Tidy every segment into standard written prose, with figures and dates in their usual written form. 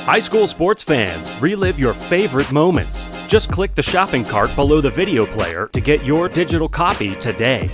High school sports fans, relive your favorite moments. Just click the shopping cart below the video player to get your digital copy today.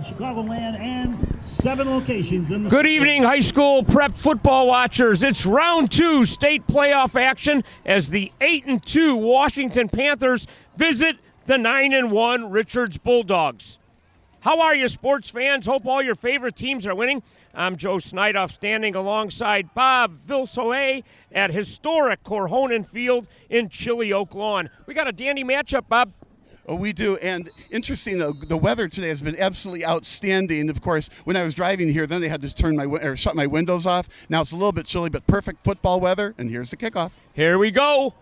Chicagoland and 7 locations in the Good evening, high school prep football watchers. It's round 2 state playoff action as the 8-2 Washington Panthers visit the 9-1 Richards Bulldogs. How are you, sports fans? Hope all your favorite teams are winning. I'm Joe Snydoff, standing alongside Bob Vilsoe at historic Corhonen Field in Chilly-Oak Lawn. We got a dandy matchup, Bob. Oh, we do. And interesting, the weather today has been absolutely outstanding. Of course, when I was driving here, then they had to shut my windows off. Now it's a little bit chilly, but perfect football weather. And here's the kickoff. Here we go.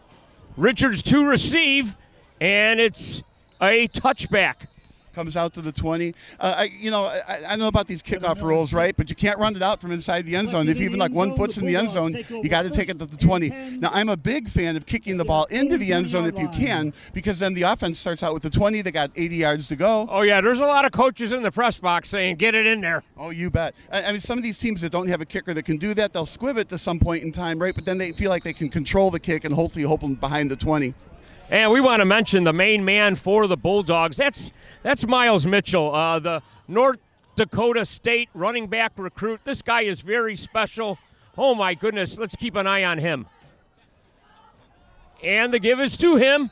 Richards to receive, and it's a touchback. Comes out to the 20. I don't know about these kickoff rules, right? But you can't run it out from inside the end zone. If even like 1 foot's in the end zone, you got to take it to the 20. Now, I'm a big fan of kicking the ball into the end zone if you can, because then the offense starts out with the 20. They got 80 yards to go. Oh, yeah, there's a lot of coaches in the press box saying, get it in there. Oh, you bet. I mean, some of these teams that don't have a kicker that can do that, they'll squib it to some point in time, right? But then they feel like they can control the kick and hopefully hope them behind the 20. And we want to mention the main man for the Bulldogs. That's Miles Mitchell, the North Dakota State running back recruit. This guy is very special. Oh, my goodness. Let's keep an eye on him. And the give is to him.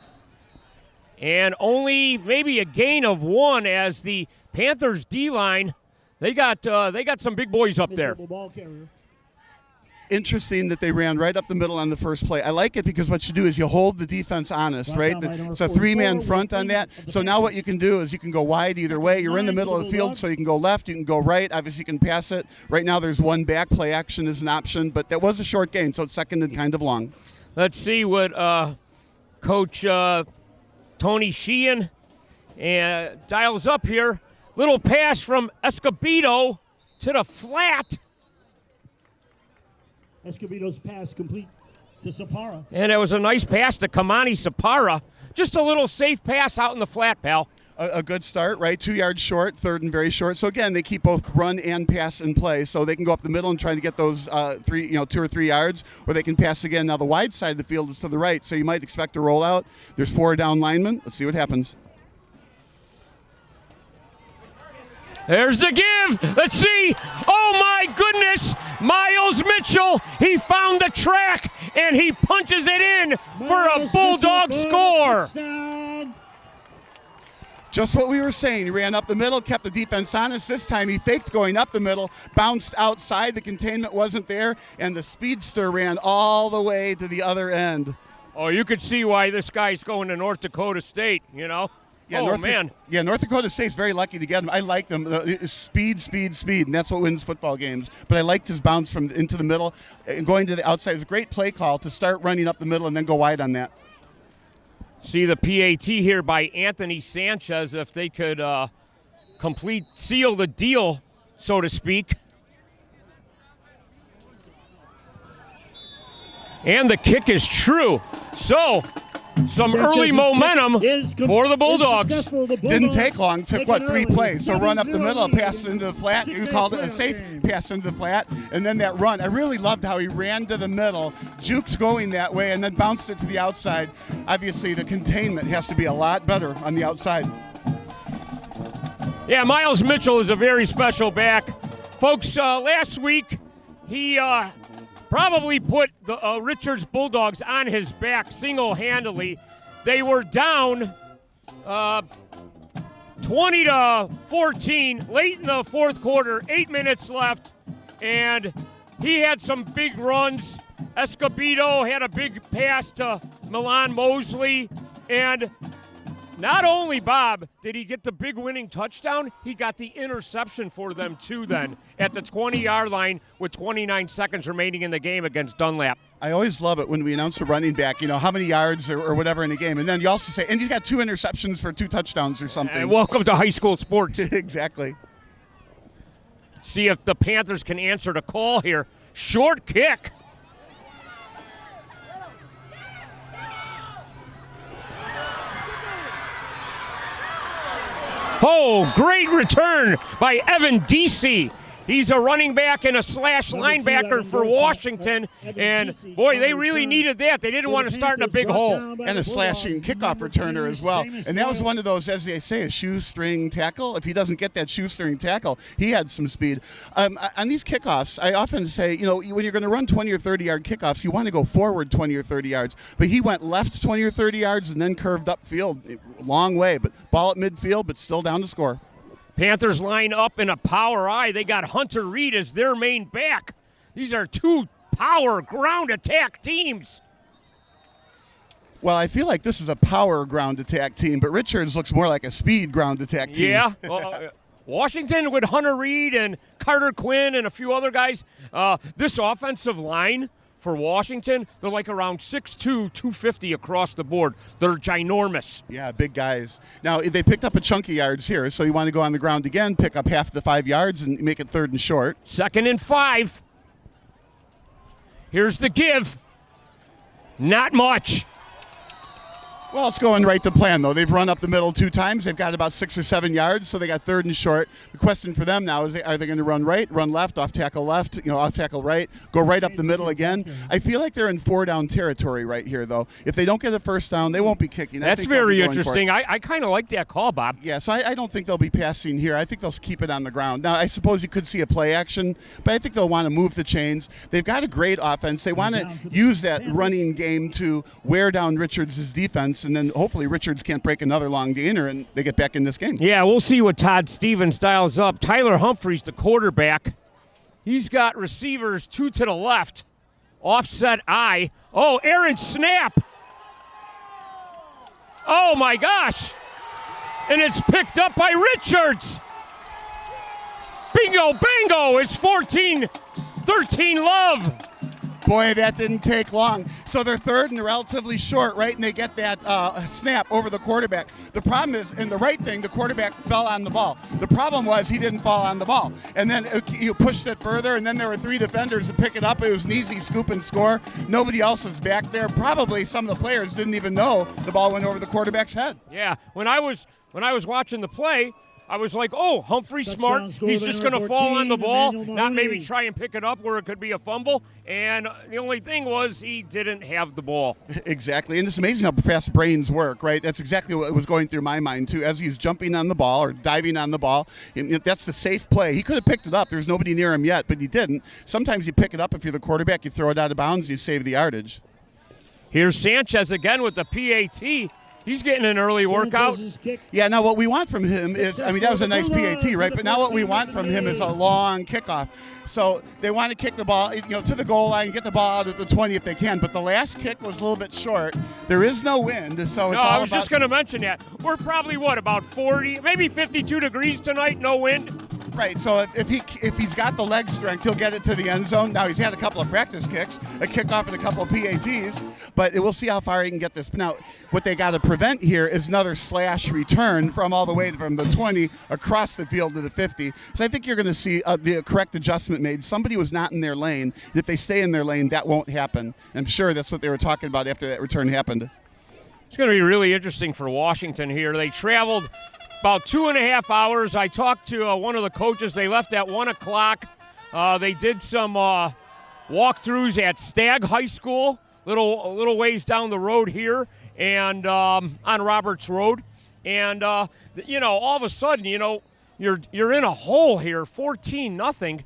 And only maybe a gain of 1 as the Panthers D-line, they got some big boys up there. Interesting that they ran right up the middle on the first play. I like it because what you do is you hold the defense honest, right? It's a 3-man front on that. So now what you can do is you can go wide either way. You're in the middle of the field, so you can go left, you can go right. Obviously, you can pass it. Right now there's one back. Play action is an option, but that was a short gain, so it's second and kind of long. Let's see what Coach Tony Sheehan dials up here. Little pass from Escobedo to the flat. Escobedo's pass complete to Sapara. And it was a nice pass to Kamani Sapara. Just a little safe pass out in the flat, pal. A good start, right? 2 yards short, third and very short. So again, they keep both run and pass in play, so they can go up the middle and try to get those 2 or 3 yards, or they can pass again. Now the wide side of the field is to the right, so you might expect a rollout. There's 4 down linemen. Let's see what happens. There's the give. Let's see. Oh, my goodness. Miles Mitchell, he found the track, and he punches it in for a Bulldog score. Just what we were saying. He ran up the middle, kept the defense honest. This time he faked going up the middle, bounced outside. The containment wasn't there, and the speedster ran all the way to the other end. Oh, you could see why this guy's going to North Dakota State, you know. Yeah, North Dakota State's very lucky to get him. I like them. Speed, and that's what wins football games. But I liked his bounce from into the middle, going to the outside. It's a great play call to start running up the middle and then go wide on that. See the PAT here by Anthony Sanchez, if they could seal the deal, so to speak. And the kick is true. So, some early momentum for the Bulldogs. Didn't take long. Took, 3 plays? So run up the middle, pass into the flat. You called it a safe pass into the flat. And then that run. I really loved how he ran to the middle, jukes going that way, and then bounced it to the outside. Obviously, the containment has to be a lot better on the outside. Yeah, Miles Mitchell is a very special back. Folks, last week, he probably put the Richards Bulldogs on his back single-handedly. They were down 20-14 late in the fourth quarter, 8 minutes left, and he had some big runs. Escobedo had a big pass to Milan Mosley, and not only, Bob, did he get the big winning touchdown, he got the interception for them too then at the 20-yard line with 29 seconds remaining in the game against Dunlap. I always love it when we announce a running back, how many yards or whatever in a game. And then you also say, and he's got 2 interceptions for 2 touchdowns or something. And welcome to high school sports. Exactly. See if the Panthers can answer the call here. Short kick. Oh, great return by Evan Deasy. He's a running back and a slash linebacker for Washington. And, boy, they really needed that. They didn't want to start in a big hole. And a slashing kickoff returner as well. And that was one of those, as they say, a shoestring tackle. If he doesn't get that shoestring tackle, he had some speed. On these kickoffs, I often say, when you're going to run 20 or 30-yard kickoffs, you want to go forward 20 or 30 yards. But he went left 20 or 30 yards and then curved upfield, long way. But ball at midfield, but still down to score. Panthers line up in a power I. They got Hunter Reed as their main back. These are two power ground attack teams. Well, I feel like this is a power ground attack team, but Richards looks more like a speed ground attack team. Yeah. Washington with Hunter Reed and Carter Quinn and a few other guys. This offensive line for Washington, they're like around 6'2", 250 across the board. They're ginormous. Yeah, big guys. Now, they picked up a chunk of yards here, so you want to go on the ground again, pick up half the 5 yards, and make it 3rd and short. 2nd and 5. Here's the give. Not much. Well, it's going right to plan, though. They've run up the middle 2 times. They've got about 6 or 7 yards, so they got 3rd and short. The question for them now is, are they going to run right, run left, off tackle left, off tackle right, go right up the middle again? I feel like they're in 4-down territory right here, though. If they don't get a first down, they won't be kicking. That's very interesting. I kind of like that call, Bob. Yeah, so I don't think they'll be passing here. I think they'll keep it on the ground. Now, I suppose you could see a play action, but I think they'll want to move the chains. They've got a great offense. They want to use that running game to wear down Richards' defense, and then hopefully Richards can't break another long gainer and they get back in this game. Yeah, we'll see what Todd Stevens dials up. Tyler Humphreys, the quarterback. He's got receivers 2 to the left. Offset I. Oh, Aaron snap. Oh, my gosh. And it's picked up by Richards. Bingo, bango. It's 14-13 Love. Boy, that didn't take long. So they're 3rd and relatively short, right? And they get that snap over the quarterback. The problem is, and the right thing, the quarterback fell on the ball. The problem was he didn't fall on the ball. And then you pushed it further, and then there were 3 defenders to pick it up. It was an easy scoop and score. Nobody else was back there. Probably some of the players didn't even know the ball went over the quarterback's head. Yeah, when I was watching the play, I was like, oh, Humphrey's smart. He's just going to fall on the ball, not maybe try and pick it up where it could be a fumble. And the only thing was he didn't have the ball. Exactly. And it's amazing how fast brains work, right? That's exactly what was going through my mind, too. As he's jumping on the ball or diving on the ball, that's the safe play. He could have picked it up. There's nobody near him yet, but he didn't. Sometimes you pick it up if you're the quarterback, you throw it out of bounds, you save the yardage. Here's Sanchez again with the PAT. He's getting an early workout. Yeah, now what we want from him is, that was a nice PAT, right? But now what we want from him is a long kickoff. So they want to kick the ball, to the goal line, get the ball out at the 20 if they can. But the last kick was a little bit short. There is no wind, so it's all I was just going to mention that. We're probably, about 40, maybe 52 degrees tonight, no wind. Right, so if he's got the leg strength, he'll get it to the end zone. Now, he's had a couple of practice kicks, a kickoff and a couple of PATs, but we'll see how far he can get this. Now, what they got to prevent here is another slash return from all the way from the 20 across the field to the 50. So I think you're going to see the correct adjustment made. Somebody was not in their lane. If they stay in their lane, that won't happen. I'm sure that's what they were talking about after that return happened. It's going to be really interesting for Washington here. They traveled about 2.5 hours. I talked to one of the coaches. They left at 1 o'clock. They did some walkthroughs at Stagg High School, a little ways down the road here, and on Roberts Road. And all of a sudden, you're in a hole here, 14-0.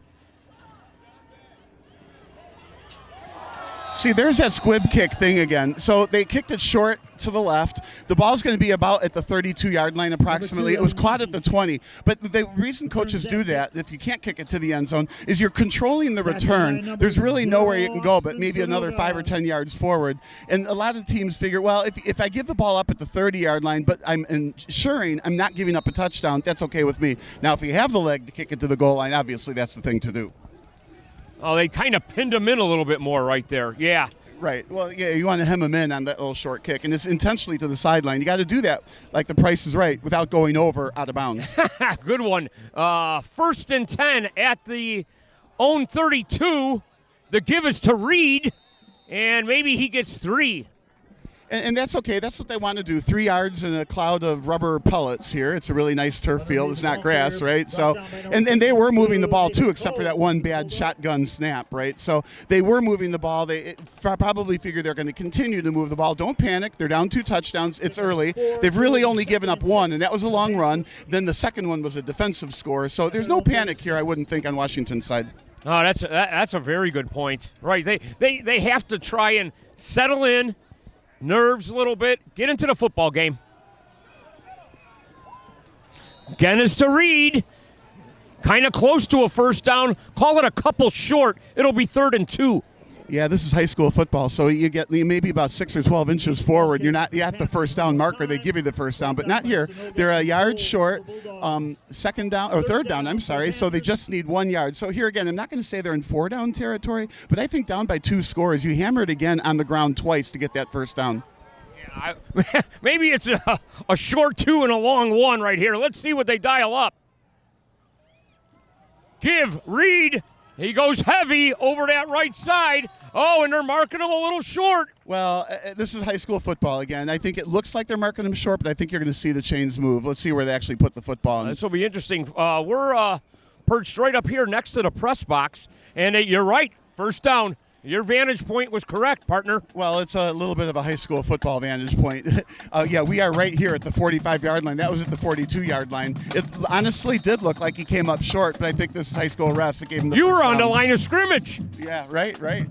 See, there's that squib kick thing again. So they kicked it short to the left. The ball's going to be about at the 32-yard line approximately. It was caught at the 20. But the reason coaches do that, if you can't kick it to the end zone, is you're controlling the return. There's really nowhere you can go but maybe another 5 or 10 yards forward. And a lot of teams figure, well, if I give the ball up at the 30-yard line, but I'm ensuring I'm not giving up a touchdown, that's okay with me. Now, if you have the leg to kick it to the goal line, obviously that's the thing to do. Oh, they kind of pinned him in a little bit more right there. Yeah. Right. Well, yeah, you want to hem him in on that little short kick, and it's intentionally to the sideline. You got to do that like the Price is Right without going over out of bounds. Good one. 1st and 10 at the own 32. The give is to Reed, and maybe he gets 3. And that's okay. That's what they want to do. 3 yards in a cloud of rubber pellets here. It's a really nice turf field. It's not grass, right? So, and they were moving the ball too, except for that one bad shotgun snap, right? So they were moving the ball. They probably figure they're going to continue to move the ball. Don't panic. They're down 2 touchdowns. It's early. They've really only given up 1, and that was a long run. Then the second one was a defensive score. So there's no panic here, I wouldn't think, on Washington's side. Oh, that's a very good point. Right. They have to try and settle in. Nerves a little bit, get into the football game. Again is to Reed. Kind of close to a first down. Call it a couple short. It'll be 3rd and 2. Yeah, this is high school football, so you maybe about 6 or 12 inches forward. You're not at the first down marker. They give you the first down, but not here. They're a yard short, second down or third down. I'm sorry. So they just need 1 yard. So here again, I'm not going to say they're in 4-down territory, but I think down by 2 scores, you hammer it again on the ground twice to get that first down. Yeah, maybe it's a short 2 and a long 1 right here. Let's see what they dial up. Give Reed. He goes heavy over that right side. Oh, and they're marking him a little short. Well, this is high school football again. I think it looks like they're marking him short, but I think you're going to see the chains move. Let's see where they actually put the football in. This will be interesting. We're perched right up here next to the press box, and you're right, first down. Your vantage point was correct, partner. Well, it's a little bit of a high school football vantage point. Yeah, we are right here at the 45-yard line. That was at the 42-yard line. It honestly did look like he came up short, but I think this is high school refs that gave him the You first were on down. the line of scrimmage. Yeah, right.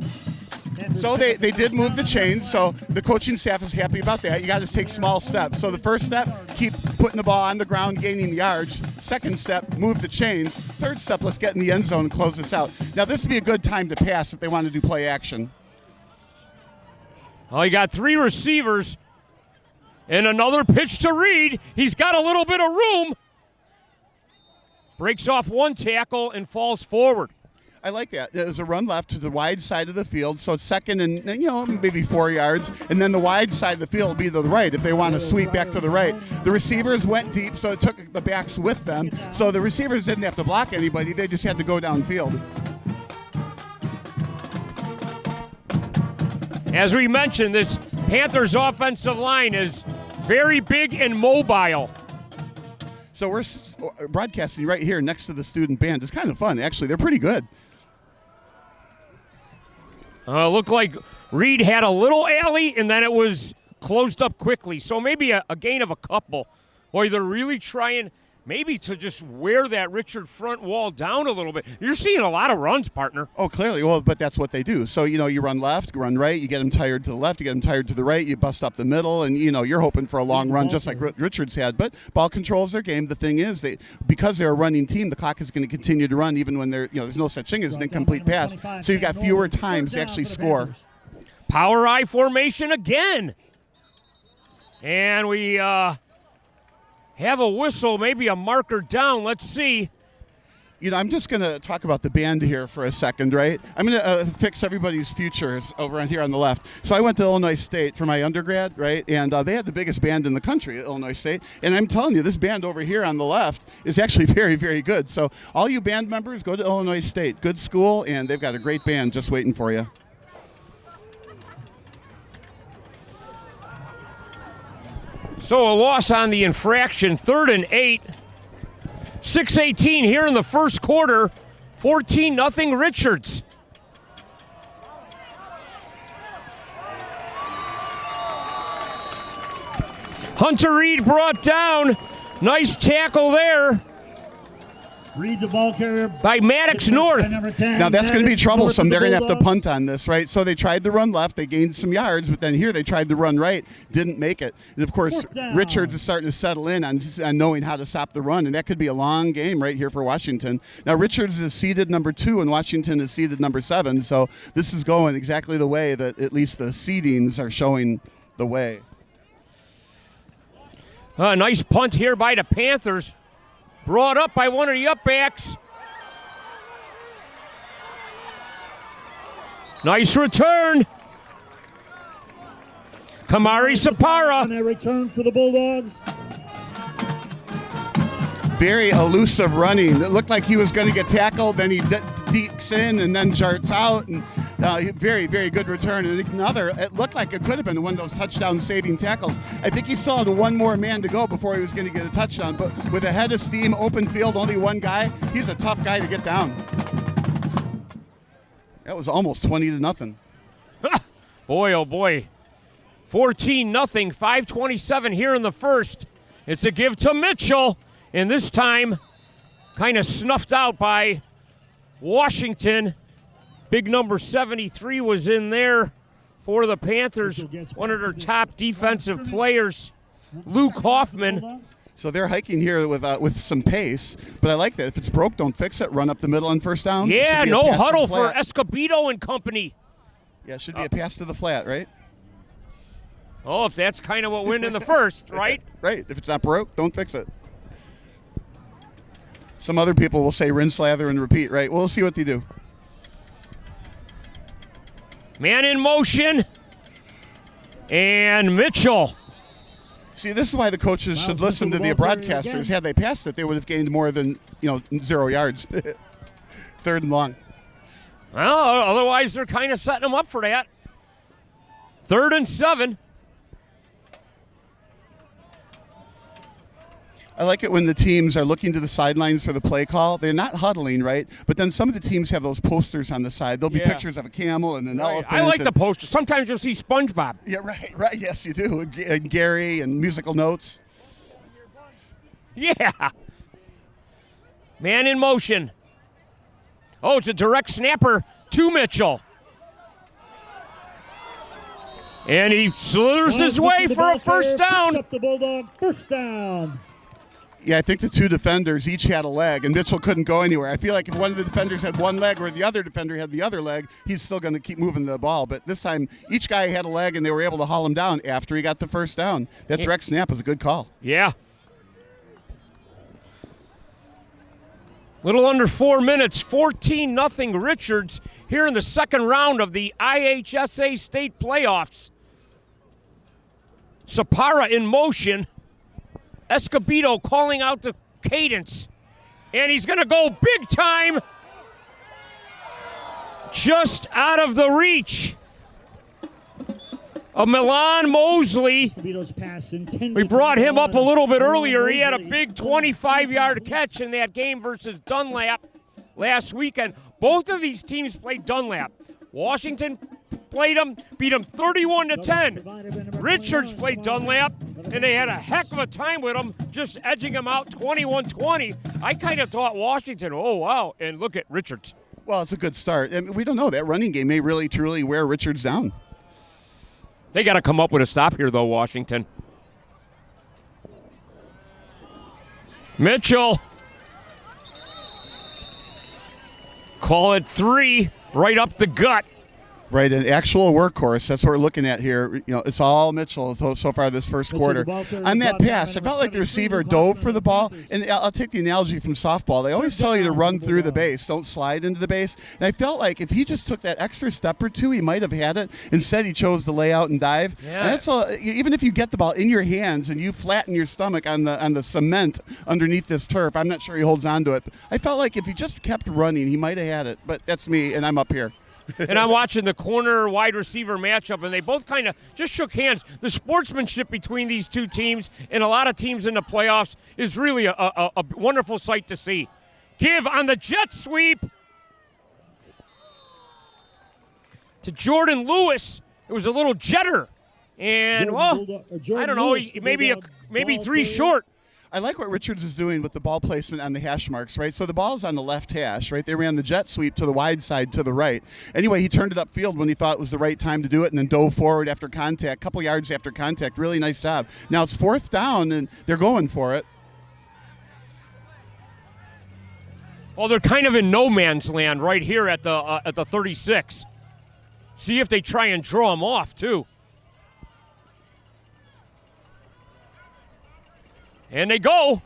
So they did move the chains, so the coaching staff is happy about that. You got to take small steps. So the first step, keep putting the ball on the ground, gaining yards. Second step, move the chains. Third step, let's get in the end zone and close this out. Now this would be a good time to pass if they want to do play action. Oh, you got 3 receivers and another pitch to Reed. He's got a little bit of room. Breaks off 1 tackle and falls forward. I like that. There's a run left to the wide side of the field, so it's second and maybe 4 yards, and then the wide side of the field will be to the right if they want to sweep back to the right. The receivers went deep, so it took the backs with them. So the receivers didn't have to block anybody; they just had to go downfield. As we mentioned, this Panthers offensive line is very big and mobile. So we're broadcasting right here next to the student band. It's kind of fun, actually. They're pretty good. Looked like Reed had a little alley, and then it was closed up quickly. So maybe a gain of a couple. Boy, they're really trying maybe to just wear that Richard front wall down a little bit. You're seeing a lot of runs, partner. Oh, clearly. Well, but that's what they do. So, you run left, you run right, you get them tired to the left, you get them tired to the right, you bust up the middle, and, you're hoping for a long run just like Richards had. But ball controls their game. The thing is, because they're a running team, the clock is going to continue to run even when there's no such thing as an incomplete pass. So you've got fewer times to actually score. Power I formation again. And we have a whistle, maybe a marker down. Let's see. I'm just going to talk about the band here for a second, right? I'm going to fix everybody's futures over on here on the left. So I went to Illinois State for my undergrad, right? And they had the biggest band in the country at Illinois State. And I'm telling you, this band over here on the left is actually very, very good. So all you band members, go to Illinois State. Good school, and they've got a great band just waiting for you. So a loss on the infraction, 3rd and 8. 6:18 here in the first quarter. 14-0 Richards. Hunter Reed brought down. Nice tackle there. Reed, the ball carrier by Maddox North. Now that's going to be troublesome. They're going to have to punt on this, right? So they tried to run left. They gained some yards, but then here they tried to run right. Didn't make it. And of course, Richards is starting to settle in on knowing how to stop the run, and that could be a long game right here for Washington. Now Richards is seeded number 2, and Washington is seeded number 7. So this is going exactly the way that at least the seedings are showing the way. Nice punt here by the Panthers. Brought up by one of the upbacks. Nice return. Kamari Sapara. And a return for the Bulldogs. Very elusive running. It looked like he was going to get tackled, then he dekes in and then jarts out. And very, very good return. And it looked like it could have been one of those touchdown-saving tackles. I think he still had one more man to go before he was going to get a touchdown. But with a head of steam, open field, only one guy, he's a tough guy to get down. That was almost 20-0. Boy, oh boy. 14-0, 5:27 here in the first. It's a give to Mitchell. And this time, kind of snuffed out by Washington. Big number 73 was in there for the Panthers. One of their top defensive players, Luke Hoffman. So they're hiking here with some pace, but I like that. If it's broke, don't fix it. Run up the middle on first down. Yeah, Should be a no pass to the huddle for flat. Escobedo and company. Yeah, it should be a pass to the flat, right? Oh, if that's kind of what went in the first, right? Right. If it's not broke, don't fix it. Some other people will say rinse, lather, and repeat, right? We'll see what they do. Man in motion. And Mitchell. See, this is why the coaches should Miles listen to Mitchell, the the ball carrier broadcasters. again. Had they passed it, they would have gained more than 0 yards. 3rd and long. Well, otherwise they're kind of setting them up for that. 3rd and 7. I like it when the teams are looking to the sidelines for the play call. They're not huddling, right? But then some of the teams have those posters on the side. There'll be Yeah. pictures of a camel and an elephant. I like and- the poster. Sometimes you'll see SpongeBob. Yeah, right. Yes, you do. And Gary and musical notes. Yeah. Man in motion. Oh, it's a direct snapper to Mitchell. And he slithers his way for a first down. Picks up the Bulldog. First down. Yeah, I think the two defenders each had a leg, and Mitchell couldn't go anywhere. I feel like if one of the defenders had one leg or the other defender had the other leg, he's still going to keep moving the ball. But this time, each guy had a leg, and they were able to haul him down after he got the first down. That direct snap was a good call. Yeah. Little under 4 minutes, 14-0 Richards here in the second round of the IHSA state playoffs. Sapara in motion. Escobedo calling out the cadence. And he's going to go big time. Just out of the reach of Milan Mosley. Escobedo's pass intended We brought him up a little bit Milan earlier. He had a Mosley. big 25-yard catch in that game versus Dunlap last weekend. Both of these teams played Dunlap. Washington played them, beat them 31-10. Richards played Dunlap, and they had a heck of a time with them, just edging them out 21-20. I kind of thought Washington, oh, wow, and look at Richards. Well, it's a good start. I mean, we don't know. That running game may really, truly wear Richards down. They got to come up with a stop here, though, Washington. Mitchell. Call it 3, right up the gut. Right, an actual workhorse. That's what we're looking at here. It's all Mitchell so far this first quarter. On that pass, I felt like the receiver dove for the ball. And I'll take the analogy from softball. They always tell you to run through the base, don't slide into the base. And I felt like if he just took that extra step or two, he might have had it. Instead, he chose to lay out and dive. Yeah. And that's all. Even if you get the ball in your hands and you flatten your stomach on the cement underneath this turf, I'm not sure he holds on to it. But I felt like if he just kept running, he might have had it. But that's me, and I'm up here. And I'm watching the corner wide receiver matchup, and they both kind of just shook hands. The sportsmanship between these two teams and a lot of teams in the playoffs is really a wonderful sight to see. Give on the jet sweep to Jordan Lewis. It was a little jetter. And, well, I don't know, maybe 3 short. I like what Richards is doing with the ball placement on the hash marks, right? So the ball's on the left hash, right? They ran the jet sweep to the wide side to the right. Anyway, he turned it upfield when he thought it was the right time to do it and then dove forward after contact, a couple yards after contact. Really nice job. Now it's 4th down, and they're going for it. Well, they're kind of in no man's land right here at the 36. See if they try and draw him off, too. And they go.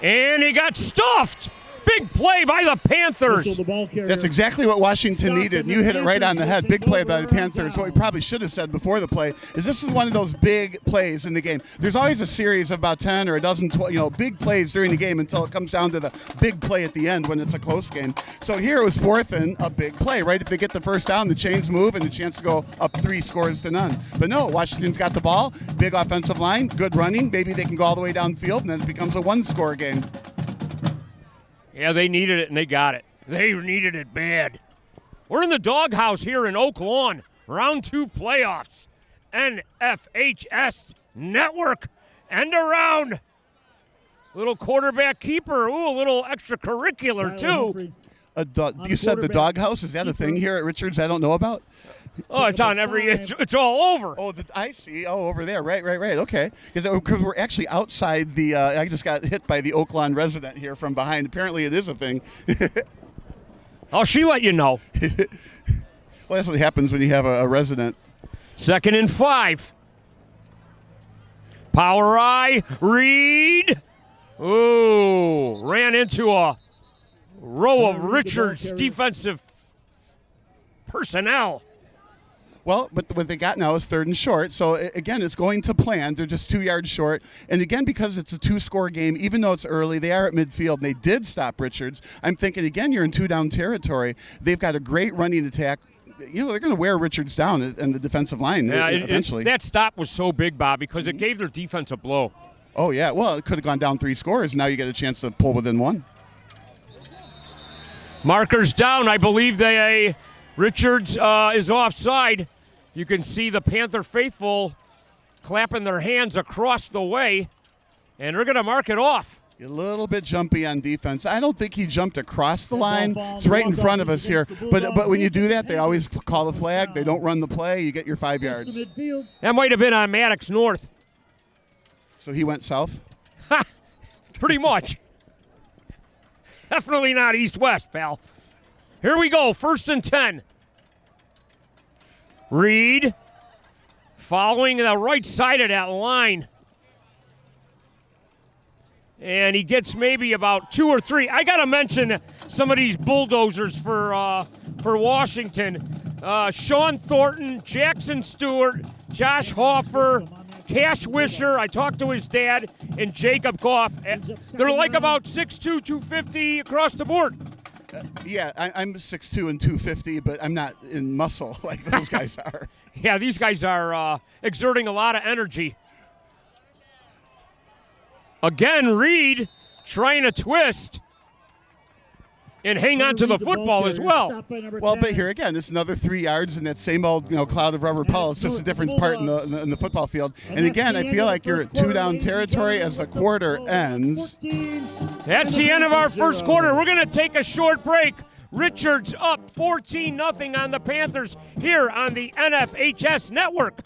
And he got stuffed. Big play by the Panthers. That's exactly what Washington needed. And you hit it right on the head. Big play by the Panthers. What we probably should have said before the play is this is one of those big plays in the game. There's always a series of about 10 or a dozen, big plays during the game until it comes down to the big play at the end when it's a close game. So here it was 4th and a big play, right? If they get the first down, the chains move and a chance to go up 3 scores to none. But no, Washington's got the ball, big offensive line, good running. Maybe they can go all the way downfield and then it becomes a 1-score game. Yeah, they needed it, and they got it. They needed it bad. We're in the doghouse here in Oak Lawn. Round 2 playoffs. NFHS Network. End around. Little quarterback keeper. Ooh, a little extracurricular, too. You said the doghouse? Is that a thing here at Richards I don't know about? Oh, it's on every. It's all over. Oh, I see. Oh, over there. Right. Okay. Because we're actually outside the. I just got hit by the Oaklawn resident here from behind. Apparently, it is a thing. Oh, she let you know. Well, that's what happens when you have a resident. 2nd and 5. Power eye, Reed. Ooh, ran into a row of Richards defensive personnel. Well, but what they got now is 3rd and short. So, again, it's going to plan. They're just 2 yards short. And, again, because it's a 2-score game, even though it's early, they are at midfield, and they did stop Richards. I'm thinking, again, you're in 2-down territory. They've got a great running attack. You know, they're going to wear Richards down in the defensive line eventually. That stop was so big, Bob, because it gave their defense a blow. Oh, yeah. Well, it could have gone down 3 scores. Now you get a chance to pull within 1. Markers down. I believe Richards is offside. You can see the Panther faithful clapping their hands across the way, and they're going to mark it off. A little bit jumpy on defense. I don't think he jumped across the line. It's right in front of us here. But when you do that, they always call the flag. They don't run the play. You get your 5 yards. That might have been on Maddox North. So he went south? Pretty much. Definitely not east-west, pal. Here we go, 1st and 10. Reed following the right side of that line. And he gets maybe about 2 or 3. I got to mention some of these bulldozers for Washington. Sean Thornton, Jackson Stewart, Josh Hoffer, Cash Wisher. I talked to his dad, and Jacob Goff. They're like about 6'2", 250 across the board. Yeah, I'm 6'2" and 250, but I'm not in muscle like those guys are. Yeah, these guys are exerting a lot of energy. Again, Reed trying to twist and hang on to the football as well. Well, but here again, it's another 3 yards in that same old cloud of rubber pole. It's just a different part in the football field. And again, I feel like you're at 2-down territory as the quarter ends. That's the end of our first quarter. We're going to take a short break. Richards up 14-0 on the Panthers here on the NFHS Network.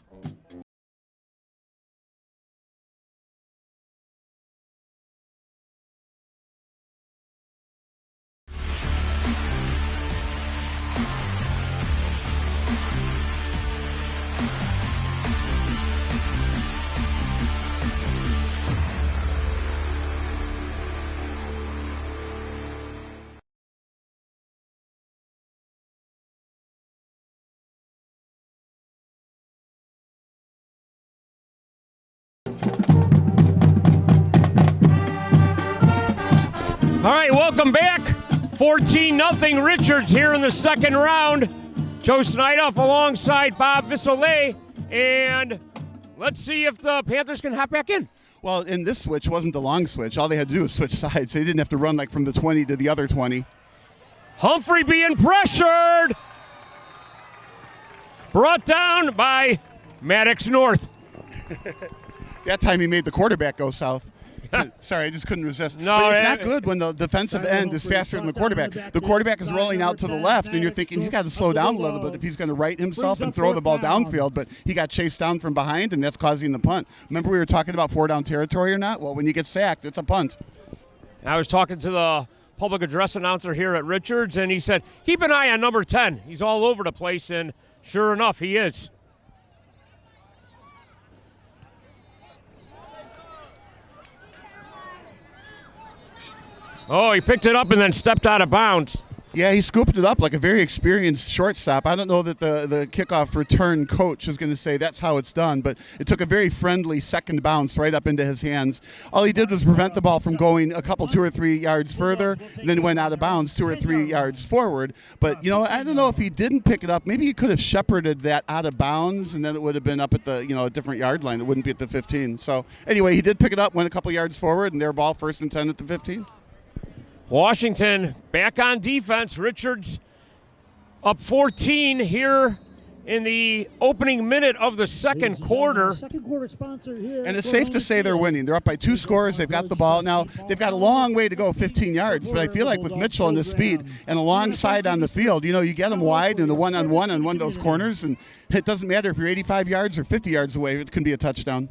All right, welcome back. 14-0 Richards here in the second round. Joe Snydoff alongside Bob Vissolet. And let's see if the Panthers can hop back in. Well, in this switch wasn't the long switch. All they had to do was switch sides. They didn't have to run like from the 20 to the other 20. Humphrey being pressured. Brought down by Maddox North. That time he made the quarterback go south. Sorry, I just couldn't resist. No, but it's not good when the defensive end is faster than the quarterback. The quarterback is rolling out to the left, and you're thinking he's got to slow down a little bit if he's going to right himself and throw the ball downfield. But he got chased down from behind, and that's causing the punt. Remember we were talking about 4-down territory or not? Well, when you get sacked, it's a punt. I was talking to the public address announcer here at Richards, and he said, keep an eye on number 10. He's all over the place, and sure enough, he is. Oh, he picked it up and then stepped out of bounds. Yeah, he scooped it up like a very experienced shortstop. I don't know that the kickoff return coach is going to say that's how it's done, but it took a very friendly second bounce right up into his hands. All he did was prevent the ball from going a couple, 2 or 3 yards further, then went out of bounds 2 or 3 yards forward. But, I don't know if he didn't pick it up. Maybe he could have shepherded that out of bounds, and then it would have been up at the, a different yard line. It wouldn't be at the 15. So, anyway, he did pick it up, went a couple yards forward, and their ball 1st and 10 at the 15. Washington back on defense. Richards up 14 here in the opening minute of the second quarter. Second quarter sponsor here. And it's safe to say they're winning. They're up by 2 scores. They've got the ball. Now, they've got a long way to go, 15 yards. But I feel like with Mitchell and the speed and alongside on the field, you get them wide in a one-on-one on one of those corners, and it doesn't matter if you're 85 yards or 50 yards away. It can be a touchdown.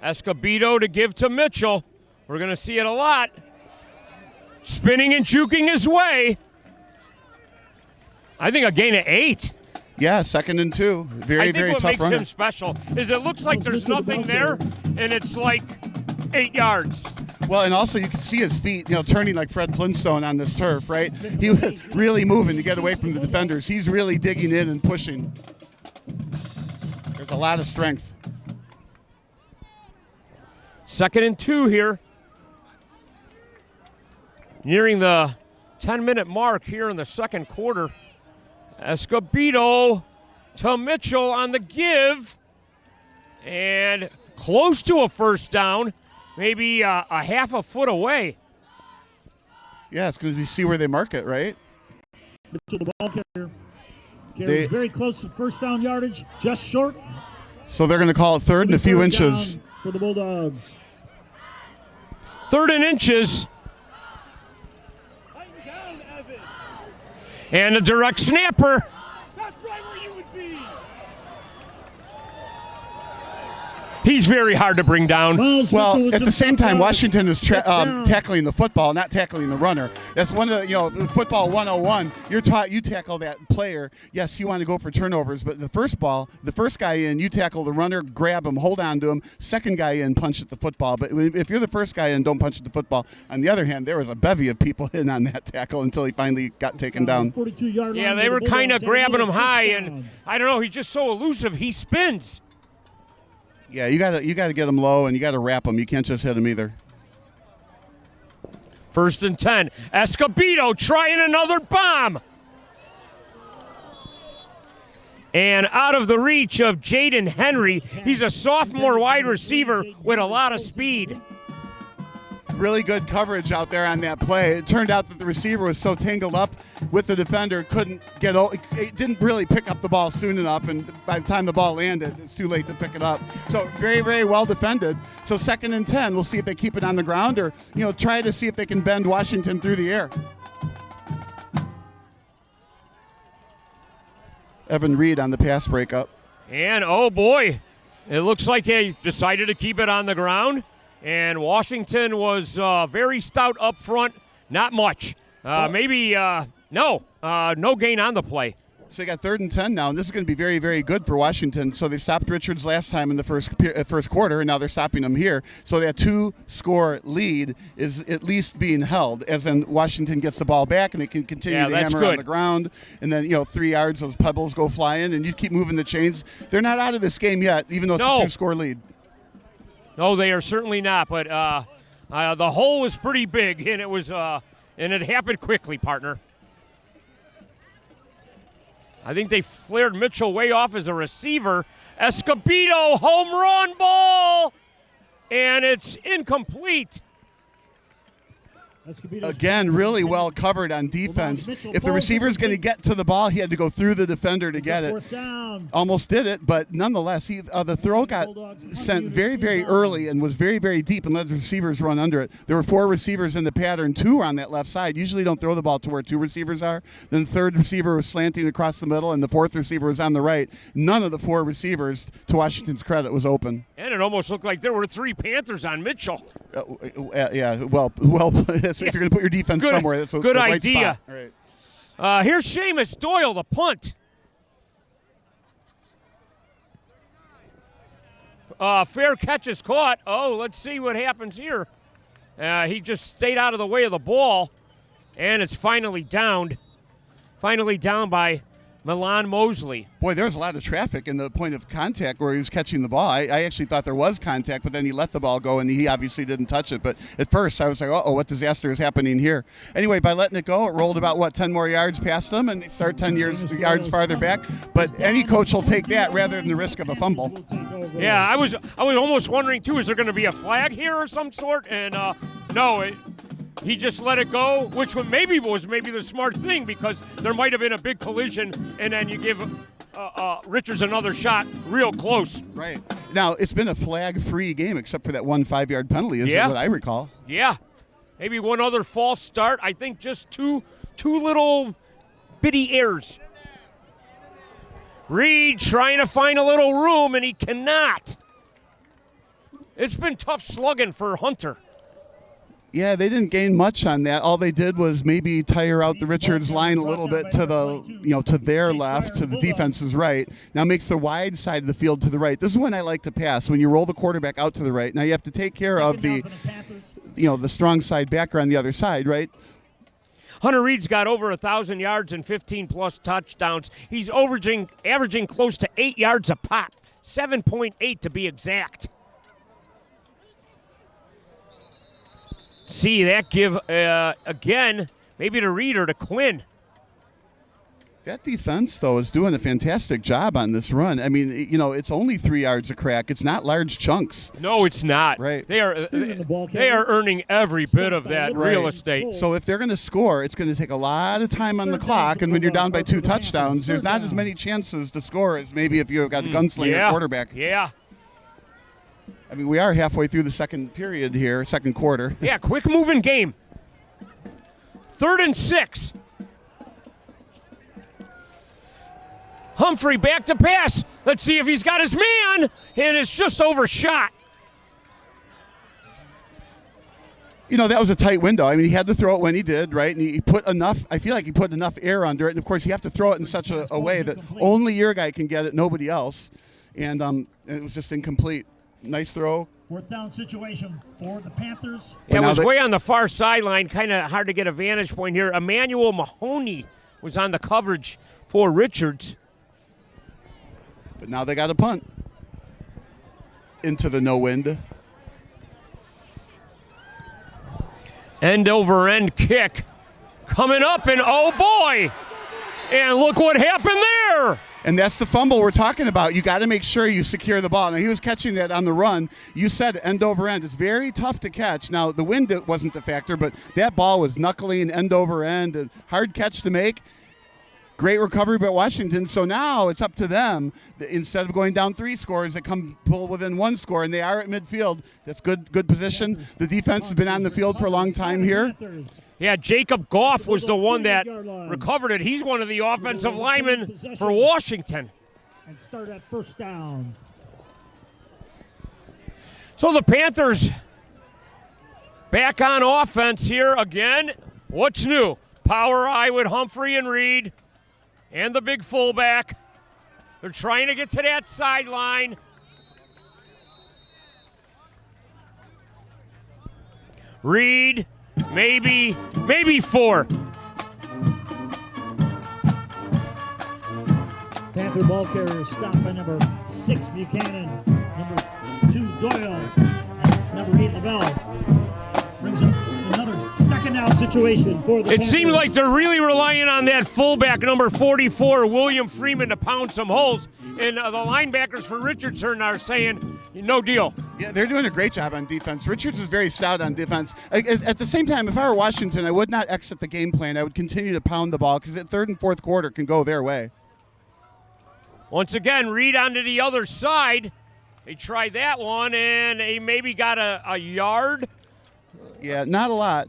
Escobedo to give to Mitchell. We're going to see it a lot. Spinning and juking his way. I think a gain of 8. Yeah, 2nd and 2. Very, very tough runner. I think what makes him special is it looks like there's nothing there, and it's like 8 yards. Well, and also you can see his feet, turning like Fred Flintstone on this turf, right? He was really moving to get away from the defenders. He's really digging in and pushing. There's a lot of strength. 2nd and 2 here. Nearing the 10-minute mark here in the second quarter. Escobedo to Mitchell on the give. And close to a first down. Maybe a half a foot away. Yeah, it's going to see where they mark it, right? Mitchell, the ball carrier. Carries very close to first down yardage, just short. So they're going to call it 3rd and a few inches. For the Bulldogs. 3rd and inches. And a direct snapper. That's right where you would be. He's very hard to bring down. Well, at the same time, Washington is tackling the football, not tackling the runner. That's one of the, football 101. You're taught you tackle that player. Yes, you want to go for turnovers, but the first guy in, you tackle the runner, grab him, hold on to him. Second guy in, punch at the football. But if you're the first guy in, don't punch at the football. On the other hand, there was a bevy of people in on that tackle until he finally got taken down. 42-yard line. Yeah, they were kind of grabbing him high, and I don't know, he's just so elusive. He spins. Yeah, you gotta get him low, and you gotta wrap him. You can't just hit him either. 1st and 10. Escobedo trying another bomb. And out of the reach of Jaden Henry. He's a sophomore wide receiver with a lot of speed. Really good coverage out there on that play. It turned out that the receiver was so tangled up with the defender, it didn't really pick up the ball soon enough, and by the time the ball landed, it's too late to pick it up. So very, very well defended. So 2nd and 10, we'll see if they keep it on the ground or, try to see if they can bend Washington through the air. Evan Reed on the pass breakup. And, oh boy, it looks like they decided to keep it on the ground. And Washington was very stout up front. Not much. No gain on the play. So you got 3rd and 10 now, and this is going to be very, very good for Washington. So they stopped Richards last time in the first quarter, and now they're stopping him here. So that 2-score lead is at least being held, as in Washington gets the ball back, and they can continue to hammer on the ground. And then, 3 yards, those pebbles go flying, and you keep moving the chains. They're not out of this game yet, even though it's a 2-score lead. No, they are certainly not. But the hole was pretty big, and it was and it happened quickly, partner. I think they flared Mitchell way off as a receiver. Escobedo, home run ball, and it's incomplete. Again, really well covered on defense. If the receiver's going to get to the ball, he had to go through the defender to get it. Almost did it, but nonetheless, the throw got sent very, very early and was very, very deep and let the receivers run under it. There were 4 receivers in the pattern, 2 were on that left side. Usually don't throw the ball to where 2 receivers are. Then the 3rd receiver was slanting across the middle, and the 4th receiver was on the right. None of the 4 receivers, to Washington's credit, was open. And it almost looked like there were 3 Panthers on Mitchell. Well, if you're going to put your defense somewhere, that's a good right idea. Spot. Right. Here's Seamus Doyle, the punt. Fair catch is caught. Oh, let's see what happens here. He just stayed out of the way of the ball, and it's finally downed. Finally down by Milan Mosley. Boy, there was a lot of traffic in the point of contact where he was catching the ball. I actually thought there was contact, but then he let the ball go, and he obviously didn't touch it. But at first, I was like, uh-oh, what disaster is happening here? Anyway, by letting it go, it rolled about, 10 more yards past them, and they start 10 yards farther back. But any coach will take that rather than the risk of a fumble. Yeah, I was almost wondering, too, is there going to be a flag here or some sort? And no, he just let it go, which was maybe the smart thing, because there might have been a big collision, and then you give Richards another shot real close. Right. Now, it's been a flag-free game except for that 1 5-yard penalty, is what I recall. Yeah. Maybe one other false start. I think just two little bitty errors. Reed trying to find a little room, and he cannot. It's been tough slugging for Hunter. Yeah, they didn't gain much on that. All they did was maybe tire out the Richards line a little bit to the, to their left, to the defense's right. Now makes the wide side of the field to the right. This is when I like to pass, when you roll the quarterback out to the right. Now you have to take care of the, the strong side backer on the other side, right? Hunter Reed's got over 1,000 yards and 15-plus touchdowns. He's averaging close to 8 yards a pop, 7.8 to be exact. See that give again, maybe to Reed or to Quinn. That defense, though, is doing a fantastic job on this run. I mean, it's only 3 yards a crack. It's not large chunks. No, it's not. Right. They are earning every bit of that real estate. So if they're going to score, it's going to take a lot of time on the clock. And when you're down by 2 touchdowns, there's not as many chances to score as maybe if you've got a gunslinger quarterback. Yeah. I mean, we are halfway through the second period here, second quarter. Yeah, quick moving game. 3rd and 6. Humphrey back to pass. Let's see if he's got his man, and it's just overshot. That was a tight window. I mean, he had to throw it when he did, right? And he put enough, I feel like he put enough air under it. And, of course, you have to throw it in such a way that only your guy can get it, nobody else. And it was just incomplete. Nice throw. 4th down situation for the Panthers. Yeah, it was way on the far sideline, kind of hard to get a vantage point here. Emmanuel Mahoney was on the coverage for Richards. But now they got a punt into the no wind. End over end kick coming up, and oh boy! And look what happened there! And that's the fumble we're talking about. You got to make sure you secure the ball. Now, he was catching that on the run. You said end over end. It's very tough to catch. Now, the wind wasn't a factor, but that ball was knuckling, end over end, a hard catch to make. Great recovery by Washington. So now it's up to them. Instead of going down 3 scores, they come pull within 1 score, and they are at midfield. That's good position. The defense has been on the field for a long time here. Yeah, Jacob Goff was the one that recovered it. He's one of the offensive linemen for Washington. And start at 1st down. So the Panthers back on offense here again. What's new? Power eye with Humphrey and Reed and the big fullback. They're trying to get to that sideline. Reed, maybe 4. Panther ball carrier stopped by number 6 Buchanan, number 2 Doyle, and number 8 Lavelle. Brings up another 2nd down situation for the Panthers. It seemed like they're really relying on that fullback, number 44, William Freeman, to pound some holes. And the linebackers for Richardson are saying, no deal. Yeah, they're doing a great job on defense. Richards is very stout on defense. At the same time, if I were Washington, I would not exit the game plan. I would continue to pound the ball because that 3rd and 4th quarter can go their way. Once again, Reed onto the other side. They tried that one, and they maybe got a yard. Yeah, not a lot.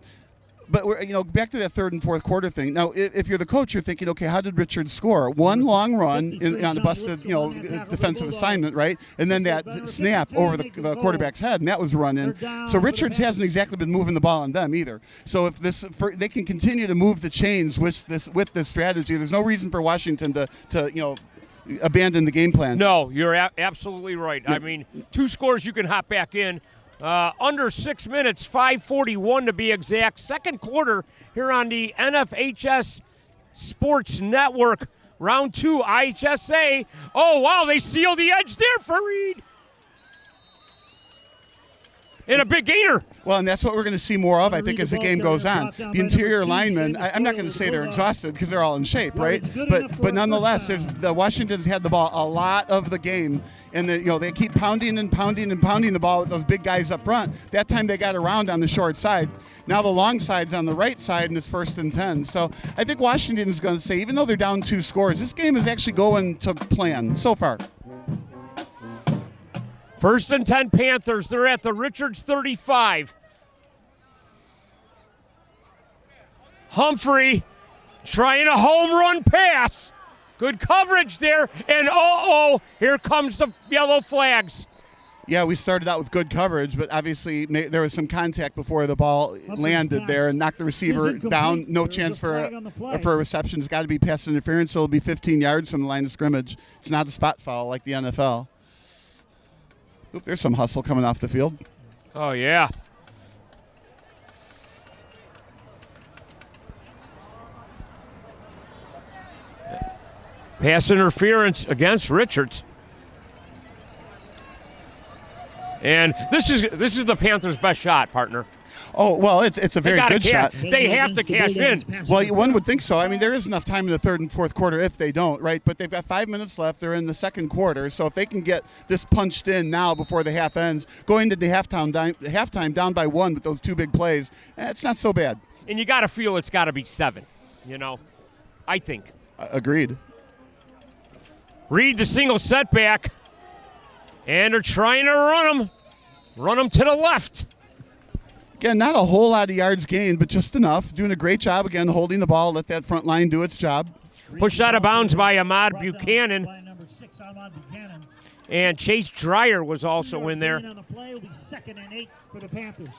But we're, back to that 3rd and 4th quarter thing. Now, if you're the coach, you're thinking, okay, how did Richards score? 1 long run on a busted, defensive assignment, right? And then that snap over the quarterback's head, and that was run in. So Richards hasn't exactly been moving the ball on them either. So if they can continue to move the chains with this strategy, there's no reason for Washington to abandon the game plan. No, you're absolutely right. Yeah. I mean, 2 scores you can hop back in. Under 6 minutes, 5:41 to be exact. 2nd quarter here on the NFHS Sports Network. Round 2, IHSA. Oh, wow, they sealed the edge there for Reed. And a big gainer. Well, and that's what we're going to see more of, I think, as the game goes on. The interior linemen, I'm not going to say they're exhausted because they're all in shape, right? But nonetheless, the Washington's had the ball a lot of the game, and they keep pounding and pounding and pounding the ball with those big guys up front. That time they got around on the short side. Now the long side's on the right side, and it's 1st and 10. So I think Washington is going to say, even though they're down 2 scores, this game is actually going to plan so far. 1st and 10 Panthers. They're at the Richards 35. Humphrey trying a home run pass. Good coverage there. And here comes the yellow flags. Yeah, we started out with good coverage, but obviously there was some contact before the ball landed there and knocked the receiver down. No chance for a reception. It's got to be pass interference, so it'll be 15 yards from the line of scrimmage. It's not a spot foul like the NFL. Oop, there's some hustle coming off the field. Oh, yeah. Pass interference against Richards. And this is the Panthers' best shot, partner. Oh, well, it's a very good shot. They have to cash in. Well, one would think so. I mean, there is enough time in the 3rd and 4th quarter if they don't, right? But they've got 5 minutes left. They're in the 2nd quarter. So if they can get this punched in now before the half ends, going to the halftime down by 1 with those 2 big plays, it's not so bad. And you got to feel it's got to be 7, I think. Agreed. Read the single setback. And they're trying to run them to the left. Again, not a whole lot of yards gained, but just enough. Doing a great job, again, holding the ball, let that front line do its job. Pushed out of bounds by Ahmad Buchanan. And Chase Dreyer was also in there.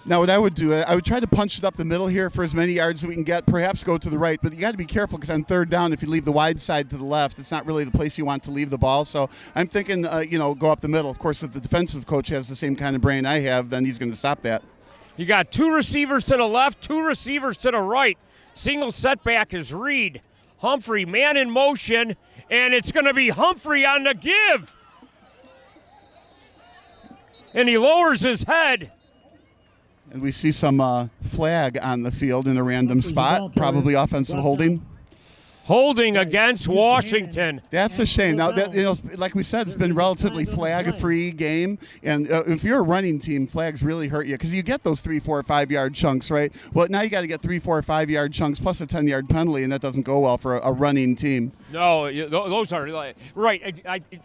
Now, what I would do, I would try to punch it up the middle here for as many yards as we can get, perhaps go to the right. But you got to be careful because on 3rd down, if you leave the wide side to the left, it's not really the place you want to leave the ball. So I'm thinking, go up the middle. Of course, if the defensive coach has the same kind of brain I have, then he's going to stop that. You got 2 receivers to the left, 2 receivers to the right. Single setback is Reed. Humphrey, man in motion, and it's going to be Humphrey on the give. And he lowers his head. And we see some flag on the field in a random spot, probably offensive holding. Holding against Washington. That's a shame. Now, like we said, it's been relatively flag-free game. And if you're a running team, flags really hurt you because you get those 3, 4, 5 yard chunks, right? Well, now you got to get 3, 4, 5 yard chunks plus a 10-yard penalty, and that doesn't go well for a running team. No, those are right.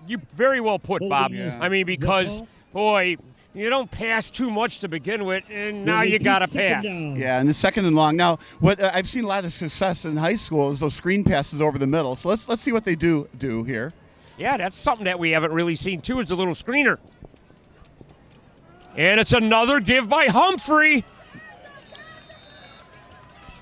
You very well put, Bob. Yeah. I mean, because, boy, you don't pass too much to begin with, and now you got to pass. Yeah, and the 2nd and long. Now, what I've seen a lot of success in high school is those screen passes over the middle. So let's see what they do here. Yeah, that's something that we haven't really seen, too, is the little screener. And it's another give by Humphrey.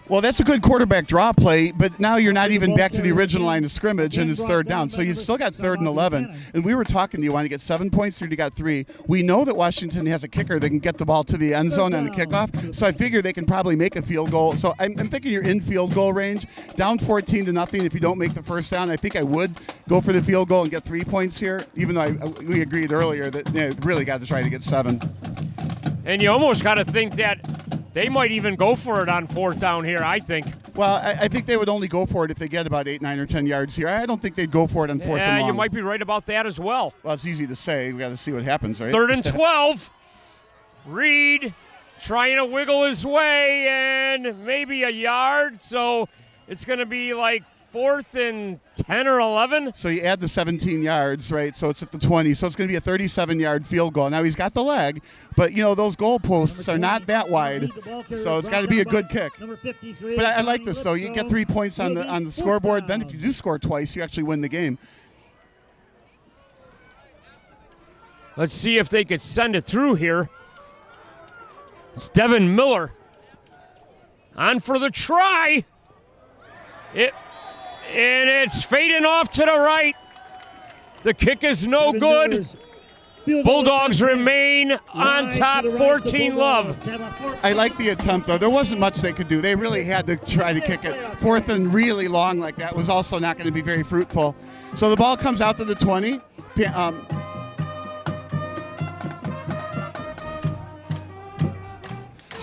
Well, that's a good quarterback draw play, but now you're not even back to the original line of scrimmage, and it's 3rd down. So you still got 3rd and 11. And we were talking, do you want to get 7 points or do you got 3? We know that Washington has a kicker that can get the ball to the end zone on the kickoff, so I figure they can probably make a field goal. So I'm thinking you're in field goal range, down 14-0 if you don't make the 1st down. I think I would go for the field goal and get 3 points here, even though we agreed earlier that really got to try to get 7. And you almost got to think that they might even go for it on 4th down here, I think. Well, I think they would only go for it if they get about 8, 9, or 10 yards here. I don't think they'd go for it on 4th and long. Yeah, you might be right about that as well. Well, it's easy to say. We got to see what happens, right? 3rd and 12. Reed trying to wiggle his way, and maybe a yard. So it's going to be like 4th and 10 or 11. So you add the 17 yards, right? So it's at the 20. So it's going to be a 37-yard field goal. Now he's got the leg, but those goalposts are not that wide, so it's got to be a good kick. But I like this though. You get 3 points on the scoreboard. Then if you do score twice, you actually win the game. Let's see if they could send it through here. It's Devin Miller on for the try. And it's fading off to the right. The kick is no good. Bulldogs remain on top, 14-love. I like the attempt, though. There wasn't much they could do. They really had to try to kick it. 4th and really long like that was also not going to be very fruitful. So the ball comes out to the 20.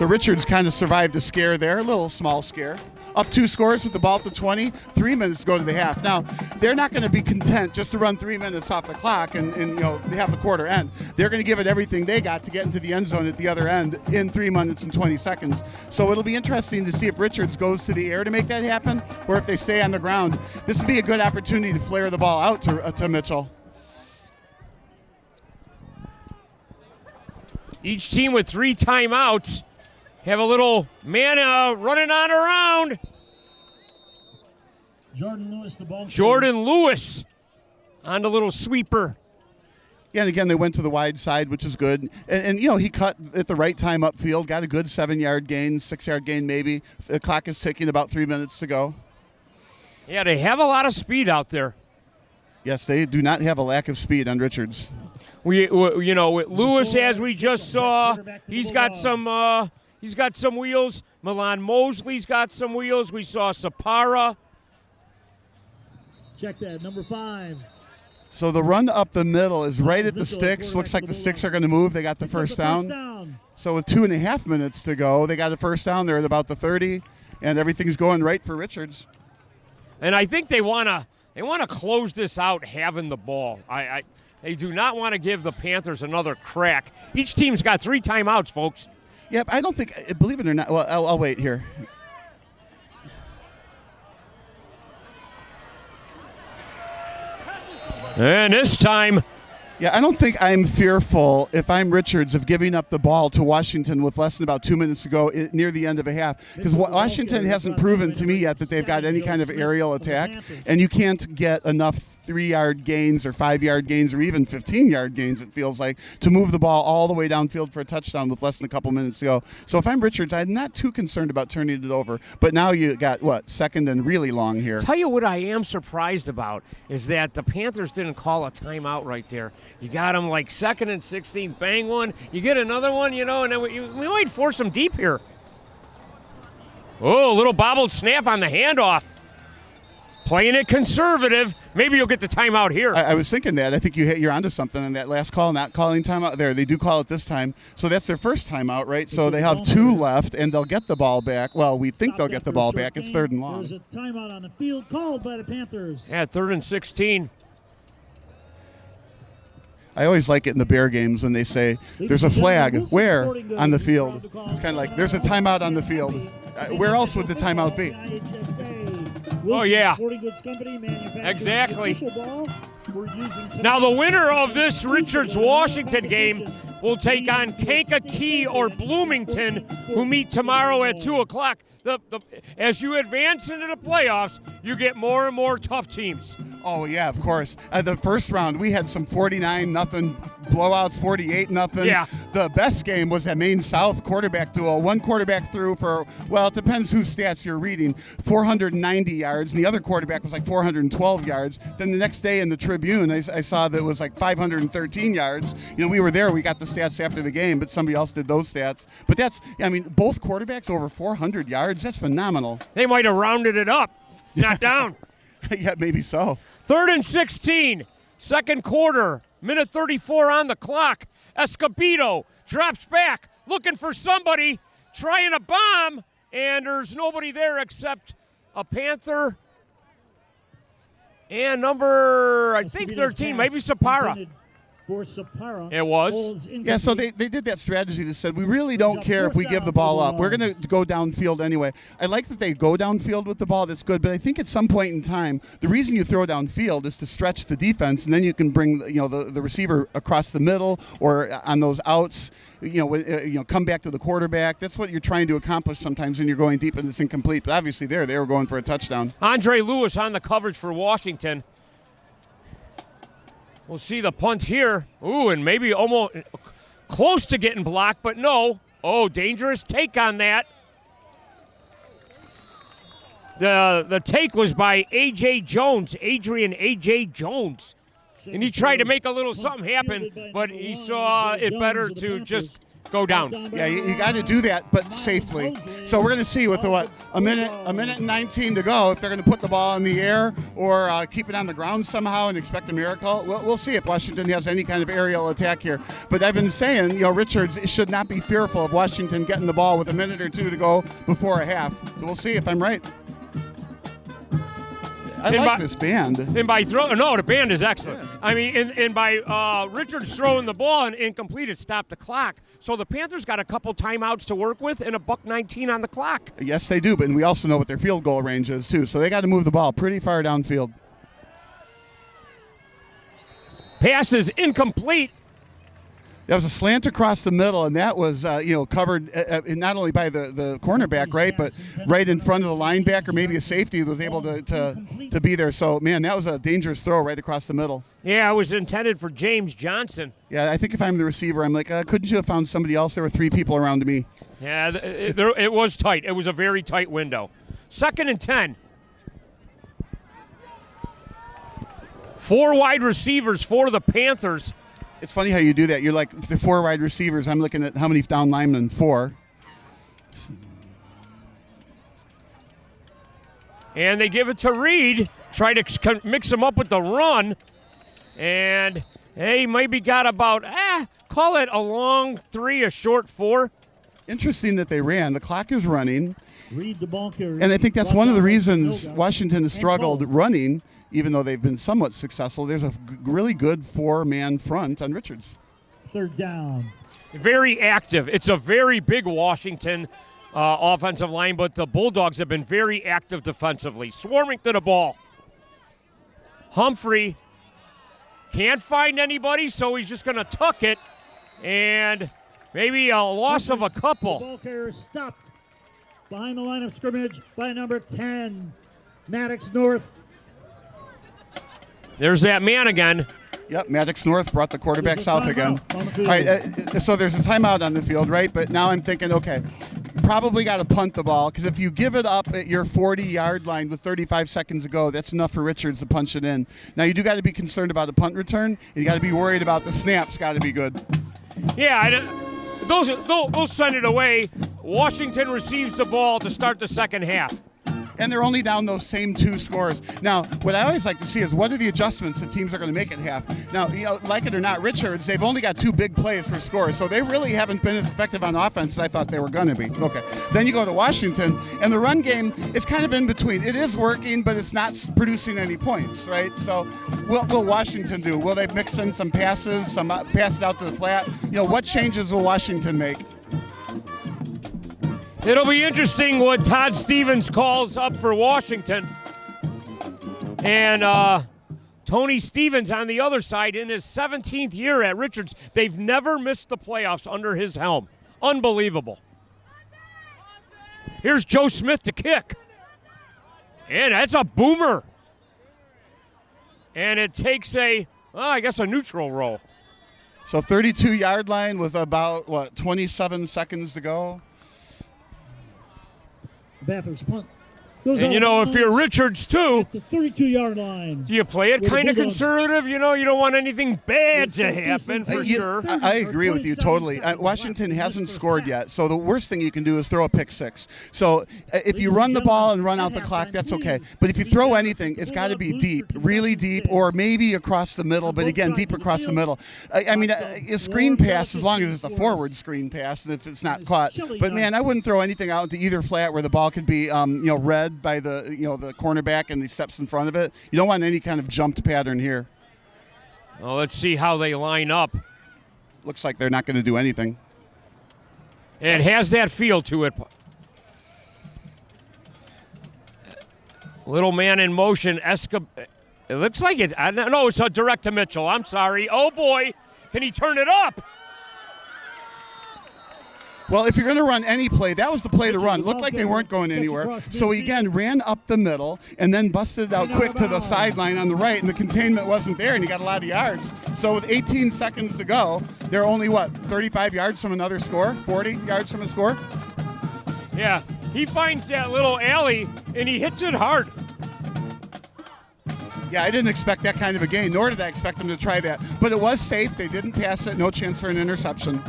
So Richards kind of survived a scare there, a little small scare. Up 2 scores with the ball at the 20, 3 minutes to go to the half. Now, they're not going to be content just to run 3 minutes off the clock and they have the quarter end. They're going to give it everything they got to get into the end zone at the other end in 3 minutes and 20 seconds. So it'll be interesting to see if Richards goes to the air to make that happen or if they stay on the ground. This would be a good opportunity to flare the ball out to Mitchell. Each team with 3 timeouts. Have a little man running on around. Jordan Lewis, the ball. Jordan Lewis on the little sweeper. Yeah, and again, they went to the wide side, which is good. And he cut at the right time upfield, got a good 7-yard gain, 6-yard gain maybe. The clock is ticking, about 3 minutes to go. Yeah, they have a lot of speed out there. Yes, they do not have a lack of speed on Richards. With Lewis, as we just saw, he's got some wheels. Milan Mosley's got some wheels. We saw Sapara. Check that, number 5. So the run up the middle is right at the sticks. Looks like the sticks are going to move. They got the first down. So with 2.5 minutes to go, they got a first down. They're at about the 30, and everything's going right for Richards. And I think they want to close this out having the ball. They do not want to give the Panthers another crack. Each team's got 3 timeouts, folks. Yep, I don't think, believe it or not, well, I'll wait here. And this time, yeah, I don't think I'm fearful, if I'm Richards, of giving up the ball to Washington with less than about 2 minutes to go near the end of a half. Because Washington hasn't proven to me yet that they've got any kind of aerial attack. And you can't get enough 3-yard gains or 5-yard gains or even 15-yard gains, it feels like, to move the ball all the way downfield for a touchdown with less than a couple minutes to go. So if I'm Richards, I'm not too concerned about turning it over. But now you got, second and really long here. Tell you what I am surprised about is that the Panthers didn't call a timeout right there. You got them like 2nd and 16, bang one. You get another one, and then we might force them deep here. Oh, a little bobbled snap on the handoff. Playing it conservative. Maybe you'll get the timeout here. I was thinking that. I think you're onto something on that last call, not calling timeout there. They do call it this time. So that's their first timeout, right? So they have 2 left, and they'll get the ball back. Well, we think they'll get the ball back. It's 3rd and long. There's a timeout on the field called by the Panthers. Yeah, 3rd and 16. I always like it in the Bear games when they say, there's a flag. Where? On the field. It's kind of like, there's a timeout on the field. Where else would the timeout be? Oh, yeah. Exactly. Now, the winner of this Richards-Washington game will take on Kankakee or Bloomington, who meet tomorrow at 2 o'clock. As you advance into the playoffs, you get more and more tough teams. Oh, yeah, of course. The first round, we had some 49-0 blowouts, 48-0. Yeah. The best game was that Maine South quarterback duel. One quarterback threw for, well, it depends whose stats you're reading, 490 yards, and the other quarterback was like 412 yards. Then the next day in the Tribune, I saw that it was like 513 yards. We were there. We got the stats after the game, but somebody else did those stats. But both quarterbacks over 400 yards. That's phenomenal. They might have rounded it up, not down. Yeah, maybe so. 3rd and 16, second quarter, minute 34 on the clock. Escobedo drops back, looking for somebody, trying a bomb, and there's nobody there except a Panther and number, I think, 13, maybe Sapara. For Sapara. It was. Yeah, so they did that strategy that said, we really don't care if we give the ball up. We're going to go downfield anyway. I like that they go downfield with the ball. That's good. But I think at some point in time, the reason you throw downfield is to stretch the defense, and then you can bring the receiver across the middle or on those outs. Come back to the quarterback. That's what you're trying to accomplish sometimes when you're going deep and it's incomplete. But obviously they were going for a touchdown. Andre Lewis on the coverage for Washington. We'll see the punt here. Ooh, and maybe almost close to getting blocked, but no. Oh, dangerous take on that. The take was by A.J. Jones, Adrian A.J. Jones. And he tried to make a little something happen, but he saw it better to just go down. Yeah, you got to do that, but safely. So we're going to see with a minute and 19 to go if they're going to put the ball in the air or keep it on the ground somehow and expect a miracle. We'll see if Washington has any kind of aerial attack here. But I've been saying, Richards should not be fearful of Washington getting the ball with a minute or two to go before a half. So we'll see if I'm right. I like this band. And by the band is excellent. Yeah. I mean, and by Richards throwing the ball and incomplete, it stopped the clock. So the Panthers got a couple timeouts to work with and a $1:19 on the clock. Yes, they do, but we also know what their field goal range is, too. So they got to move the ball pretty far downfield. Pass is incomplete. That was a slant across the middle, and that was, covered not only by the cornerback, right, but right in front of the linebacker, maybe a safety was able to be there. So, man, that was a dangerous throw right across the middle. Yeah, it was intended for James Johnson. Yeah, I think if I'm the receiver, I'm like, couldn't you have found somebody else? There were 3 people around me. Yeah, it was tight. It was a very tight window. 2nd and 10. 4 wide receivers for the Panthers. It's funny how you do that. You're like, the 4 wide receivers. I'm looking at how many down linemen? 4. And they give it to Reed. Try to mix him up with the run. And he maybe got about, call it a long 3, a short 4. Interesting that they ran. The clock is running. Reed, the ball carrier. And I think that's one of the reasons Washington has struggled running, even though they've been somewhat successful. There's a really good 4-man front on Richards. 3rd down. Very active. It's a very big Washington offensive line, but the Bulldogs have been very active defensively, swarming to the ball. Humphrey can't find anybody, so he's just going to tuck it, and maybe a loss of a couple. The ball carrier stopped behind the line of scrimmage by number 10, Maddox North. There's that man again. Yep, Maddox North brought the quarterback south again. All right, so there's a timeout on the field, right? But now I'm thinking, okay, probably got to punt the ball, because if you give it up at your 40-yard line with 35 seconds to go, that's enough for Richards to punch it in. Now, you do got to be concerned about a punt return, and you got to be worried about the snaps got to be good. Yeah, those send it away. Washington receives the ball to start the second half. And they're only down those same 2 scores. Now, what I always like to see is what are the adjustments that teams are going to make at half. Now, like it or not, Richards, they've only got 2 big plays for scores, so they really haven't been as effective on offense as I thought they were going to be. Okay. Then you go to Washington, and the run game is kind of in between. It is working, but it's not producing any points, right? So what will Washington do? Will they mix in some passes, some passes out to the flat? What changes will Washington make? It'll be interesting what Todd Stevens calls up for Washington. And Tony Stevens on the other side in his 17th year at Richards. They've never missed the playoffs under his helm. Unbelievable. Here's Joe Smith to kick. And that's a boomer. And it takes a neutral roll. So 32-yard line with about, 27 seconds to go? Panthers punt. And if you're Richards too, at the 32-yard line. Do you play it kind of conservative? You don't want anything bad to happen for sure. I agree with you totally. Washington hasn't scored yet, so the worst thing you can do is throw a pick 6. So if you run the ball and run out the clock, that's okay. But if you throw anything, it's got to be deep, really deep, or maybe across the middle, but again, deep across the middle. A screen pass, as long as it's a forward screen pass and if it's not caught. But, man, I wouldn't throw anything out into either flat where the ball could be, read by the the cornerback and he steps in front of it. You don't want any kind of jumped pattern here. Well, let's see how they line up. Looks like they're not going to do anything. It has that feel to it. Little man in motion. It looks like it. I don't know. It's a direct to Mitchell. I'm sorry. Oh, boy. Can he turn it up? Well, if you're going to run any play, that was the play to run. Looked like they weren't going anywhere. So he, again, ran up the middle and then busted it out quick to the sideline on the right, and the containment wasn't there, and he got a lot of yards. So with 18 seconds to go, they're only, 35 yards from another score? 40 yards from a score? Yeah, he finds that little alley, and he hits it hard. Yeah, I didn't expect that kind of a gain, nor did I expect them to try that. But it was safe. They didn't pass it. No chance for an interception.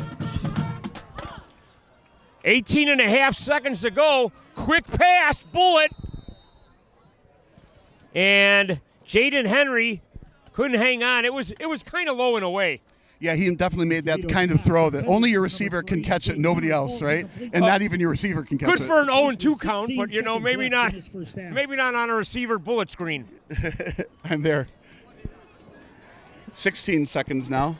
18 and a half seconds to go. Quick pass, bullet. And Jaden Henry couldn't hang on. It was kind of low and away. Yeah, he definitely made that kind of throw that only your receiver can catch it, nobody else, right? And not even your receiver can catch it. Good for an 0-2 count, but maybe not on a receiver bullet screen. I'm there. 16 seconds now.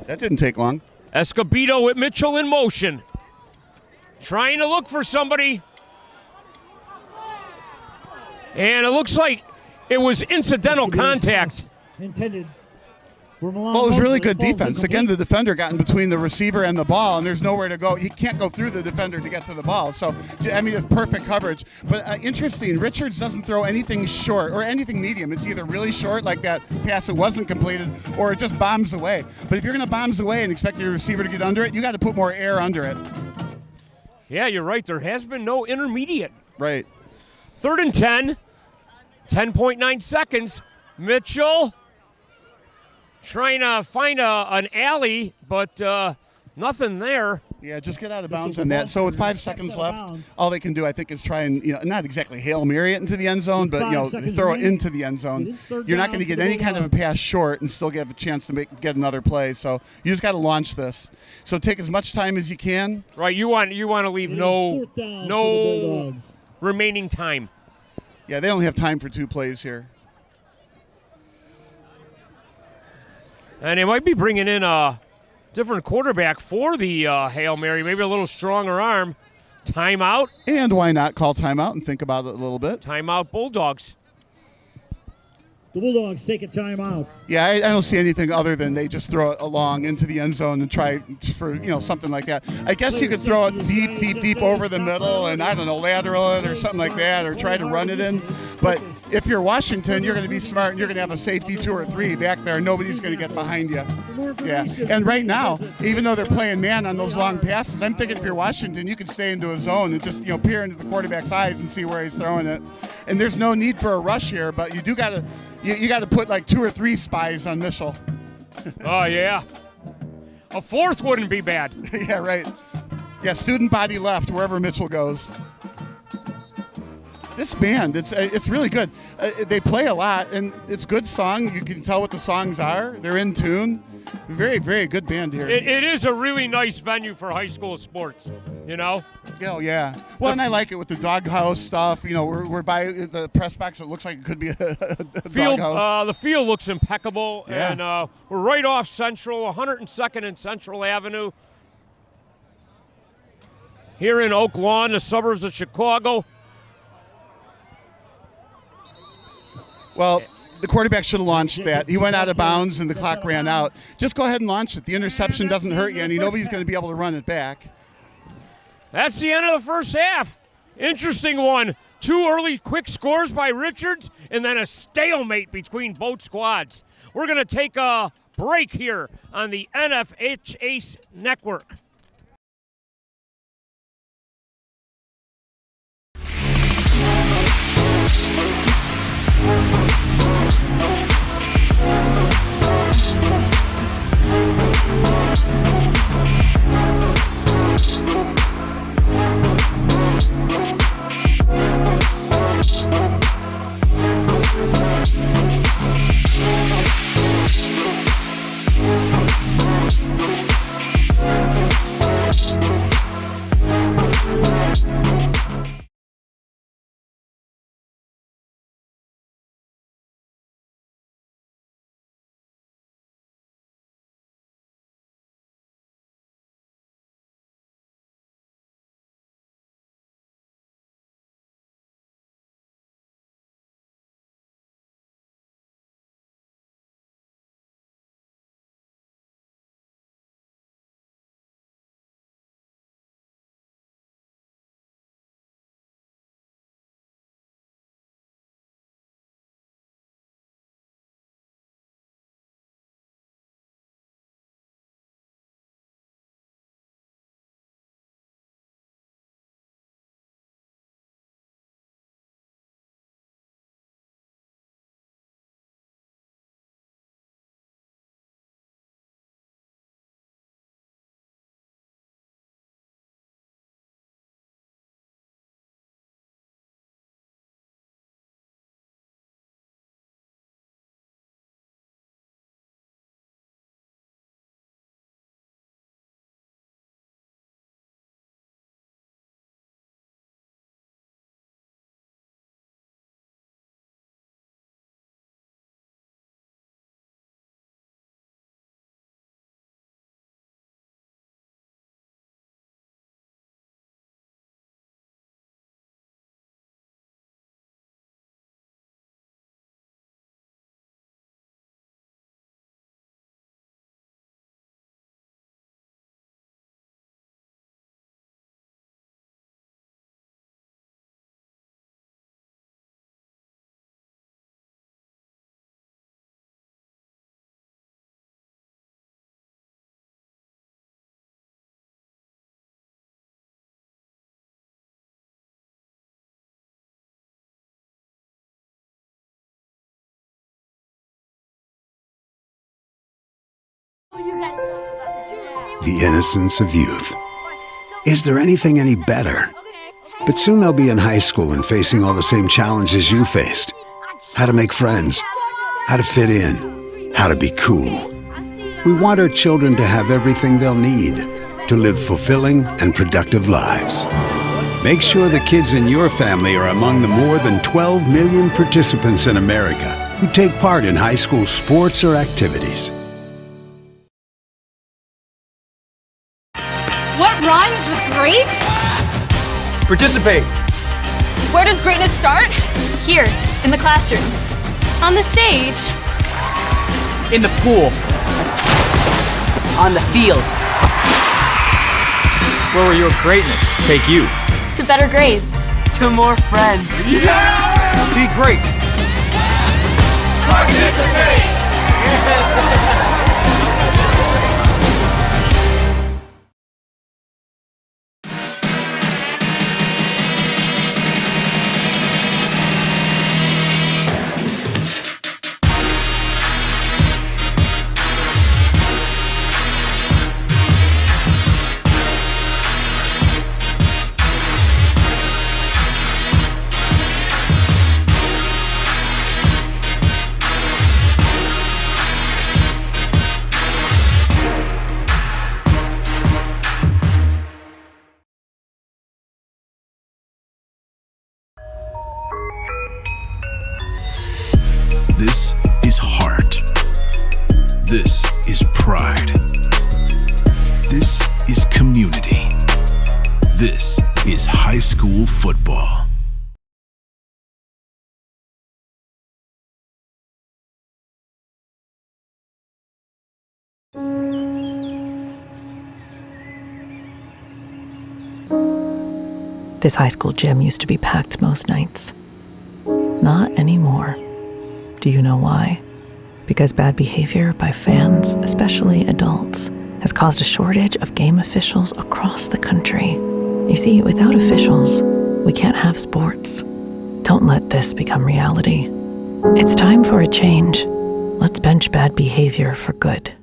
That didn't take long. Escobedo with Mitchell in motion. Trying to look for somebody. And it looks like it was incidental contact. Intended. Well, it was really good defense. Again, the defender got in between the receiver and the ball, and there's nowhere to go. He can't go through the defender to get to the ball. So, I mean, it's perfect coverage. But interesting, Richards doesn't throw anything short or anything medium. It's either really short, like that pass that wasn't completed, or it just bombs away. But if you're going to bombs away and expect your receiver to get under it, you got to put more air under it. Yeah, you're right. There has been no intermediate. Right. 3rd and 10, 10.9 seconds. Mitchell trying to find an alley, but nothing there. Yeah, just get out of bounds on that. So with 5 seconds left, all they can do, I think, is try and, not exactly Hail Mary it into the end zone, but, throw it into the end zone. You're not going to get any kind of a pass short and still get a chance to get another play. So you just got to launch this. So take as much time as you can. Right, you want to leave no remaining time. Yeah, they only have time for 2 plays here. And they might be bringing in a different quarterback for the Hail Mary, maybe a little stronger arm. Timeout. And why not call timeout and think about it a little bit? Timeout Bulldogs. The Bulldogs take a timeout. Yeah, I don't see anything other than they just throw it along into the end zone and try for, something like that. I guess you could throw it deep over the middle and, I don't know, lateral it or something like that, or try to run it in. But if you're Washington, you're going to be smart and you're going to have a safety 2 or 3 back there. Nobody's going to get behind you. Yeah, and right now, even though they're playing man on those long passes, I'm thinking if you're Washington, you can stay into a zone and just, peer into the quarterback's eyes and see where he's throwing it. And there's no need for a rush here, but you do got to... You got to put like 2 or 3 spies on Mitchell. Oh, yeah. A 4th wouldn't be bad. Yeah, right. Yeah, student body left wherever Mitchell goes. This band, it's really good. They play a lot, and it's good song. You can tell what the songs are. They're in tune. Very, very good band here. It is a really nice venue for high school sports, Oh, yeah. Well, and I like it with the doghouse stuff. We're by the press box. It looks like it could be a doghouse. The field looks impeccable, yeah. And we're right off Central, 102nd and Central Avenue. Here in Oak Lawn, the suburbs of Chicago. Well, the quarterback should have launched that. He went out of bounds and the clock ran out. Just go ahead and launch it. The interception doesn't hurt you, and nobody's going to be able to run it back. That's the end of the first half. Interesting one. 2 early quick scores by Richards, and then a stalemate between both squads. We're going to take a break here on the IHSA Network. The innocence of youth. Is there anything any better? But soon they'll be in high school and facing all the same challenges you faced. How to make friends, how to fit in, how to be cool. We want our children to have everything they'll need to live fulfilling and productive lives. Make sure the kids in your family are among the more than 12 million participants in America who take part in high school sports or activities. What rhymes with great? Participate. Where does greatness start? Here, in the classroom. On the stage. In the pool. On the field. Where will your greatness take you? To better grades. To more friends. Yeah! Be great. Participate! This is heart. This is pride. This is community. This is high school football. This high school gym used to be packed most nights. Not anymore. Do you know why? Because bad behavior by fans, especially adults, has caused a shortage of game officials across the country. You see, without officials, we can't have sports. Don't let this become reality. It's time for a change. Let's bench bad behavior for good.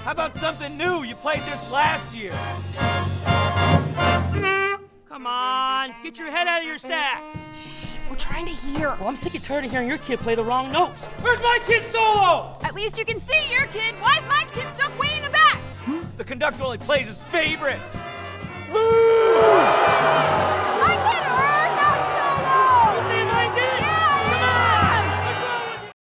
How about something new? You played this last year. Come on, get your head out of your sacks. Shh, we're trying to hear. Well, I'm sick and tired of hearing your kid play the wrong notes. Where's my kid solo? At least you can see your kid. Why is my kid stuck way in the back? The conductor only plays his favorite. I can earn that solo! You see if I did it? Yeah! Come on! What's wrong with you?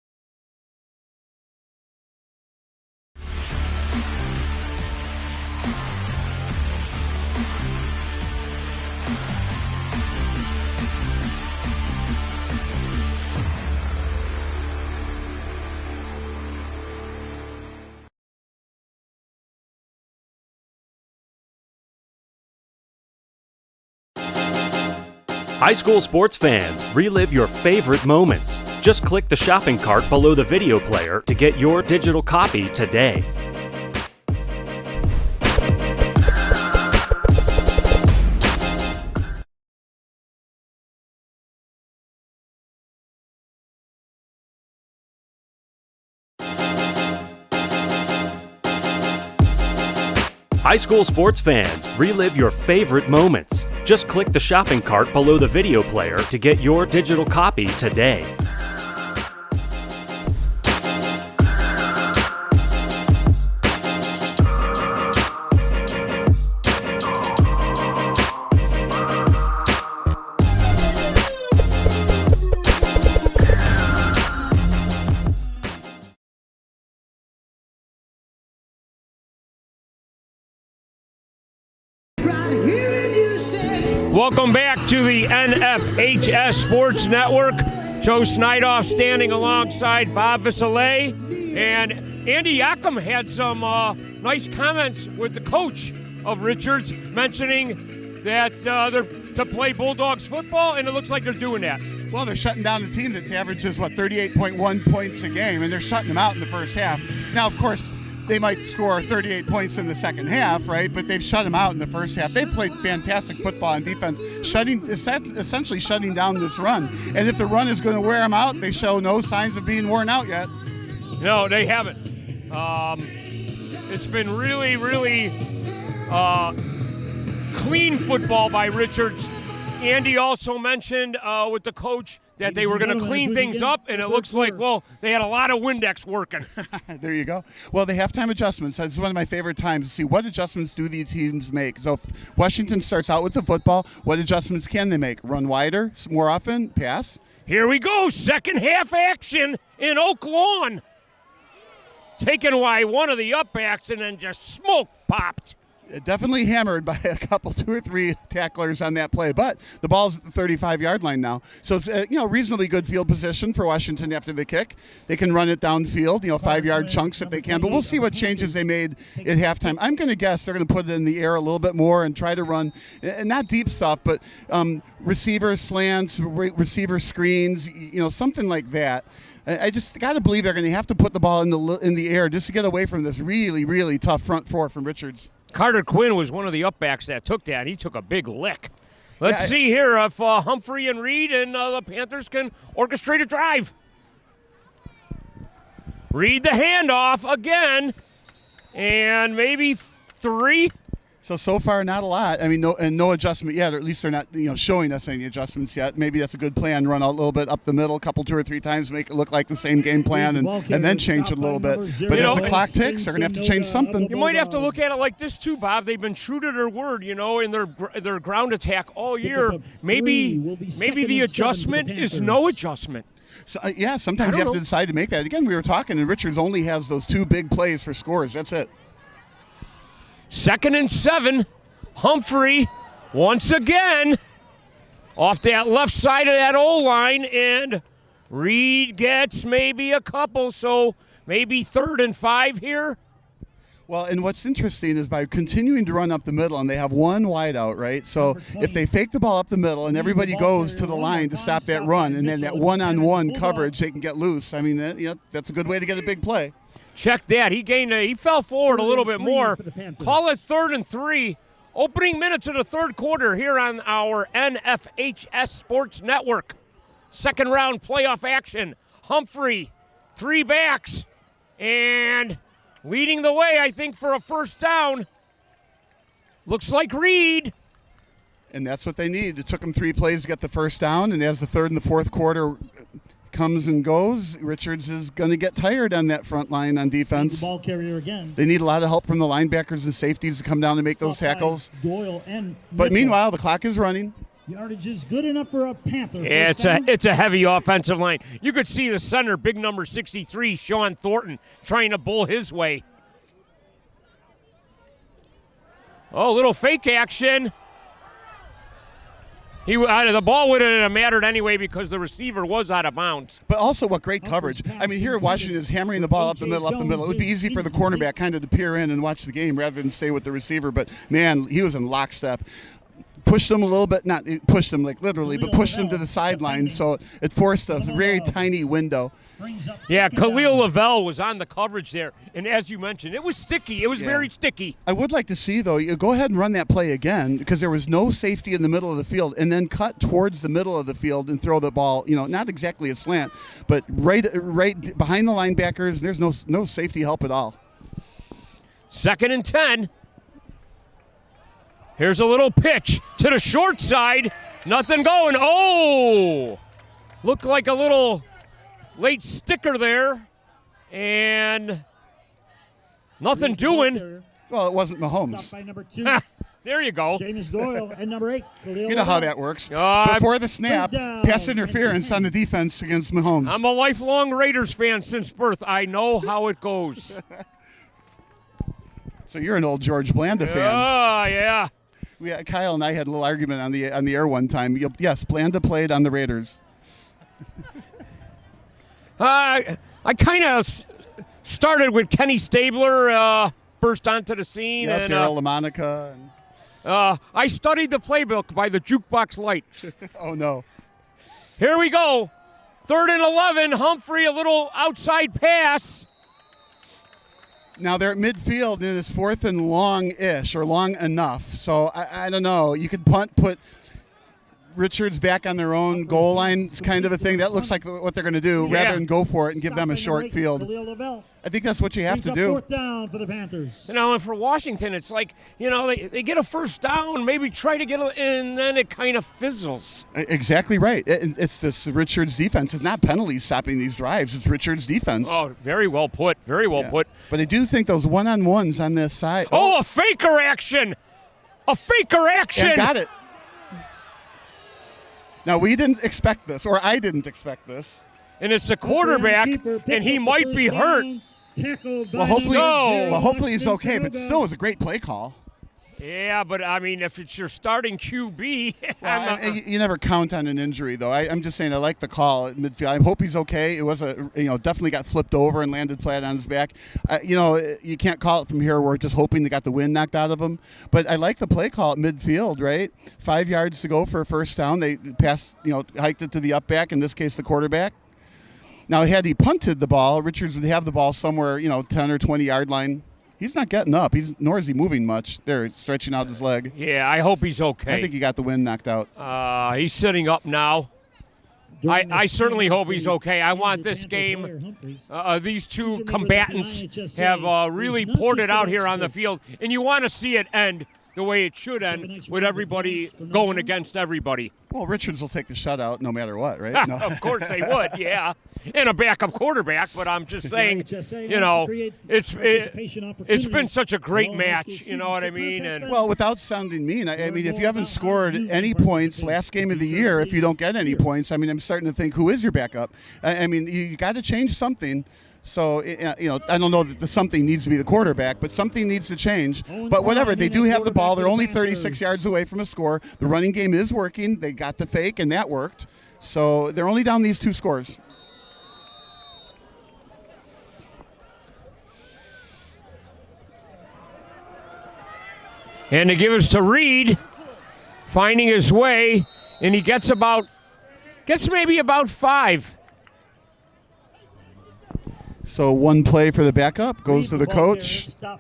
High school sports fans, relive your favorite moments. Just click the shopping cart below the video player to get your digital copy today. High school sports fans, relive your favorite moments. Just click the shopping cart below the video player to get your digital copy today. Welcome back to the NFHS Sports Network. Joe Snydoff standing alongside Bob Visalet. And Andy Yakum had some nice comments with the coach of Richards, mentioning that they're to play Bulldogs football, and it looks like they're doing that. Well, they're shutting down a team that averages, 38.1 points a game, and they're shutting them out in the first half. Now, of course, they might score 38 points in the second half, right? But they've shut them out in the first half. They've played fantastic football on defense, essentially shutting down this run. And if the run is going to wear them out, they show no signs of being worn out yet. No, they haven't. It's been really, really clean football by Richards. Andy also mentioned with the coach that they were going to clean things up, and it looks like, well, they had a lot of Windex working. There you go. Well, the halftime adjustments. This is one of my favorite times to see what adjustments do these teams make. So if Washington starts out with the football, what adjustments can they make? Run wider, more often, pass? Here we go, second half action in Oak Lawn. Taken by one of the upbacks and then just smoke popped. Definitely hammered by a couple, 2 or 3 tacklers on that play, but the ball's at the 35-yard line now. So it's reasonably good field position for Washington after the kick. They can run it downfield, 5-yard chunks if they can, but we'll see what changes they made at halftime. I'm going to guess they're going to put it in the air a little bit more and try to run, not deep stuff, but receiver slants, receiver screens, something like that. I just got to believe they're going to have to put the ball in the air just to get away from this really, really tough front four from Richards. Carter Quinn was one of the upbacks that took that. He took a big lick. Let's see here if Humphrey and Reed and the Panthers can orchestrate a drive. Reed the handoff again, and maybe 3. So far, not a lot. I mean, no adjustment yet, or at least they're not, showing us any adjustments yet. Maybe that's a good plan. Run a little bit up the middle, 2 or 3 times, make it look like the same game plan, and then change it a little bit. But as the clock ticks, they're going to have to change something. You might have to look at it like this too, Bob. They've been true to their word, in their ground attack all year. Maybe the adjustment is no adjustment. So, sometimes you have to decide to make that. Again, we were talking, and Richards only has those 2 big plays for scores. That's it. 2nd and 7. Humphrey once again off that left side of that O-line, and Reed gets maybe a couple, so maybe 3rd and 5 here. Well, and what's interesting is by continuing to run up the middle, and they have one wide out, right? So if they fake the ball up the middle and everybody goes to the line to stop that run, and then that one-on-one coverage, they can get loose. I mean, that's a good way to get a big play. Check that. He fell forward a little bit more. Call it 3rd and 3. Opening minutes of the 3rd quarter here on our NFHS Sports Network. 2nd round playoff action. Humphrey, 3 backs, and leading the way, I think, for a first down. Looks like Reed. And that's what they need. It took them 3 plays to get the first down, and as the third and the fourth quarter comes and goes, Richards is going to get tired on that front line on defense. The ball carrier again. They need a lot of help from the linebackers and safeties to come down and make those tackles. Doyle and but meanwhile, the clock is running. Yardage is good enough for a Panther. Yeah, it's a heavy offensive line. You could see the center, big number 63, Sean Thornton, trying to bull his way. Oh, little fake action. The ball wouldn't have mattered anyway because the receiver was out of bounds. But also, what great coverage. I mean, here Washington is hammering the ball up the middle. It would be easy for the cornerback kind of to peer in and watch the game rather than stay with the receiver. But, man, he was in lockstep. Pushed him a little bit, not pushed him like literally, but pushed him to the sideline, so it forced a very tiny window. Yeah, Khalil Lavelle was on the coverage there, and as you mentioned, it was sticky. It was very sticky. I would like to see, though, you go ahead and run that play again because there was no safety in the middle of the field, and then cut towards the middle of the field and throw the ball, not exactly a slant, but right behind the linebackers. There's no safety help at all. 2nd and 10. Here's a little pitch to the short side. Nothing going. Oh! Looked like a little late sticker there. And nothing doing. Well, it wasn't Mahomes. Stopped by number 2. There you go. James Doyle and number 8. You know how that works. Before the snap, pass interference on the defense against Mahomes. I'm a lifelong Raiders fan since birth. I know how it goes. So you're an old George Blanda fan. Oh, yeah. Kyle and I had a little argument on the air one time. Yes, Blanda played on the Raiders. I kind of started with Kenny Stabler, burst onto the scene. Yeah, and Darryl LaMonica. I studied the playbook by the jukebox light. Oh, no. Here we go. 3rd and 11. Humphrey, a little outside pass. Now they're at midfield, and it's 4th and long-ish, or long enough. So I don't know. You could put Richards back on their own goal line, kind of a thing. That looks like what they're going to do, rather than go for it and give them a short field. I think that's what you have to do. 4th down for the Panthers. And for Washington, it's like, they get a first down, maybe try to get and then it kind of fizzles. Exactly right. It's this Richards defense. It's not penalties stopping these drives. It's Richards defense. Oh, very well put. Very well put. But I do think those one-on-ones on this side. Oh, a faker action. A faker action. And got it. Now, we didn't expect this, or I didn't expect this. And it's a quarterback, and he might be hurt. Well, hopefully he's okay, but still, it was a great play call. Yeah, but, if it's your starting QB. Well, you never count on an injury, though. I'm just saying I like the call at midfield. I hope he's okay. It was definitely got flipped over and landed flat on his back. You can't call it from here. We're just hoping they got the wind knocked out of him. But I like the play call at midfield, right? 5 yards to go for a first down. They passed, hiked it to the up back, in this case the quarterback. Now, had he punted the ball, Richards would have the ball somewhere, 10 or 20-yard line. He's not getting up. Nor is he moving much. They're stretching out his leg. Yeah, I hope he's okay. I think he got the wind knocked out. He's sitting up now. I certainly hope he's okay. I want this game. These two combatants have really poured it out here on the field, and you want to see it end the way it should end, with everybody going against everybody. Well, Richards will take the shutout no matter what, right? No. Of course they would, yeah. And a backup quarterback, but I'm just saying, it's been such a great match, you know what I mean? And well, without sounding mean, I mean, if you haven't scored any points last game of the year, if you don't get any points, I'm starting to think, who is your backup? I mean, you got to change something. So, I don't know that the something needs to be the quarterback, but something needs to change. But whatever, they do have the ball. They're only 36 yards away from a score. The running game is working. They got the fake, and that worked. So they're only down these 2 scores. And to give us to Reed, finding his way, and he gets maybe about 5. So 1 play for the backup goes to the coach. Stop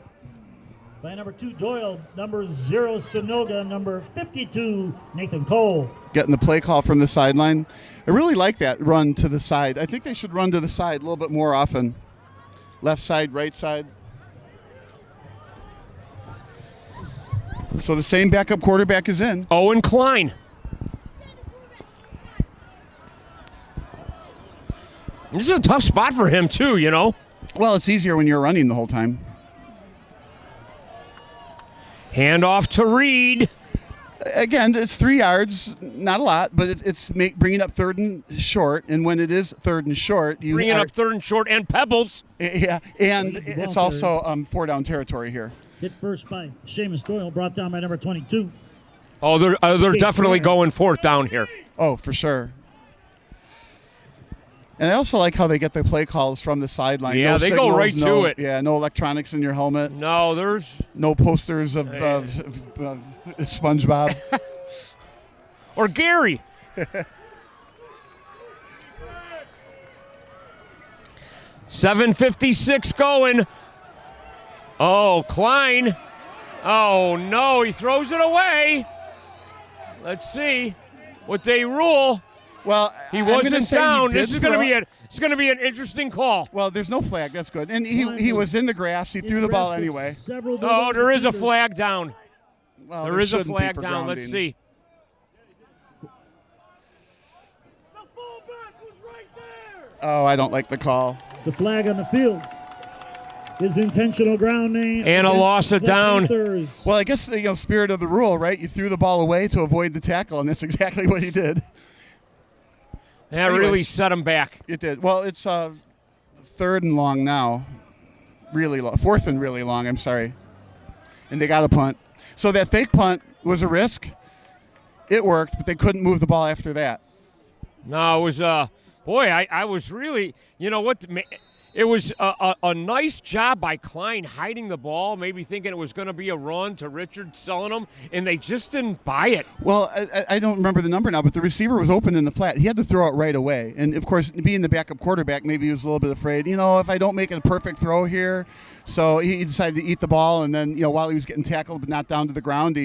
by number 2 Doyle, number 0 Sonoga, number 52 Nathan Cole. Getting the play call from the sideline. I really like that run to the side. I think they should run to the side a little bit more often. Left side, right side. So the same backup quarterback is in. Owen Klein. This is a tough spot for him, too, you know. Well, it's easier when you're running the whole time. Handoff to Reed. Again, it's 3 yards, not a lot, but it's bringing up 3rd and short. And when it is 3rd and short, you bringing up 3rd and short and pebbles. Yeah, and it's also 4-down territory here. Hit first by Seamus Doyle, brought down by number 22. Oh, they're definitely going 4th down here. Oh, for sure. And I also like how they get their play calls from the sideline. Yeah, no they signals, go right to it. Yeah, no electronics in your helmet. No, there's no posters of SpongeBob. Or Gary. 7:56 going. Oh, Klein. Oh, no, he throws it away. Let's see what they rule. Well, he wasn't down. This is going to be an interesting call. Well, there's no flag. That's good. And he was in the grass. He threw the ball anyway. Oh, there is a flag down. Well, there is a flag down. Let's see. Oh, I don't like the call. The flag on the field is intentional grounding. And a loss of down. Panthers. Well, I guess the spirit of the rule, right? You threw the ball away to avoid the tackle, and that's exactly what he did. That really set him back. It did. Well, it's 3rd and long now. Really long. 4th and really long, I'm sorry. And they got a punt. So that fake punt was a risk. It worked, but they couldn't move the ball after that. No, it was, boy, I was really, you know what, it was a nice job by Klein hiding the ball, maybe thinking it was going to be a run to Richard selling them, and they just didn't buy it. Well, I don't remember the number now, but the receiver was open in the flat. He had to throw it right away. And, of course, being the backup quarterback, maybe he was a little bit afraid, if I don't make it a perfect throw here. So he decided to eat the ball, and then, while he was getting tackled but not down to the ground,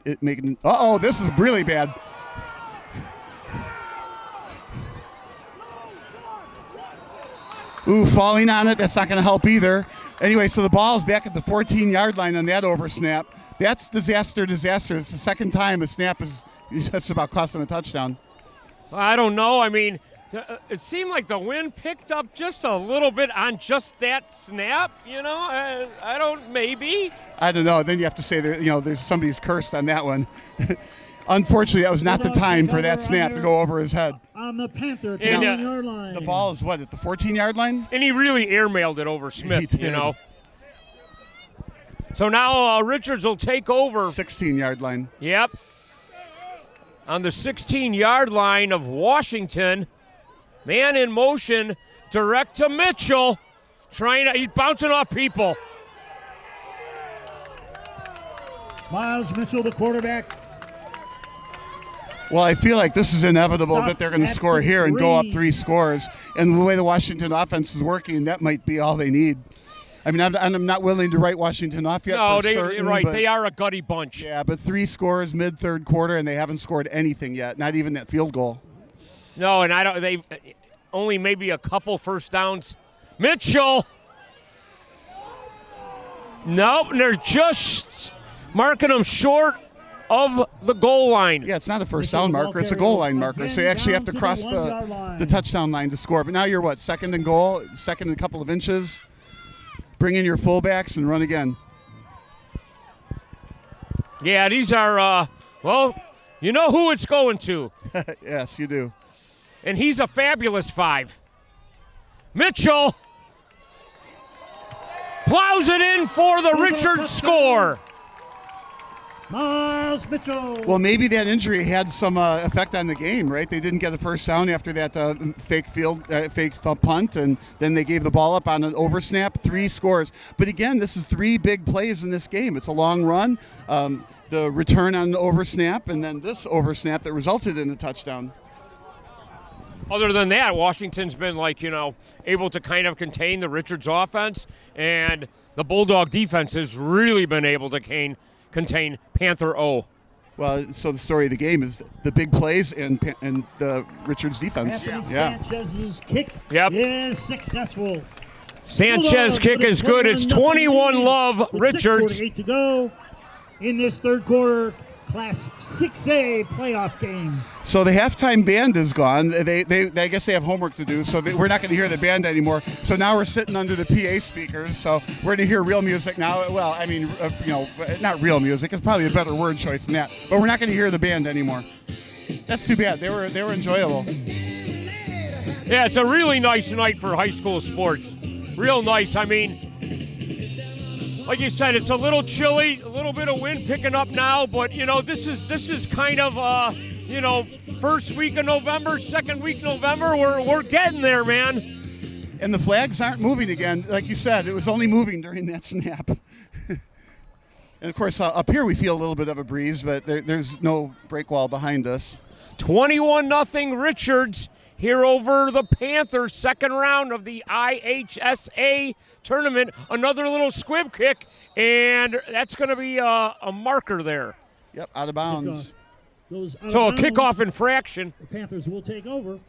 this is really bad. Ooh, falling on it. That's not going to help either. Anyway, so the ball's back at the 14-yard line on that oversnap. That's disaster. It's the second time a snap is just about costing a touchdown. I don't know. I mean, it seemed like the wind picked up just a little bit on just that snap. I don't. Maybe. I don't know. Then you have to say there's somebody's cursed on that one. Unfortunately, that was not the time for that snap to go over his head. On the Panther 14-yard line. The ball is at the 14-yard line? And he really airmailed it over Smith, So now Richards will take over. 16-yard line. Yep. On the 16-yard line of Washington. Man in motion, direct to Mitchell. He's bouncing off people. Miles Mitchell, the quarterback. Well, I feel like this is inevitable that they're going to score here and go up 3 scores. And the way the Washington offense is working, that might be all they need. I mean, I'm not willing to write Washington off yet. No, certain, right. They are a gutty bunch. Yeah, but 3 scores mid-third quarter, and they haven't scored anything yet, not even that field goal. No, and they've only maybe a couple first downs. Mitchell. Nope, they're just marking them short of the goal line. Yeah, it's not a first down marker. It's a goal line marker. So you actually have to cross the touchdown line to score. But now you're 2nd and goal, 2nd and a couple of inches. Bring in your fullbacks and run again. Yeah, these are, you know who it's going to. Yes, you do. And he's a fabulous 5. Mitchell plows it in for the Richards score. Miles Mitchell. Well, maybe that injury had some effect on the game, right? They didn't get a first down after that fake punt, and then they gave the ball up on an oversnap. 3 scores. But again, this is 3 big plays in this game. It's a long run, the return on the oversnap, and then this oversnap that resulted in a touchdown. Other than that, Washington's been able to kind of contain the Richards offense, and the Bulldog defense has really been able to contain Panther O. Well, so the story of the game is the big plays and the Richards defense. Sanchez's kick is successful. Sanchez kick is good. It's 21 love Richards. 6:48 to go. in this third quarter Class 6A playoff game. So the halftime band is gone. They I guess they have homework to do, so we're not going to hear the band anymore. So now we're sitting under the PA speakers, so we're going to hear real music now. Well, I mean, not real music. It's probably a better word choice than that. But we're not going to hear the band anymore. That's too bad. They were enjoyable. Yeah, it's a really nice night for high school sports. Real nice. I mean, like you said, it's a little chilly, a little bit of wind picking up now, but this is kind of first week of November, second week November. We're getting there, man. And the flags aren't moving again, like you said. It was only moving during that snap. And of course, up here we feel a little bit of a breeze, but there's no break wall behind us. 21-0 Richards here over the Panthers, second round of the IHSA tournament. Another little squib kick, and that's going to be a marker there. Yep, out of bounds. So a kickoff infraction. The Panthers will take over.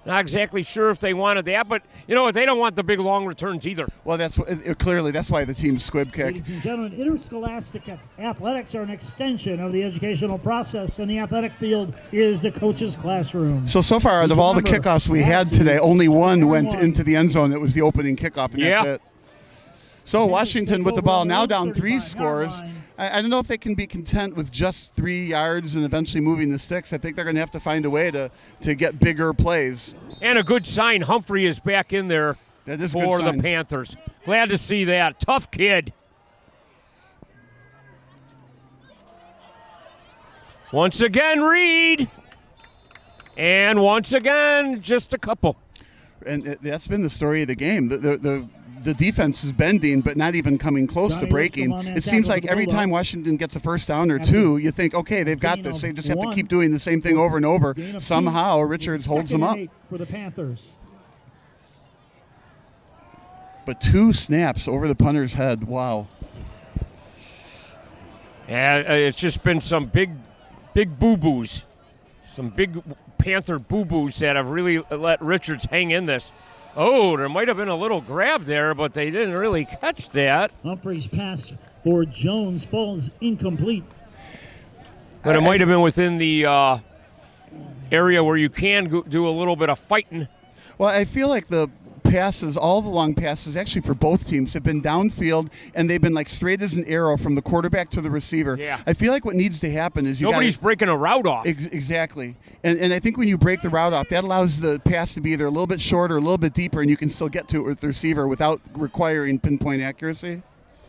Not exactly sure if they wanted that, but they don't want the big long returns either. Well, that's clearly that's why the team squib kick. Ladies and gentlemen, interscholastic athletics are an extension of the educational process, and the athletic field is the coach's classroom. So far, out of all the kickoffs we had today, only one went into the end zone. That was the opening kickoff, and that's it. So Washington with the ball now down 3 scores. I don't know if they can be content with just 3 yards and eventually moving the sticks. I think they're going to have to find a way to get bigger plays. And a good sign, Humphrey is back in there for the Panthers. Glad to see that. Tough kid. Once again, Reed. And once again, just a couple. And that's been the story of the game. The defense is bending, but not even coming close to breaking. It seems like every time Washington gets a first down or two, you think, okay, they've got this. They just have to keep doing the same thing over and over. Somehow, Richards holds them up. For the Panthers. But 2 snaps over the punter's head. Wow. Yeah, it's just been some big boo-boos. Some big Panther boo-boos that have really let Richards hang in this. Oh, there might have been a little grab there, but they didn't really catch that. Humphrey's pass for Jones falls incomplete. But it might have been within the area where you can do a little bit of fighting. Well, I feel like the passes, all the long passes, actually for both teams, have been downfield, and they've been like straight as an arrow from the quarterback to the receiver. Yeah. I feel like what needs to happen is nobody's breaking a route off. Exactly. And I think when you break the route off, that allows the pass to be either a little bit shorter or a little bit deeper, and you can still get to it with the receiver without requiring pinpoint accuracy.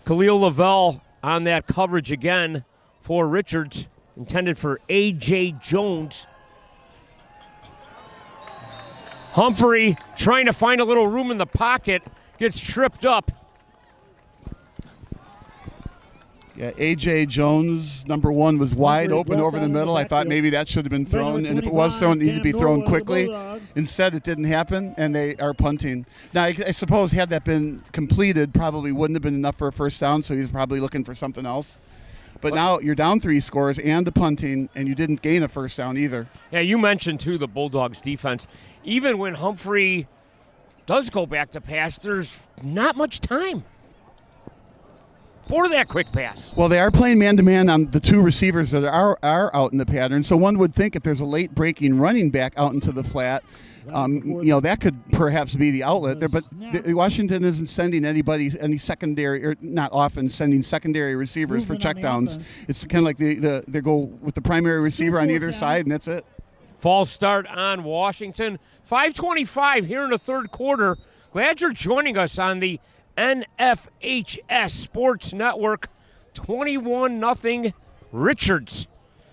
Khalil Lavelle on that coverage again for Richards, intended for A.J. Jones. Humphrey trying to find a little room in the pocket, gets tripped up. Yeah, A.J. Jones, number 1, was wide open over the middle. I thought maybe that should have been thrown, and if it was thrown, it needed to be thrown quickly. Instead, it didn't happen, and they are punting. Now, I suppose had that been completed, probably wouldn't have been enough for a first down, so he's probably looking for something else. But now you're down 3 scores and the punting, and you didn't gain a first down either. Yeah, you mentioned, too, the Bulldogs' defense. Even when Humphrey does go back to pass, there's not much time for that quick pass. Well, they are playing man-to-man on the 2 receivers that are out in the pattern, so one would think if there's a late breaking running back out into the flat, that could perhaps be the outlet there, but Washington isn't sending any secondary, or not often sending secondary receivers for checkdowns. It's kind of like they go with the primary receiver on either side, and that's it. False start on Washington. 5:25 here in the third quarter. Glad you're joining us on the NFHS Sports Network. 21-0 Richards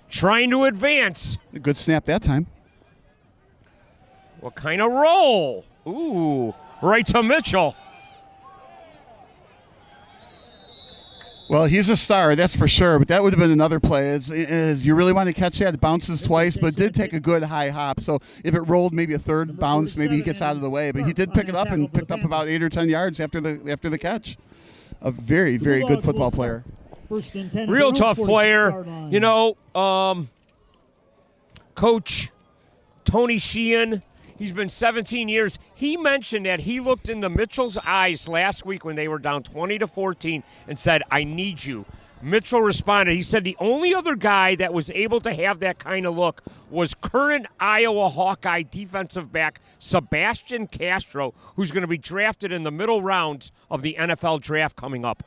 trying to advance. A good snap that time. What kind of roll? Ooh, right to Mitchell. Well, he's a star, that's for sure, but that would have been another play. You really want to catch that? It bounces twice, but it did take a good high hop. So if it rolled maybe a third bounce, maybe he gets out of the way. But he did pick it up and picked up about 8 or 10 yards after the catch. A very, very good football player. Real tough player. Coach Tony Sheehan, He's been 17 years. He mentioned that he looked into Mitchell's eyes last week when they were down 20-14 and said, "I need you." Mitchell responded. He said the only other guy that was able to have that kind of look was current Iowa Hawkeye defensive back Sebastian Castro, who's going to be drafted in the middle rounds of the NFL draft coming up.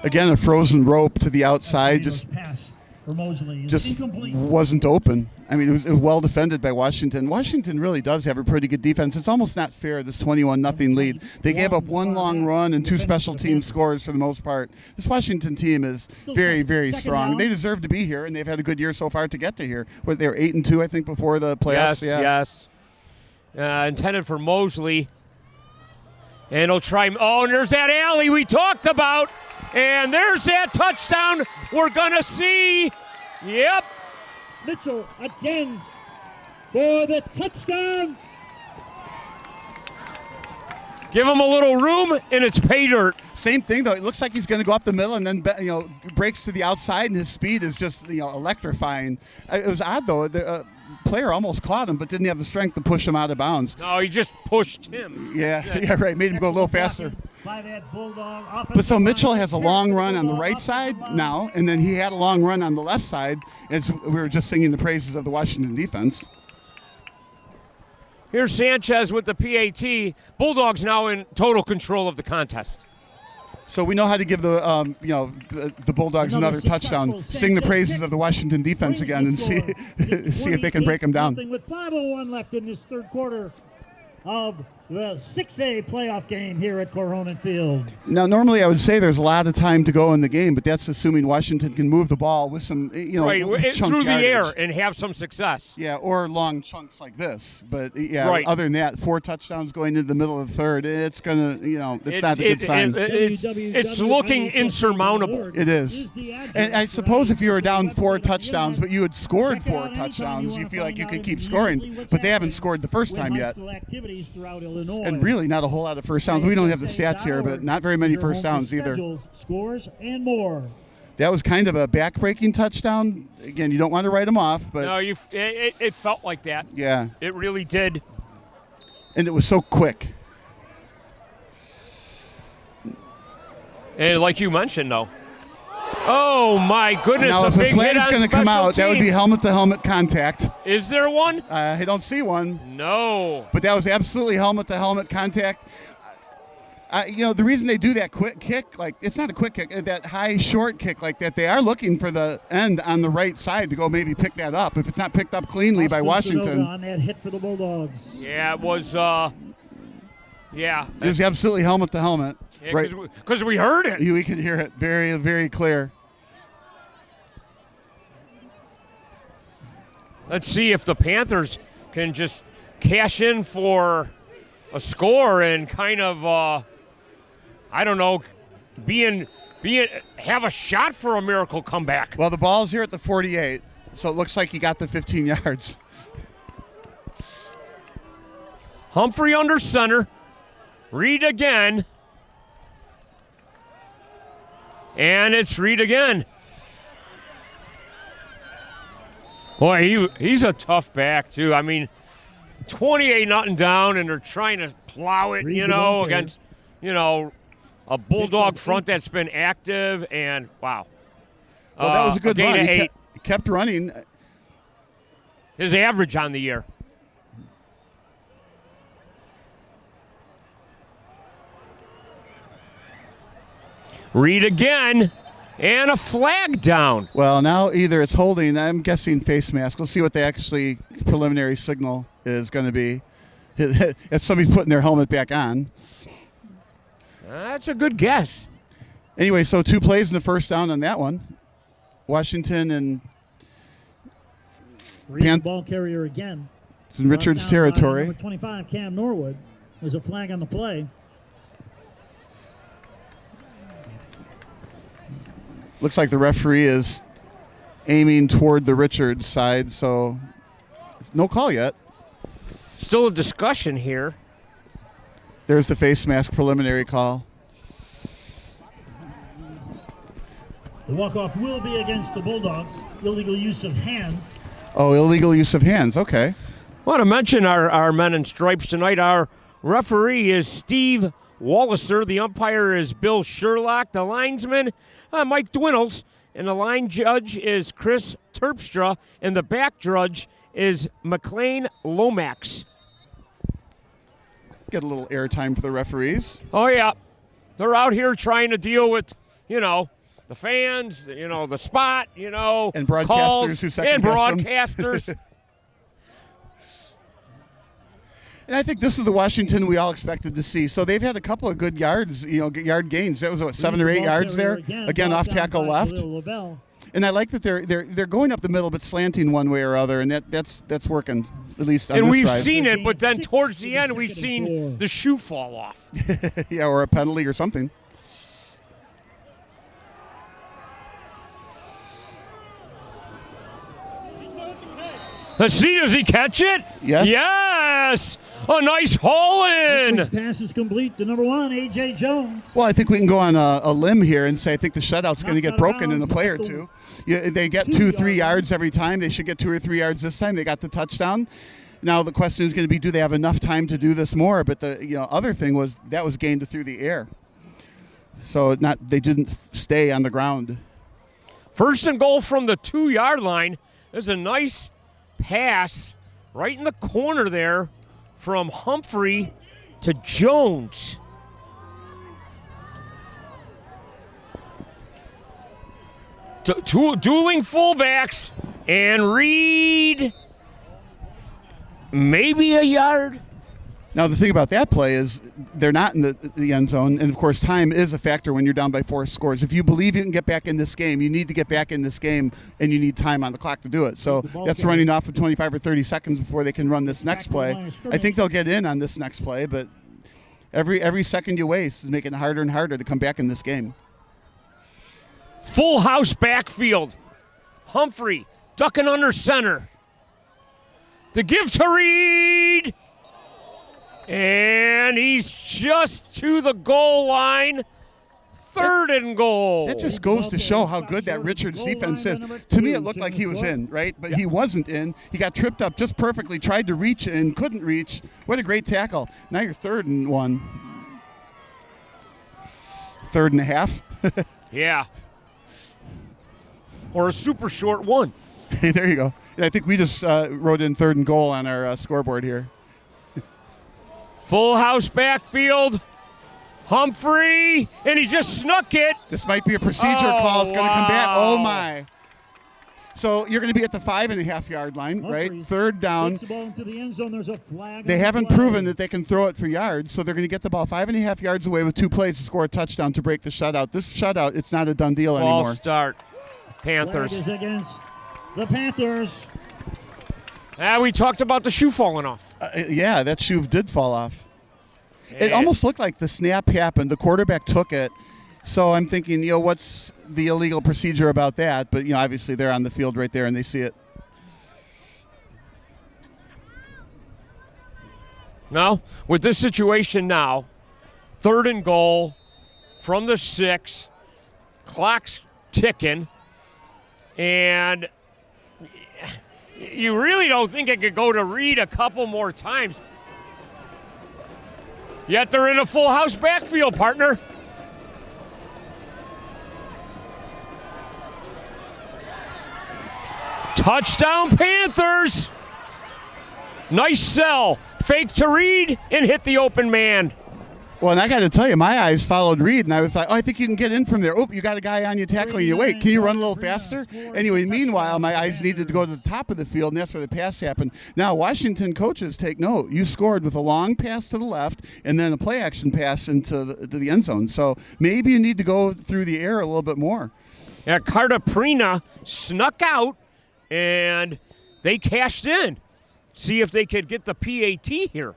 Again, a frozen rope to the outside, just wasn't open. I mean, it was well defended by Washington. Washington really does have a pretty good defense. It's almost not fair, this 21-0 lead. They gave up one long run and 2 special team scores for the most part. This Washington team is very, very strong. They deserve to be here, and they've had a good year so far to get to here. What, they were 8-2, I think, before the playoffs. Yes. Intended for Mosley. And he'll try. Oh, and there's that alley we talked about. And there's that touchdown we're going to see. Yep. Mitchell again for the touchdown. Give him a little room, and it's pay dirt. Same thing, though. It looks like he's going to go up the middle and then breaks to the outside, and his speed is just electrifying. It was odd, though. The player almost caught him, but didn't have the strength to push him out of bounds. No, he just pushed him. Yeah, right. Made him go a little faster. By that Bulldog but so Mitchell has a long run on the right side now, and then he had a long run on the left side as we were just singing the praises of the Washington defense. Here's Sanchez with the PAT. Bulldogs now in total control of the contest. So we know how to give the Bulldogs another touchdown. Sing the praises of the Washington defense again and see if they can break them down. With 5:01 left in this third quarter of the 6A playoff game here at Coronan Field. Now, normally I would say there's a lot of time to go in the game, but that's assuming Washington can move the ball with some, right, chunk through yardage. the air and have some success. Yeah, or long chunks like this. But right. Other than that, 4 touchdowns going into the middle of the third. It's gonna, it's not a good sign. It's looking insurmountable. It is. And I suppose if you were down 4 touchdowns, but you had scored 4 touchdowns, you feel like you could keep scoring. But they haven't scored the first time yet. And really not a whole lot of first downs. We don't have the stats here, but not very many first downs either. Scores and more. That was kind of a back-breaking touchdown. Again, you don't want to write them off, but no, it felt like that. Yeah, it really did. And it was so quick. And like you mentioned, though. Oh my goodness! Now, if a flag's going to come out, that would be helmet-to-helmet contact. Is there one? I don't see one. No. But that was absolutely helmet-to-helmet contact. The reason they do that quick kick, like it's not a quick kick, that high short kick like that, they are looking for the end on the right side to go maybe pick that up. If it's not picked up cleanly by Washington. On that hit for the Bulldogs. Yeah, it was. Yeah. It was absolutely helmet-to-helmet. Yeah, right. Because we heard it. We could hear it very, very clear. Let's see if the Panthers can just cash in for a score and kind of, have a shot for a miracle comeback. Well, the ball's here at the 48, so it looks like he got the 15 yards. Humphrey under center. Reed again. And it's Reed again. Boy, he's a tough back, too. I mean, 28-0 down, and they're trying to plow it, against, a Bulldog front that's been active, and wow. Well, that was a good run. He kept running. His average on the year. Reed again, and a flag down. Well, now either it's holding, I'm guessing face mask. Let's see what the actually preliminary signal is going to be. As somebody's putting their helmet back on. That's a good guess. Anyway, so 2 plays in the first down on that one. Washington and Reed ball carrier again. It's in Richards' territory. Number 25, Cam Norwood. There's a flag on the play. Looks like the referee is aiming toward the Richards side, so no call yet. Still a discussion here. There's the face mask preliminary call. The walk-off will be against the Bulldogs. Illegal use of hands. Oh, illegal use of hands. Okay. I want to mention our men in stripes tonight. Our referee is Steve Walliser. The umpire is Bill Sherlock. The linesman, Mike Dwinnels. And the line judge is Chris Terpstra. And the back judge is McLean Lomax. Get a little airtime for the referees. Oh, yeah. They're out here trying to deal with, the fans, the spot, and broadcasters calls, who second and broadcasters. And I think this is the Washington we all expected to see. So they've had a couple of good yards, yard gains. That was 7 or 8 yards there. Again, off tackle left. And I like that they're going up the middle, but slanting one way or other, and that's working at least on and this we've drive. seen it, but then towards the end, we've seen the shoe fall off. Yeah, or a penalty or something. Let's see, does he catch it? Yes. Yes! A nice haul in! First pass is complete to number 1, A.J. Jones. Well, I think we can go on a limb here and say I think the shutout's going to get broken in a play or two. Yeah, they get 2-3 yards every time. They should get 2 or 3 yards this time. They got the touchdown. Now the question is going to be, do they have enough time to do this more? But the other thing was that was gained through the air. So they didn't stay on the ground. First and goal from the 2-yard line. There's a nice pass right in the corner there from Humphrey to Jones. Two dueling fullbacks, and Reed, maybe a yard. Now, the thing about that play is they're not in the end zone, and, of course, time is a factor when you're down by 4 scores. If you believe you can get back in this game, you need to get back in this game, and you need time on the clock to do it. So that's running off of 25 or 30 seconds before they can run this next play. I think they'll get in on this next play, but every second you waste is making it harder and harder to come back in this game. Full house backfield. Humphrey ducking under center. The give to Reed. And he's just to the goal line. 3rd and goal. That just goes to show how good that Richards defense is. To me, it looked like he was in, right? But he wasn't in. He got tripped up just perfectly, tried to reach and couldn't reach. What a great tackle. Now you're 3rd and 1. 3rd and a half. Yeah. Or a super short one. There you go. I think we just wrote in 3rd and goal on our scoreboard here. Full house backfield. Humphrey, and he just snuck it. This might be a procedure call. It's going to come back. Oh, my. So you're going to be at the 5.5-yard line, right? 3rd down. The ball into the end zone. There's a flag. They haven't proven that they can throw it for yards, so they're going to get the ball 5.5 yards away with 2 plays to score a touchdown to break the shutout. This shutout, it's not a done deal anymore. Ball start. Panthers. Flag is against the Panthers. We talked about the shoe falling off. Yeah, that shoe did fall off. It almost looked like the snap happened. The quarterback took it. So I'm thinking, what's the illegal procedure about that? But, obviously they're on the field right there and they see it. No, with this situation now, 3rd and goal from the 6, clock's ticking, and you really don't think it could go to Reed a couple more times. Yet they're in a full house backfield, partner. Touchdown Panthers. Nice sell. Fake to Reed and hit the open man. Well, and I got to tell you, my eyes followed Reed, and I was like, I think you can get in from there. Oh, you got a guy on you tackling you. Wait, can you run a little faster? Anyway, meanwhile, my eyes needed to go to the top of the field, and that's where the pass happened. Now, Washington coaches take note. You scored with a long pass to the left and then a play-action pass into the end zone. So maybe you need to go through the air a little bit more. Yeah, Cartaprina snuck out, and they cashed in. See if they could get the PAT here.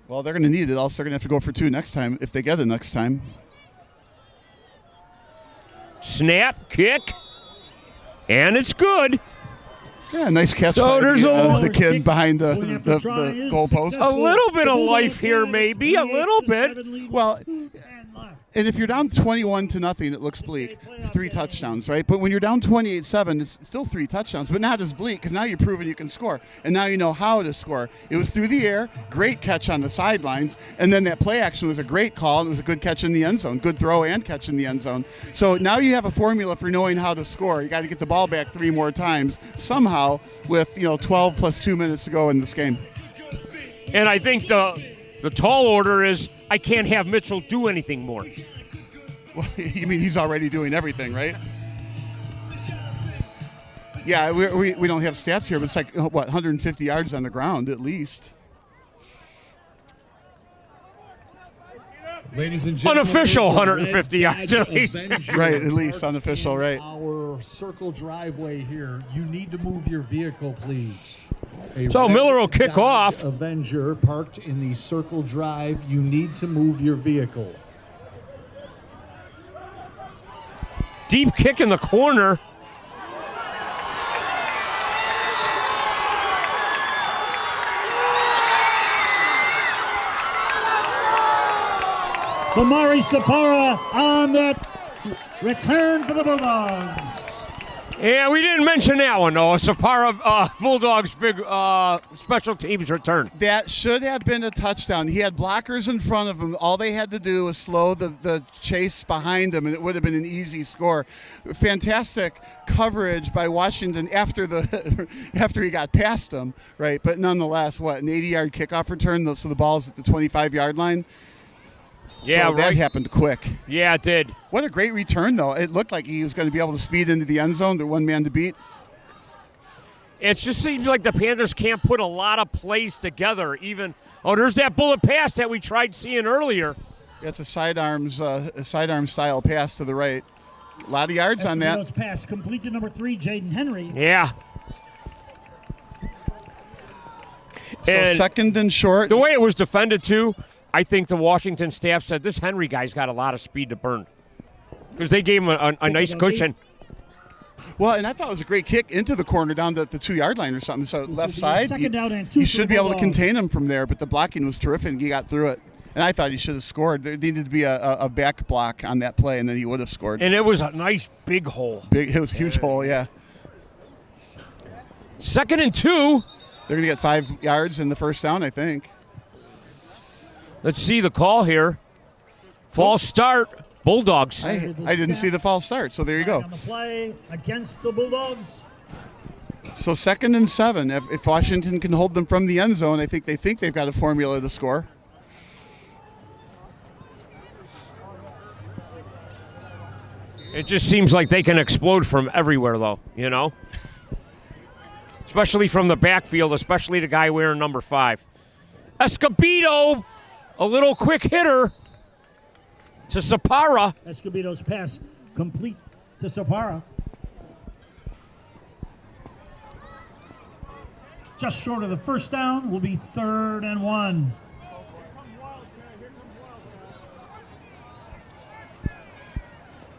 Well, they're going to need it. Also, they're going to have to go for 2 next time if they get it next time. Snap, kick, and it's good. Yeah, nice catch So by there's the kid behind the goalpost. A little bit of life here, maybe. A little bit. Well, and if you're down 21-0, it looks bleak. 3 touchdowns, right? But when you're down 28-7, it's still 3 touchdowns, but not as bleak because now you've proven you can score. And now you know how to score. It was through the air, great catch on the sidelines, and then that play action was a great call, and it was a good catch in the end zone, good throw and catch in the end zone. So now you have a formula for knowing how to score. You got to get the ball back 3 more times somehow with 12 plus 2 minutes to go in this game. And I think the tall order is I can't have Mitchell do anything more. Well, you mean he's already doing everything, right? Yeah, we don't have stats here, but it's like, 150 yards on the ground at least. Ladies and gentlemen, unofficial 150 yards at least. Right, at least unofficial, right. Our circle driveway here. You need to move your vehicle, please. So Miller will kick off. Avenger parked in the circle drive. You need to move your vehicle. Deep kick in the corner. Amari Sapara on that return for the Bulldogs. Yeah, we didn't mention that one, though. Sapara Bulldogs' big special teams return. That should have been a touchdown. He had blockers in front of him. All they had to do was slow the chase behind him, and it would have been an easy score. Fantastic coverage by Washington after he got past him, right? But nonetheless, an 80-yard kickoff return, so the ball's at the 25-yard line. Yeah, so that happened quick. Yeah, it did. What a great return, though. It looked like he was going to be able to speed into the end zone, the one man to beat. It just seems like the Panthers can't put a lot of plays together. There's that bullet pass that we tried seeing earlier. That's a sidearm style pass to the right. A lot of yards on that. Pass complete to number 3, Jaden Henry. Yeah. So and second and short. The way it was defended, too, I think the Washington staff said this Henry guy's got a lot of speed to burn because they gave him a nice cushion. Well, and I thought it was a great kick into the corner down to the 2-yard line or something. So this left side, you should be able to contain him from there, but the blocking was terrific. He got through it. And I thought he should have scored. There needed to be a back block on that play, and then he would have scored. And it was a nice big hole. It was a huge hole, yeah. 2nd and 2. They're going to get 5 yards in the first down, I think. Let's see the call here. False start, Bulldogs. I didn't see the false start, so there you go. On the play against the Bulldogs. So 2nd and 7. If Washington can hold them from the end zone, I think they've got a formula to score. It just seems like they can explode from everywhere, though, especially from the backfield, especially the guy wearing number 5. Escobedo, a little quick hitter to Sapara. Escobedo's pass complete to Sapara. Just short of the first down, will be 3rd and 1.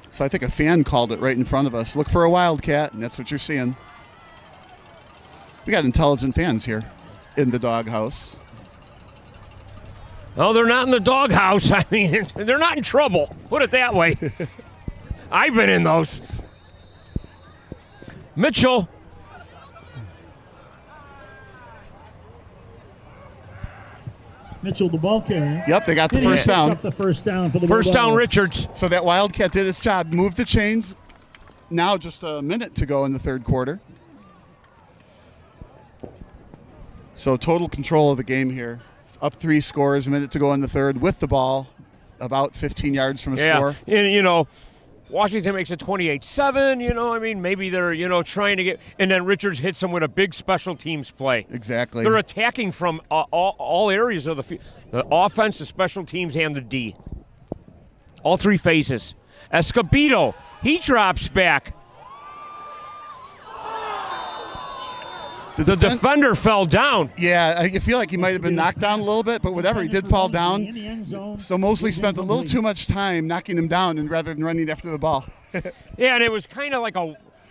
So I think a fan called it right in front of us. Look for a wildcat, and that's what you're seeing. We got intelligent fans here in the doghouse. Oh, they're not in the doghouse. I mean, they're not in trouble. Put it that way. I've been in those. Mitchell. Mitchell, the ball carrier. Yep, they got the first down. Up the first down for the first down, Bulldogs. Richards. So that wildcat did its job. Moved the chains. Now just a minute to go in the third quarter. So total control of the game here. Up 3 scores, a minute to go in the third with the ball, about 15 yards from a score. And, Washington makes it 28-7, maybe they're, trying to get, and then Richards hits them with a big special teams play. Exactly. They're attacking from all areas of the field, the offense, the special teams, and the D. All 3 phases. Escobedo, he drops back. The defender fell down. Yeah, I feel like he might have been knocked down a little bit, but whatever, he did fall down. So Mosley spent a little too much time knocking him down rather than running after the ball. Yeah, and it was kind of like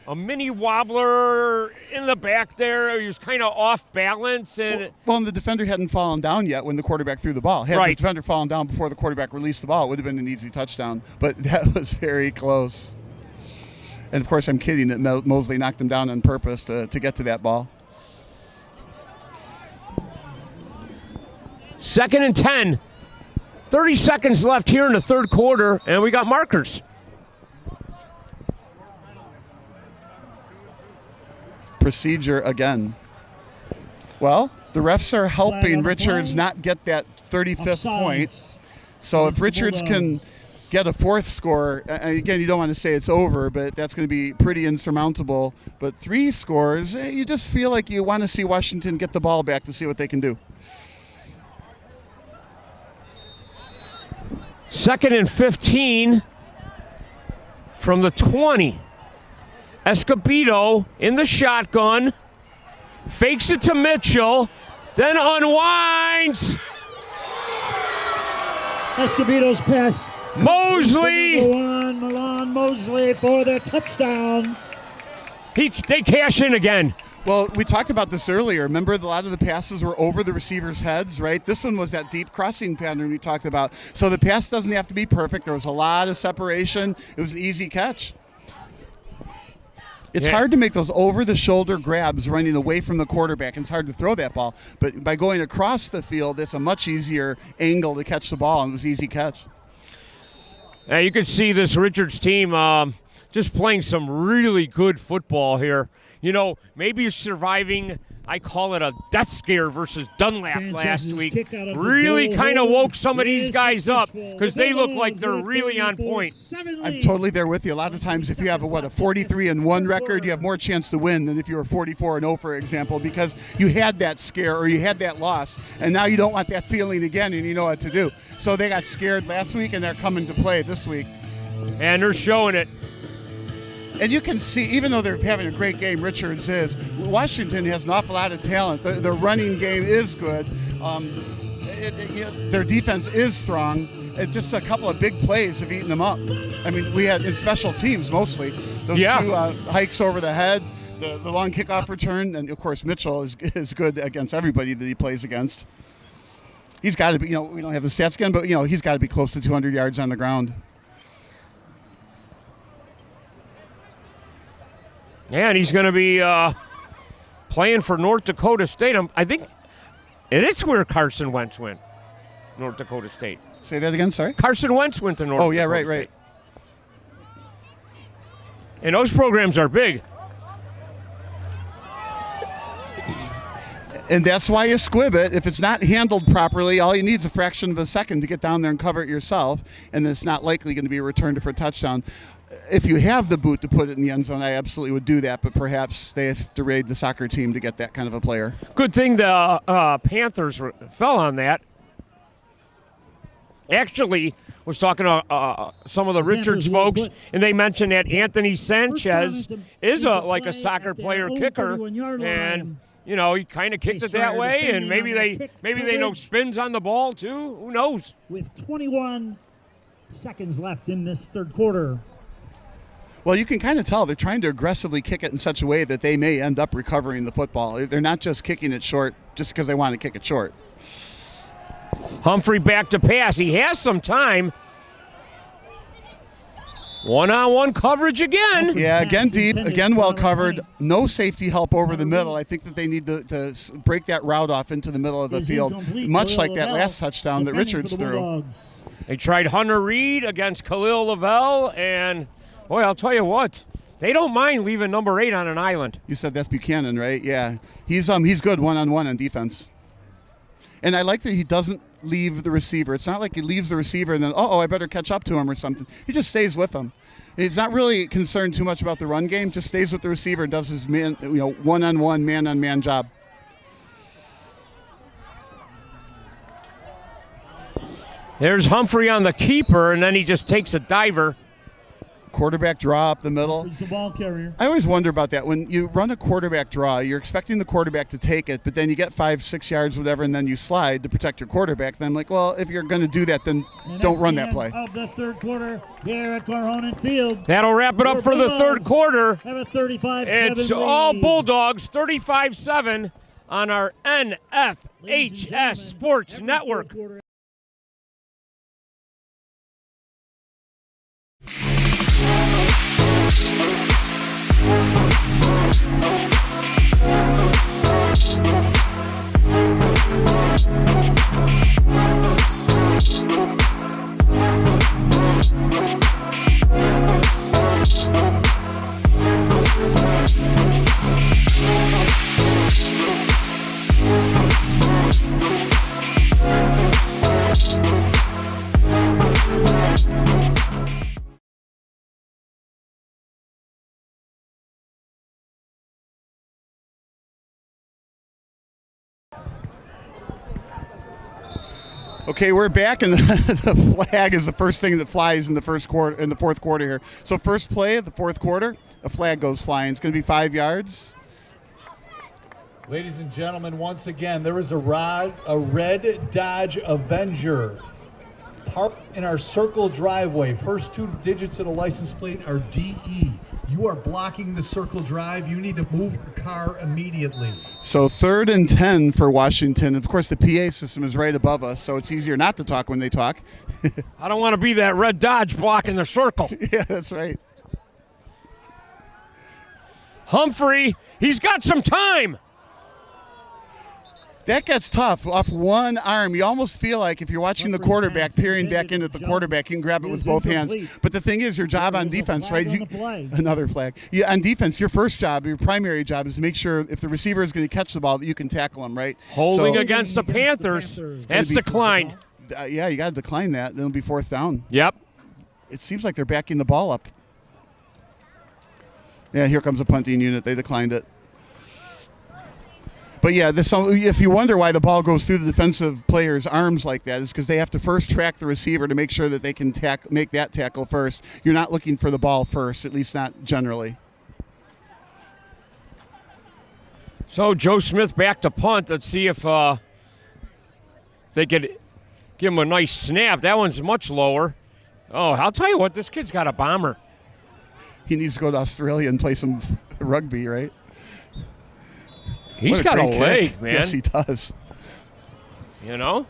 a mini wobbler in the back there. He was kind of off balance. And and the defender hadn't fallen down yet when the quarterback threw the ball. Had the defender fallen down before the quarterback released the ball, it would have been an easy touchdown. But that was very close. And, of course, I'm kidding that Mosley knocked him down on purpose to get to that ball. 2nd and 10. 30 seconds left here in the third quarter, and we got markers. Procedure again. Well, the refs are helping Richards not get that 35th point. So if Richards can get a 4th score, and again, you don't want to say it's over, but that's going to be pretty insurmountable. But 3 scores, you just feel like you want to see Washington get the ball back to see what they can do. 2nd and 15 from the 20. Escobedo in the shotgun, fakes it to Mitchell, then unwinds. Escobedo's pass. Mosley. Milan Mosley for the touchdown. They cash in again. Well, we talked about this earlier. Remember, a lot of the passes were over the receivers' heads, right? This one was that deep crossing pattern we talked about. So the pass doesn't have to be perfect. There was a lot of separation. It was an easy catch. It's hard to make those over-the-shoulder grabs running away from the quarterback. It's hard to throw that ball. But by going across the field, it's a much easier angle to catch the ball, and it was an easy catch. Yeah, you can see this Richards team just playing some really good football here. You know, maybe you're surviving, I call it a death scare versus Dunlap last week. Really kind of woke some of these guys up because they look like they're really on point. I'm totally there with you. A lot of times if you have a 43-1 record, you have more chance to win than if you were 44-0, for example, because you had that scare or you had that loss, and now you don't want that feeling again and you know what to do. So they got scared last week and they're coming to play this week. And they're showing it. And you can see, even though they're having a great game, Richards is, Washington has an awful lot of talent. The running game is good. Their defense is strong. It's just a couple of big plays have eaten them up. I mean, we had in special teams mostly. Those 2 hikes over the head, the long kickoff return, and, of course, Mitchell is good against everybody that he plays against. He's got to be, we don't have the stats again, but, he's got to be close to 200 yards on the ground. Yeah, and he's going to be playing for North Dakota State. I think it is where Carson Wentz went, North Dakota State. Say that again, sorry? Carson Wentz went to North Dakota State. Right. And those programs are big. And that's why you squib it. If it's not handled properly, all you need is a fraction of a second to get down there and cover it yourself, and it's not likely going to be returned for a touchdown. If you have the boot to put it in the end zone, I absolutely would do that, but perhaps they have to raid the soccer team to get that kind of a player. Good thing the Panthers fell on that. Actually, was talking to some of the Richards folks, and they mentioned that Anthony Sanchez is like a soccer player kicker, and he kind of kicked it that way, and maybe they know spins on the ball too. Who knows? With 21 seconds left in this third quarter. Well, you can kind of tell they're trying to aggressively kick it in such a way that they may end up recovering the football. They're not just kicking it short just because they want to kick it short. Humphrey back to pass. He has some time. One-on-one coverage again. Yeah, again deep, again well covered. No safety help over the middle. I think that they need to break that route off into the middle of the field, much like that last touchdown that Richards threw. They tried Hunter Reed against Khalil Lavelle, and boy, I'll tell you what, they don't mind leaving number 8 on an island. You said that's Buchanan, right? Yeah, he's good one-on-one on defense. And I like that he doesn't leave the receiver. It's not like he leaves the receiver and then, I better catch up to him or something. He just stays with him. He's not really concerned too much about the run game, just stays with the receiver and does his one-on-one, man-on-man job. There's Humphrey on the keeper, and then he just takes a diver. quarterback draw up the middle. Brings the ball carrier. I always wonder about that. When you run a quarterback draw, you're expecting the quarterback to take it, but then you get 5-6 yards, whatever, and then you slide to protect your quarterback. Then I'm like, well, if you're going to do that, then don't run that play. Of the third quarter here at Corhonen Field. That'll wrap it up for the third quarter. Have a 35-7 It's all Bulldogs, 35-7 on our NFHS Sports Network. Okay, we're back, and the flag is the first thing that flies in the fourth quarter here. So first play of the fourth quarter, a flag goes flying. It's going to be 5 yards. Ladies and gentlemen, once again, there is a red Dodge Avenger parked in our circle driveway. First 2 digits of the license plate are DE. You are blocking the circle drive. You need to move your car immediately. So 3rd and 10 for Washington. Of course, the PA system is right above us, so it's easier not to talk when they talk. I don't want to be that red Dodge blocking the circle. Yeah, that's right. Humphrey, he's got some time. That gets tough off one arm. You almost feel like if you're watching the quarterback peering back into the quarterback, you can grab it with both hands. But the thing is, your job on defense, right? Another flag. On defense, your first job, your primary job is to make sure if the receiver is going to catch the ball that you can tackle him, right? Holding against the Panthers. That's declined. Yeah, you got to decline that. Then it'll be 4th down. Yep. It seems like they're backing the ball up. Yeah, here comes a punting unit. They declined it. But yeah, if you wonder why the ball goes through the defensive player's arms like that, is because they have to first track the receiver to make sure that they can make that tackle first. You're not looking for the ball first, at least not generally. So Joe Smith back to punt. Let's see if they could give him a nice snap. That one's much lower. Oh, I'll tell you what, this kid's got a bomber. He needs to go to Australia and play some rugby, right? He's got a leg, man. Yes, he does. You know?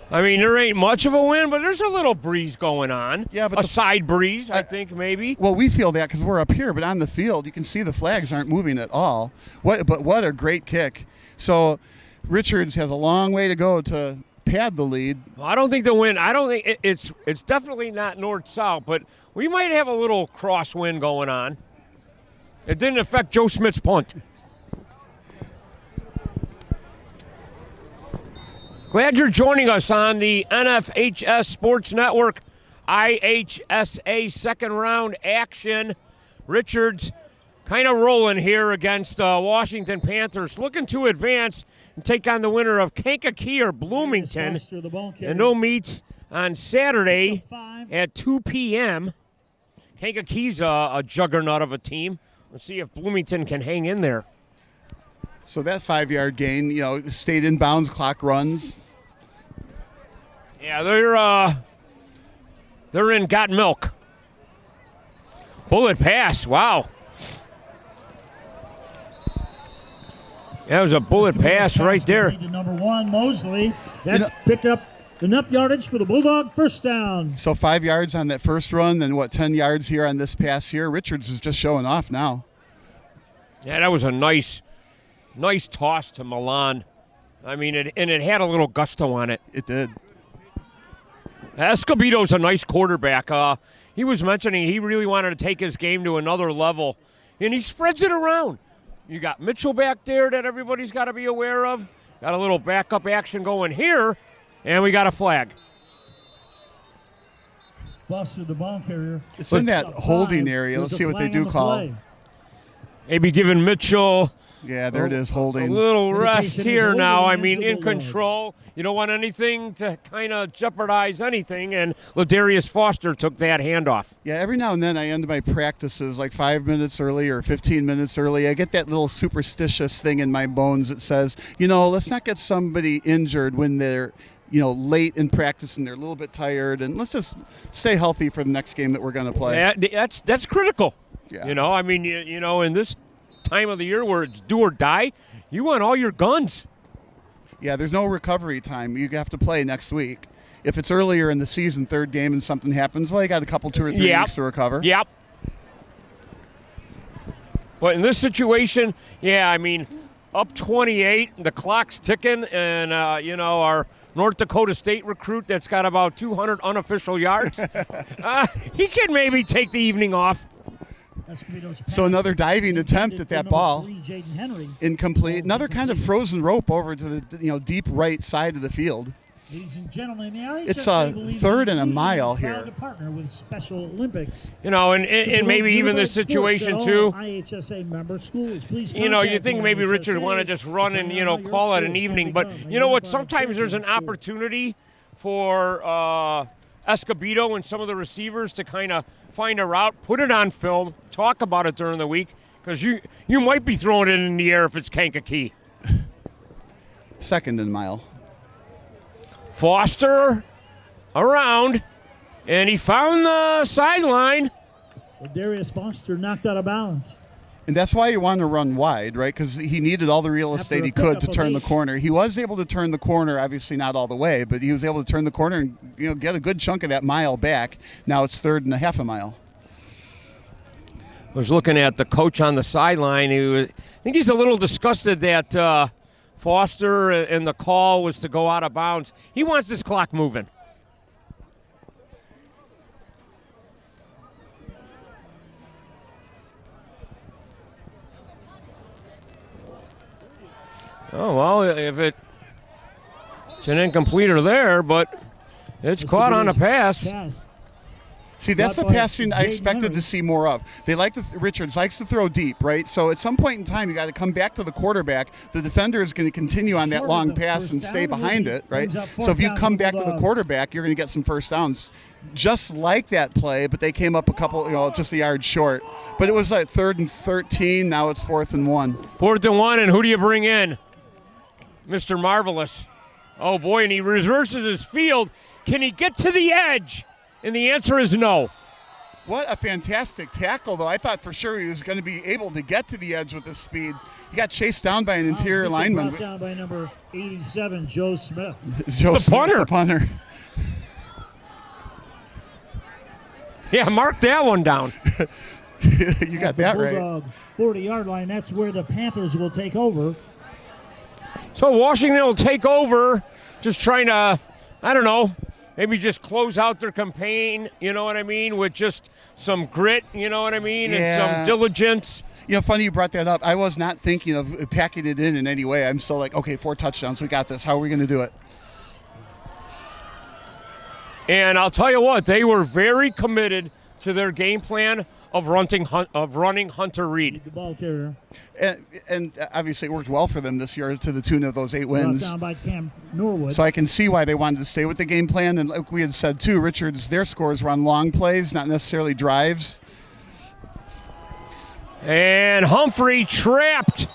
I mean, there ain't much of a wind, but there's a little breeze going on. Yeah, but a side breeze, I think, maybe. Well, we feel that because we're up here, but on the field, you can see the flags aren't moving at all. But what a great kick. So Richards has a long way to go to pad the lead. Well, I don't think the wind, it's definitely not north-south, but we might have a little crosswind going on. It didn't affect Joe Smith's punt. Glad you're joining us on the NFHS Sports Network, IHSA second round action. Richards kind of rolling here against Washington Panthers, looking to advance and take on the winner of Kankakee or Bloomington. And no meet on Saturday at 2 p.m. Kankakee's a juggernaut of a team. We'll see if Bloomington can hang in there. So that 5-yard gain, stayed in bounds, clock runs. Yeah, they're in got milk. Bullet pass, wow. That was a bullet pass right there. To number 1, Mosley. That's picked up enough yardage for the Bulldog first down. So 5 yards on that first run, then 10 yards here on this pass here. Richards is just showing off now. Yeah, that was a nice toss to Milan. I mean, it had a little gusto on it. It did. Escobedo's a nice quarterback. He was mentioning he really wanted to take his game to another level, and he spreads it around. You got Mitchell back there that everybody's got to be aware of. Got a little backup action going here, and we got a flag. Busted the ball carrier. It's in that holding area. Let's see what they do call. Maybe giving Mitchell Yeah, there it is, holding. A little rest Indication is here holding now. I against mean, the in Bulldogs. control. You don't want anything to kind of jeopardize anything, and Ladarius Foster took that handoff. Yeah, every now and then I end my practices like 5 minutes early or 15 minutes early. I get that little superstitious thing in my bones that says, let's not get somebody injured when they're, late in practice and they're a little bit tired, and let's just stay healthy for the next game that we're going to play. Yeah, that's critical. Yeah. I mean, in this time of the year where it's do or die, you want all your guns. Yeah, there's no recovery time. You have to play next week. If it's earlier in the season, third game, and something happens, well, you got a couple, 2 or 3 weeks to recover. Yep. But in this situation, I mean, up 28, the clock's ticking, and, our North Dakota State recruit that's got about 200 unofficial yards, he can maybe take the evening off. So another diving attempt at that ball. Incomplete. Another kind of frozen rope over to the deep right side of the field. Ladies and gentlemen, the IHSA It's a third and a mile proud here. to partner with Special Olympics. And maybe even this situation too. IHSA member schools, please you think maybe Richard would want to just run and call it an evening, but you know what? Sometimes there's an opportunity for Escobedo and some of the receivers to kind of find a route, put it on film, talk about it during the week, because you might be throwing it in the air if it's Kankakee. Second and mile. Foster around, and he found the sideline. Darius Foster knocked out of bounds. And that's why you want to run wide, right? Because he needed all the real estate he could to turn the corner. He was able to turn the corner, obviously not all the way, but he was able to turn the corner and get a good chunk of that mile back. Now it's third and a half a mile. I was looking at the coach on the sideline. I think he's a little disgusted that Foster and the call was to go out of bounds. He wants this clock moving. Oh, well, if it's an incompleter there, but it's caught on a pass. See, that's the passing I expected to see more of. Richards likes to throw deep, right? So at some point in time, you got to come back to the quarterback. The defender is going to continue on that long pass and stay behind it, right? So if you come back to the quarterback, you're going to get some first downs. Just like that play, but they came up a couple, just a yard short. But it was like 3rd and 13. Now it's 4th and 1. 4th and 1, and who do you bring in? Mr. Marvelous. Oh, boy, and he reverses his field. Can he get to the edge? And the answer is no. What a fantastic tackle, though. I thought for sure he was going to be able to get to the edge with his speed. He got chased down by an interior lineman. Brought down by number 87, Joe Smith. The punter. Yeah, mark that one down. You got that right. 40-yard line, that's where the Panthers will take over. So Washington will take over, just trying to, I don't know, maybe just close out their campaign, you know what I mean, with just some grit, you know what I mean, and some diligence. Funny you brought that up. I was not thinking of packing it in any way. I'm still like, okay, 4 touchdowns, we got this. How are we going to do it? And I'll tell you what, they were very committed to their game plan of running Hunter Reed. The ball carrier. And obviously it worked well for them this year to the tune of those 8 wins. Down by Cam Norwood. So I can see why they wanted to stay with the game plan. And like we had said too, Richards, their scores run long plays, not necessarily drives. And Humphrey trapped.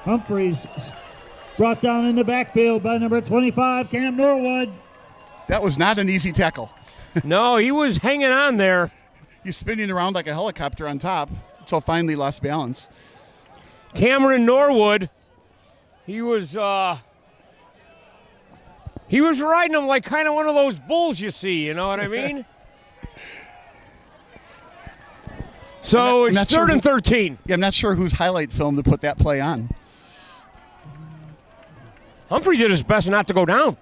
Humphreys brought down in the backfield by number 25, Cam Norwood. That was not an easy tackle. No, he was hanging on there. He's spinning around like a helicopter on top until finally lost balance. Cameron Norwood, he was riding him like kind of one of those bulls you see, you know what I mean? So it's 3rd and 13. Yeah, I'm not sure whose highlight film to put that play on. Humphrey did his best not to go down.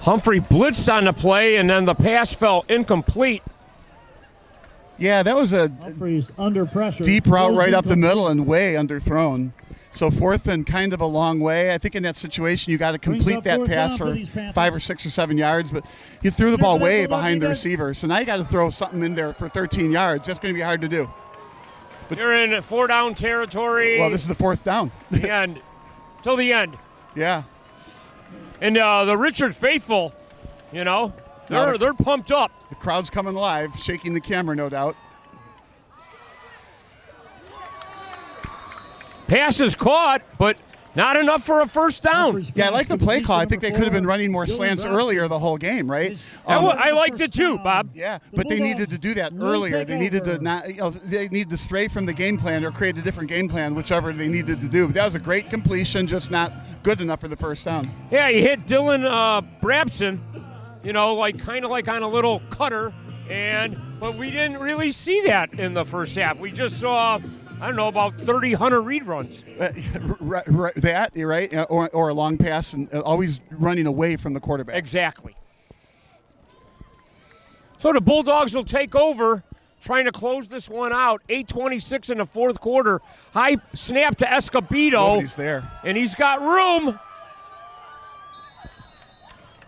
Humphrey blitzed on the play, and then the pass fell incomplete. Yeah, that was a Humphreys under pressure. deep route right up the middle and way underthrown. So 4th and kind of a long way. I think in that situation you got to complete that pass for 5 or 6 or 7 yards, but you threw the ball way behind the receiver. So now you got to throw something in there for 13 yards. That's going to be hard to do. But you're in 4-down territory. Well, this is the 4th down. The end. Till the end. Yeah. And the Richards faithful, they're pumped up. The crowd's coming live, shaking the camera, no doubt. Pass is caught, but not enough for a first down. Yeah, I like the play call. I think they could have been running more slants earlier the whole game, right? I liked it too, Bob. Yeah, but they needed to do that earlier. They needed to not, they needed to stray from the game plan or create a different game plan, whichever they needed to do. But that was a great completion, just not good enough for the first down. Yeah, he hit Dylan Brabson, kind of like on a little cutter, but we didn't really see that in the first half. We just saw, I don't know, about 30 Hunter Reed runs. That, you're right, or a long pass, and always running away from the quarterback. Exactly. So the Bulldogs will take over, trying to close this one out. 8:26 in the fourth quarter. High snap to Escobedo. Nobody's there. And he's got room.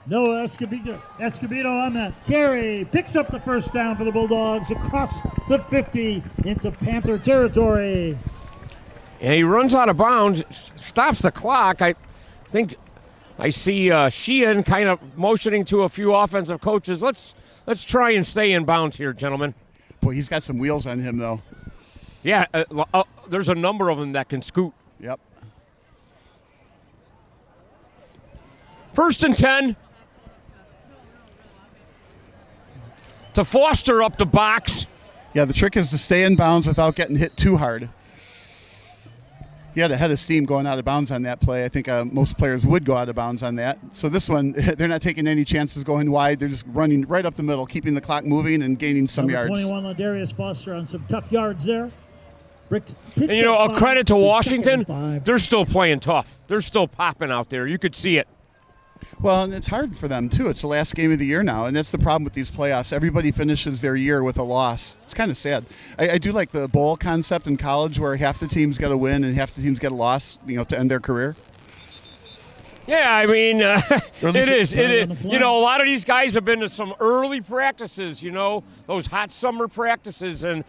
No Escobedo on that carry. Picks up the first down for the Bulldogs across the 50 into Panther territory. And he runs out of bounds, stops the clock. I think I see Sheehan kind of motioning to a few offensive coaches. Let's try and stay in bounds here, gentlemen. Boy, he's got some wheels on him, though. Yeah, there's a number of them that can scoot. Yep. 1st and 10. To Foster up the box. Yeah, the trick is to stay in bounds without getting hit too hard. He had a head of steam going out of bounds on that play. I think most players would go out of bounds on that. So this one, they're not taking any chances going wide. They're just running right up the middle, keeping the clock moving and gaining some yards. 21, Ladarius Foster on some tough yards there. And a credit to Washington, they're still playing tough. They're still popping out there. You could see it. Well, and it's hard for them, too. It's the last game of the year now, and that's the problem with these playoffs. Everybody finishes their year with a loss. It's kind of sad. I do like the bowl concept in college where half the teams get a win and half the teams get a loss, to end their career. Yeah, I mean, it is. A lot of these guys have been to some early practices, those hot summer practices. And,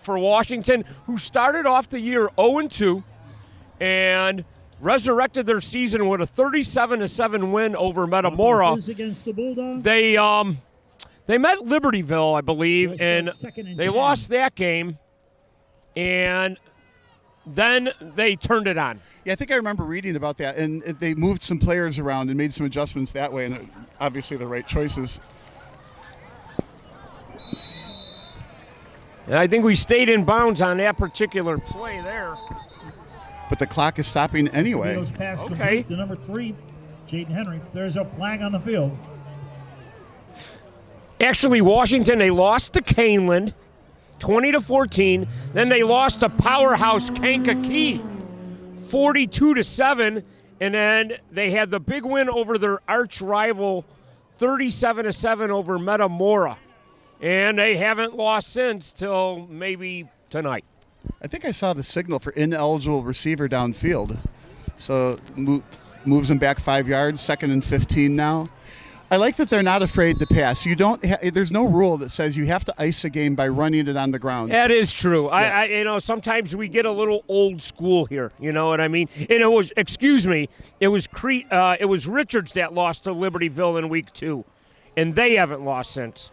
for Washington, who started off the year 0-2 and resurrected their season with a 37-7 win over Metamora. Against the Bulldogs. They met Libertyville, I believe, and they lost that game, and then they turned it on. Yeah, I think I remember reading about that, and they moved some players around and made some adjustments that way, and obviously the right choices. And I think we stayed in bounds on that particular play there. But the clock is stopping anyway. Okay. To number 3, Jaden Henry. There's a flag on the field. Actually, Washington, they lost to Caneland, 20-14. Then they lost to Powerhouse Kankakee, 42-7. And then they had the big win over their arch rival, 37-7 over Metamora. And they haven't lost since till maybe tonight. I think I saw the signal for ineligible receiver downfield. So moves him back 5 yards, 2nd and 15 now. I like that they're not afraid to pass. There's no rule that says you have to ice a game by running it on the ground. That is true. Yeah. Sometimes we get a little old school here. You know what I mean? And it was Richards that lost to Libertyville in week 2, and they haven't lost since.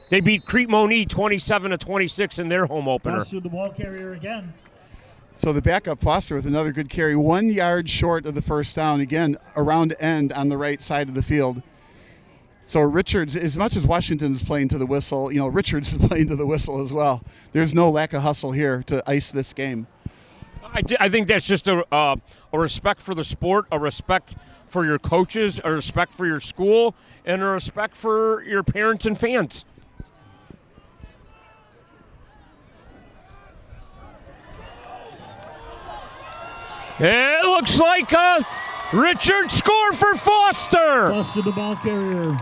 They beat Crete Monee 27-26 in their home opener. Foster the ball carrier again. So the backup Foster with another good carry, 1 yard short of the first down. Again, around end on the right side of the field. So Richards, as much as Washington's playing to the whistle, Richards is playing to the whistle as well. There's no lack of hustle here to ice this game. I think that's just a respect for the sport, a respect for your coaches, a respect for your school, and a respect for your parents and fans. It looks like a Richard score for Foster. Foster the ball carrier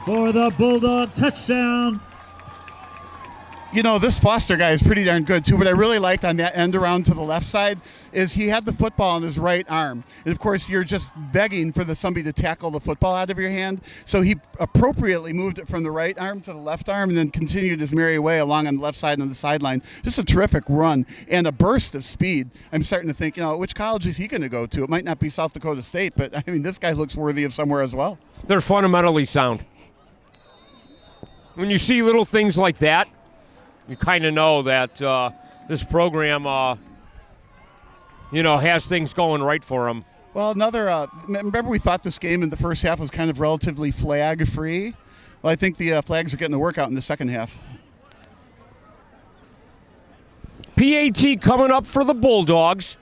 for the Bulldog touchdown. You know, this Foster guy is pretty darn good, too. What I really liked on that end around to the left side is he had the football in his right arm. And, of course, you're just begging for somebody to tackle the football out of your hand. So he appropriately moved it from the right arm to the left arm and then continued his merry way along on the left side on the sideline. Just a terrific run and a burst of speed. I'm starting to think, which college is he going to go to? It might not be South Dakota State, but, I mean, this guy looks worthy of somewhere as well. They're fundamentally sound. When you see little things like that, you kind of know that this program, has things going right for them. Well, remember we thought this game in the first half was kind of relatively flag-free? Well, I think the flags are getting the workout in the second half. PAT coming up for the Bulldogs.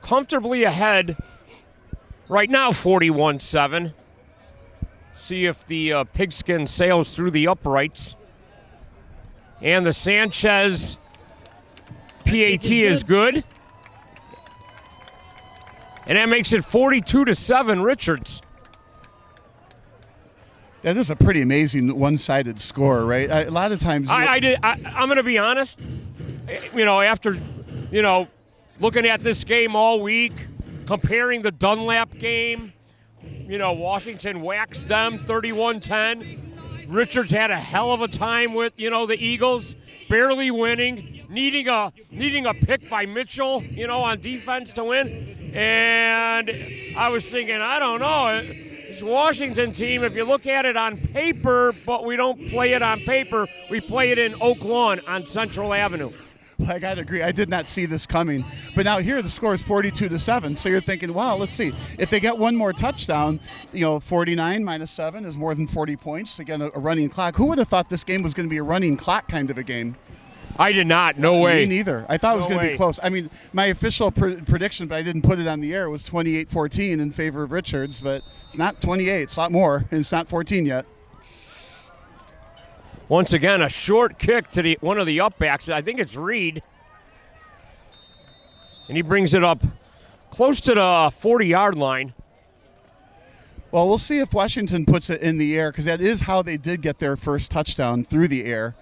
Comfortably ahead right now, 41-7. See if the pigskin sails through the uprights. And the Sanchez PAT is good. And that makes it 42-7 Richards. That is a pretty amazing one-sided score, right? A lot of times... I'm going to be honest. After, looking at this game all week, comparing the Dunlap game, Washington waxed them 31-10. Richards had a hell of a time with, the Eagles, barely winning, needing a pick by Mitchell, on defense to win. And I was thinking, I don't know, this Washington team, if you look at it on paper, but we don't play it on paper, we play it in Oak Lawn on Central Avenue. I got to agree. I did not see this coming. But now here the score is 42-7. So you're thinking, wow, let's see. If they get one more touchdown, 49 minus 7 is more than 40 points. Again, a running clock. Who would have thought this game was going to be a running clock kind of a game? I did not. No way. Me neither. I thought it was going to be close. I mean, my official prediction, but I didn't put it on the air, was 28-14 in favor of Richards. But it's not 28. It's a lot more. And it's not 14 yet. Once again, a short kick to one of the upbacks. I think it's Reed. And he brings it up close to the 40-yard line. Well, we'll see if Washington puts it in the air, because that is how they did get their first touchdown, through the air.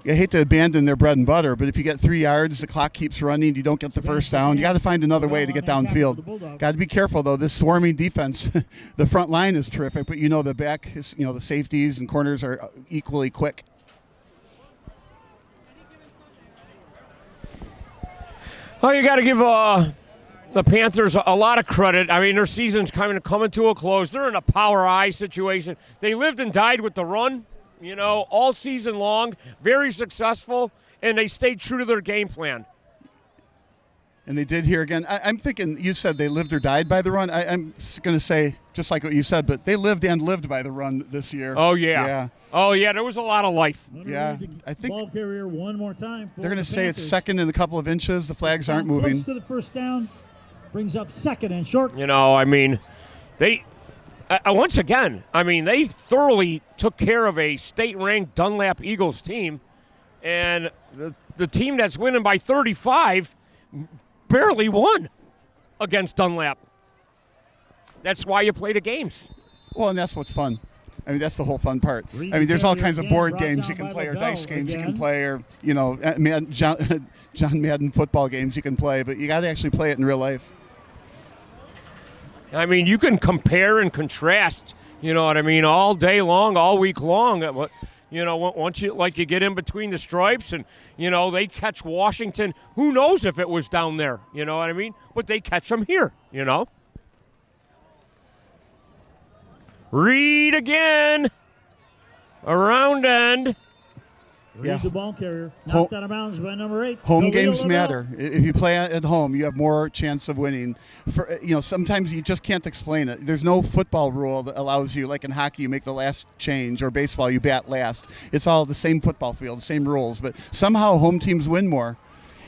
I hate to abandon their bread and butter, but if you get 3 yards, the clock keeps running, you don't get the first down, you got to find another way to get downfield. Got to be careful, though. This swarming defense, the front line is terrific, but the back, is, the safeties and corners are equally quick. Oh, you got to give the Panthers a lot of credit. I mean, their season's coming to a close. They're in a power I situation. They lived and died with the run. All season long, very successful, and they stayed true to their game plan. And they did here again. I'm thinking, you said they lived or died by the run. I'm going to say, just like what you said, but they lived and lived by the run this year. Oh, yeah. Oh, yeah, there was a lot of life. Yeah, I think ball carrier one more time. They're going to say it's second in a couple of inches. The flags aren't moving. Close to the first down. Brings up second and short. Once again, they thoroughly took care of a state-ranked Dunlap Eagles team, and the team that's winning by 35 barely won against Dunlap. That's why you play the games. Well, and that's what's fun. That's the whole fun part. There's all kinds of board games you can play, or dice games you can play, or John Madden football games you can play, but you got to actually play it in real life. You can compare and contrast, all day long, all week long. Once you get in between the stripes and, they catch Washington. Who knows if it was down there, But they catch them here, Reed again. Around end. Read the ball carrier. Knocked out of bounds by number 8. Home games matter. If you play at home, you have more chance of winning. Sometimes you just can't explain it. There's no football rule that allows you, like in hockey, you make the last change, or baseball, you bat last. It's all the same football field, the same rules, but somehow home teams win more.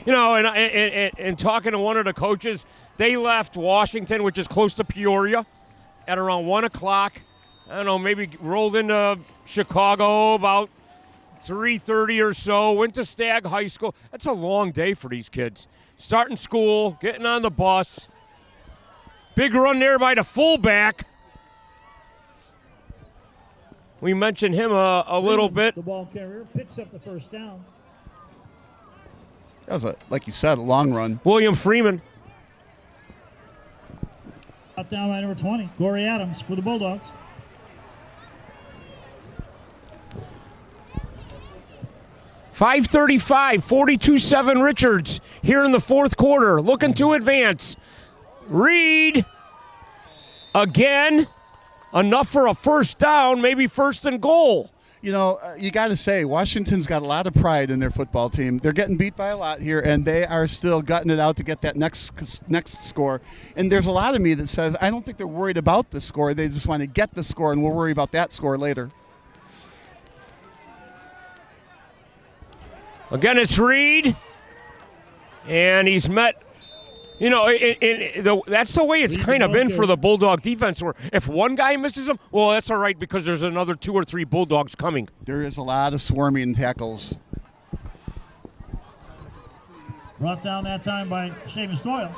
And talking to one of the coaches, they left Washington, which is close to Peoria, at around 1 o'clock. I don't know, maybe rolled into Chicago about 3:30 or so, went to Stagg High School. That's a long day for these kids. Starting school, getting on the bus. Big run there by the fullback. We mentioned him a little bit. The ball carrier picks up the first down. That was, like you said, a long run. William Freeman. Out down by number 20, Corey Adams for the Bulldogs. .535, 42-7 Richards here in the fourth quarter, looking to advance. Reed again, enough for a first down, maybe first and goal. You know, you got to say, Washington's got a lot of pride in their football team. They're getting beat by a lot here, and they are still gutting it out to get that next score. And there's a lot of me that says, I don't think they're worried about the score. They just want to get the score, and we'll worry about that score later. Again, it's Reed, and he's met. You know, that's the way it's kind of been for the Bulldog defense, where if one guy misses him, well, that's all right because there's another 2 or 3 Bulldogs coming. There is a lot of swarming tackles. Brought down that time by Seamus Doyle.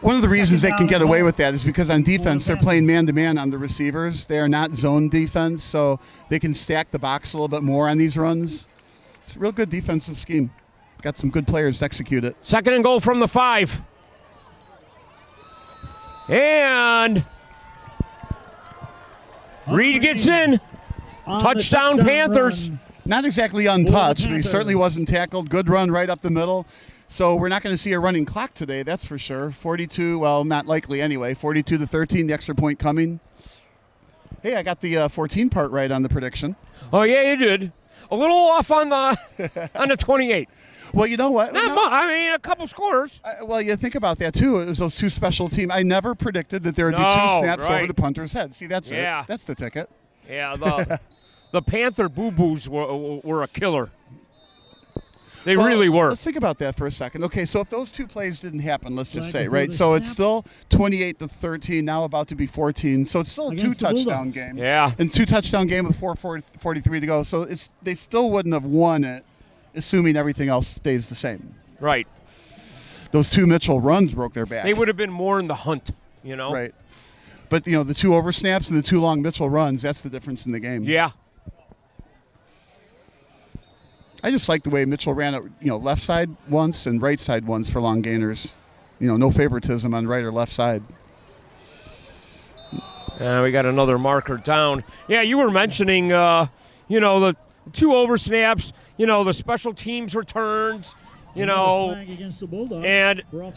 One of the reasons they can get away with that is because on defense they're playing man-to-man on the receivers. They are not zone defense, so they can stack the box a little bit more on these runs. It's a real good defensive scheme. Got some good players to execute it. Second and goal from the 5. And Reed gets in. Touchdown Panthers. Run. Not exactly untouched, but he certainly wasn't tackled. Good run right up the middle. So we're not going to see a running clock today, that's for sure. 42, well, not likely anyway. 42-13, the extra point coming. Hey, I got the 14 part right on the prediction. Oh, yeah, you did. A little off on the 28. Well, you know what? Not much. I mean, a couple scores. Well, you think about that, too. It was those 2 special teams. I never predicted that there would be 2 snaps over the punter's head. See, that's it. That's the ticket. Yeah, the Panther boo-boos were a killer. They really were. Let's think about that for a second. Okay, so if those 2 plays didn't happen, let's just say, right? So it's still 28-13, now about to be 14. So it's still a 2-touchdown game. Yeah. And 2-touchdown game with 4:43 to go. So they still wouldn't have won it, assuming everything else stays the same. Right. Those 2 Mitchell runs broke their back. They would have been more in the hunt, you know? Right. But, you know, the 2 oversnaps and the 2 long Mitchell runs, that's the difference in the game. Yeah. I just like the way Mitchell ran it, you know, left side once and right side once for long gainers. You know, no favoritism on right or left side. We got another marker down. Yeah, you were mentioning, you know, the 2 oversnaps, you know, the special teams returns, you know.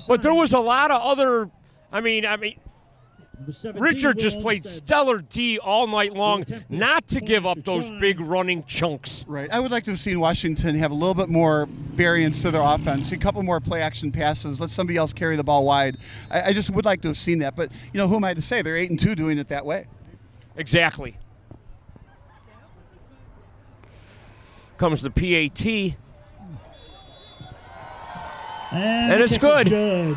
But there was a lot of other, I mean, Richard just played stellar D all night long, not to give up those big running chunks. Right. I would like to have seen Washington have a little bit more variance to their offense, a couple more play-action passes, let somebody else carry the ball wide. I just would like to have seen that. But, you know, who am I to say? They're 8-2 doing it that way. Exactly. Comes the PAT. And it's good.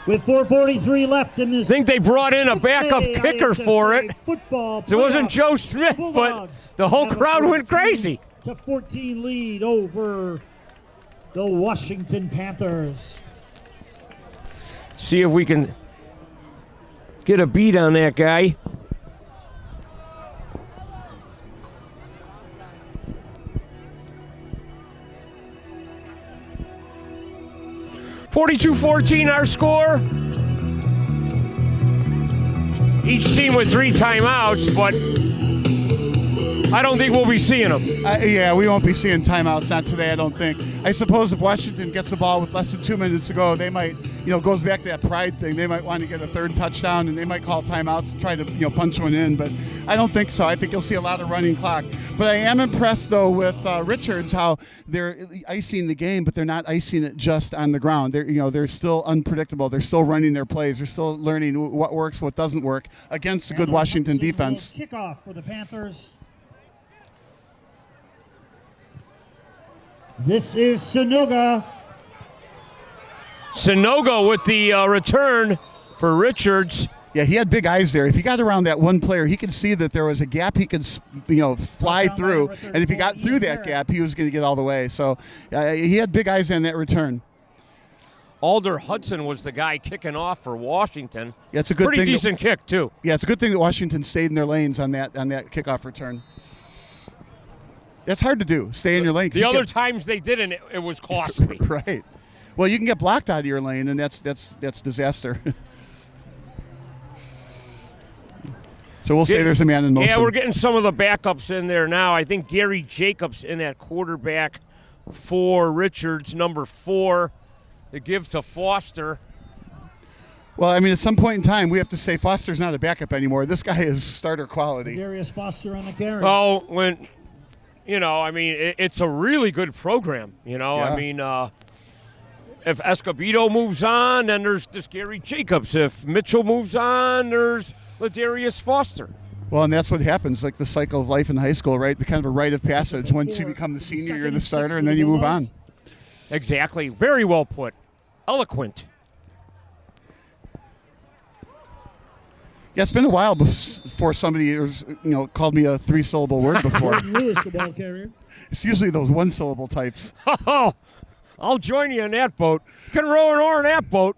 With 4:43 left in this, I think they brought in a backup kicker for it. It wasn't Joe Smith, but the whole crowd went crazy. To 14 lead over the Washington Panthers. See if we can get a beat on that guy. .42-14 our score. Each team with 3 timeouts, but I don't think we'll be seeing them. Yeah, we won't be seeing timeouts, not today, I don't think. I suppose if Washington gets the ball with less than 2 minutes to go, they might, you know, goes back to that pride thing. They might want to get a 3rd touchdown, and they might call timeouts to try to, you know, punch one in. But I don't think so. I think you'll see a lot of running clock. But I am impressed, though, with Richards, how they're icing the game, but they're not icing it just on the ground. They're still unpredictable. They're still running their plays. They're still learning what works, what doesn't work against a good Washington defense. Kickoff for the Panthers. This is Sanoga. Sanoga with the return for Richards. Yeah, he had big eyes there. If he got around that one player, he could see that there was a gap he could, you know, fly through. And if he got through that gap, he was going to get all the way. So he had big eyes on that return. Alder Hudson was the guy kicking off for Washington. Yeah, it's a good pretty thing. Decent kick too. Yeah, it's a good thing that Washington stayed in their lanes on that kickoff return. That's hard to do. Stay in your lane. The other times they didn't, it was costly. Right. Well, you can get blocked out of your lane, and that's disaster. So we'll say there's a man in motion. Yeah, we're getting some of the backups in there now. I think Gary Jacobs in at quarterback for Richards, number 4, to give to Foster. Well, I mean, at some point in time, we have to say Foster's not a backup anymore. This guy is starter quality. Darius Foster on the carry. Oh, it's a really good program. Yeah. I mean, if Escobedo moves on, then there's this Gary Jacobs. If Mitchell moves on, there's Ladarius Foster. Well, and that's what happens, like the cycle of life in high school, right? The kind of a rite of passage. Once you become the senior, you're the starter, and then you move on. Exactly. Very well put. Eloquent. Yeah, it's been a while before somebody called me a 3-syllable word before. Jordan Lewis, the ball carrier. It's usually those 1-syllable types. Oh, I'll join you in that boat. You can row an oar in that boat.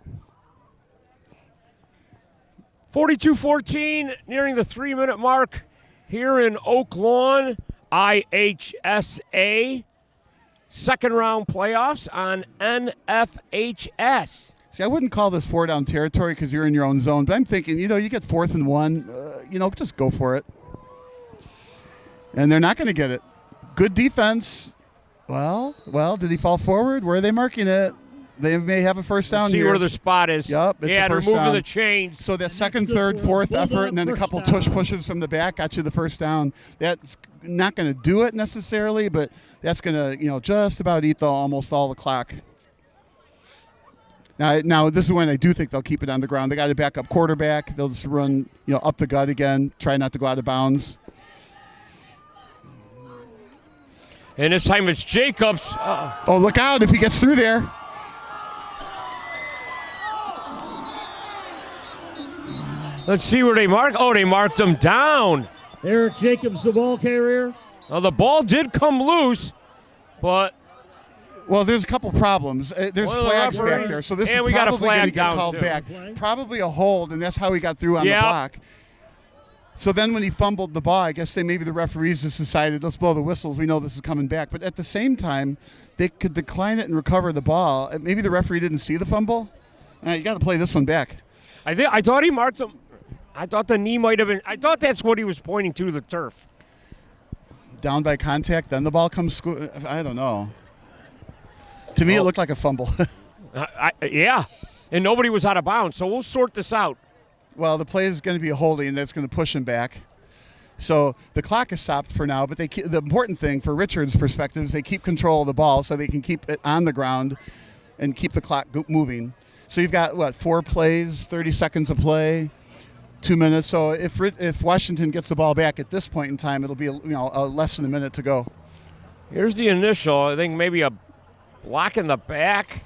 42-14, nearing the 3-minute mark here in Oak Lawn. IHSA second-round playoffs on NFHS. See, I wouldn't call this 4-down territory because you're in your own zone, but I'm thinking, you get 4th and 1, just go for it. And they're not going to get it. Good defense. Well, did he fall forward? Where are they marking it? They may have a first down here. See where the spot is. Yep, it's a first they're moving down. the chains. So that second, third, fourth effort, and then a couple tush pushes from the back got you the first down. That's not going to do it necessarily, but that's going to, just about eat almost all the clock. Now this is when I do think they'll keep it on the ground. They got a backup quarterback. They'll just run, up the gut again, try not to go out of bounds. And this time it's Jacobs. Oh, look out if he gets through there. Let's see where they mark. Oh, they marked him down. Eric Jacobs, the ball carrier. Well, the ball did come loose, but... Well, there's a couple problems. There's flags back there, so this is probably going to get called back. Probably a hold, and that's how he got through on the block. So then when he fumbled the ball, I guess maybe the referees just decided, let's blow the whistles. We know this is coming back. But at the same time, they could decline it and recover the ball. Maybe the referee didn't see the fumble. You got to play this one back. I thought he marked him. I thought the knee might have been. I thought that's what he was pointing to, the turf. Down by contact, then the ball comes. I don't know. To me, it looked like a fumble. Yeah, and nobody was out of bounds, so we'll sort this out. Well, the play is going to be a holding, and that's going to push him back. So the clock is stopped for now, but the important thing for Richards' perspective is they keep control of the ball so they can keep it on the ground and keep the clock moving. So you've got, 4 plays, 30 seconds of play, 2 minutes. So if Washington gets the ball back at this point in time, it'll be less than a minute to go. Here's the initial. I think maybe a block in the back.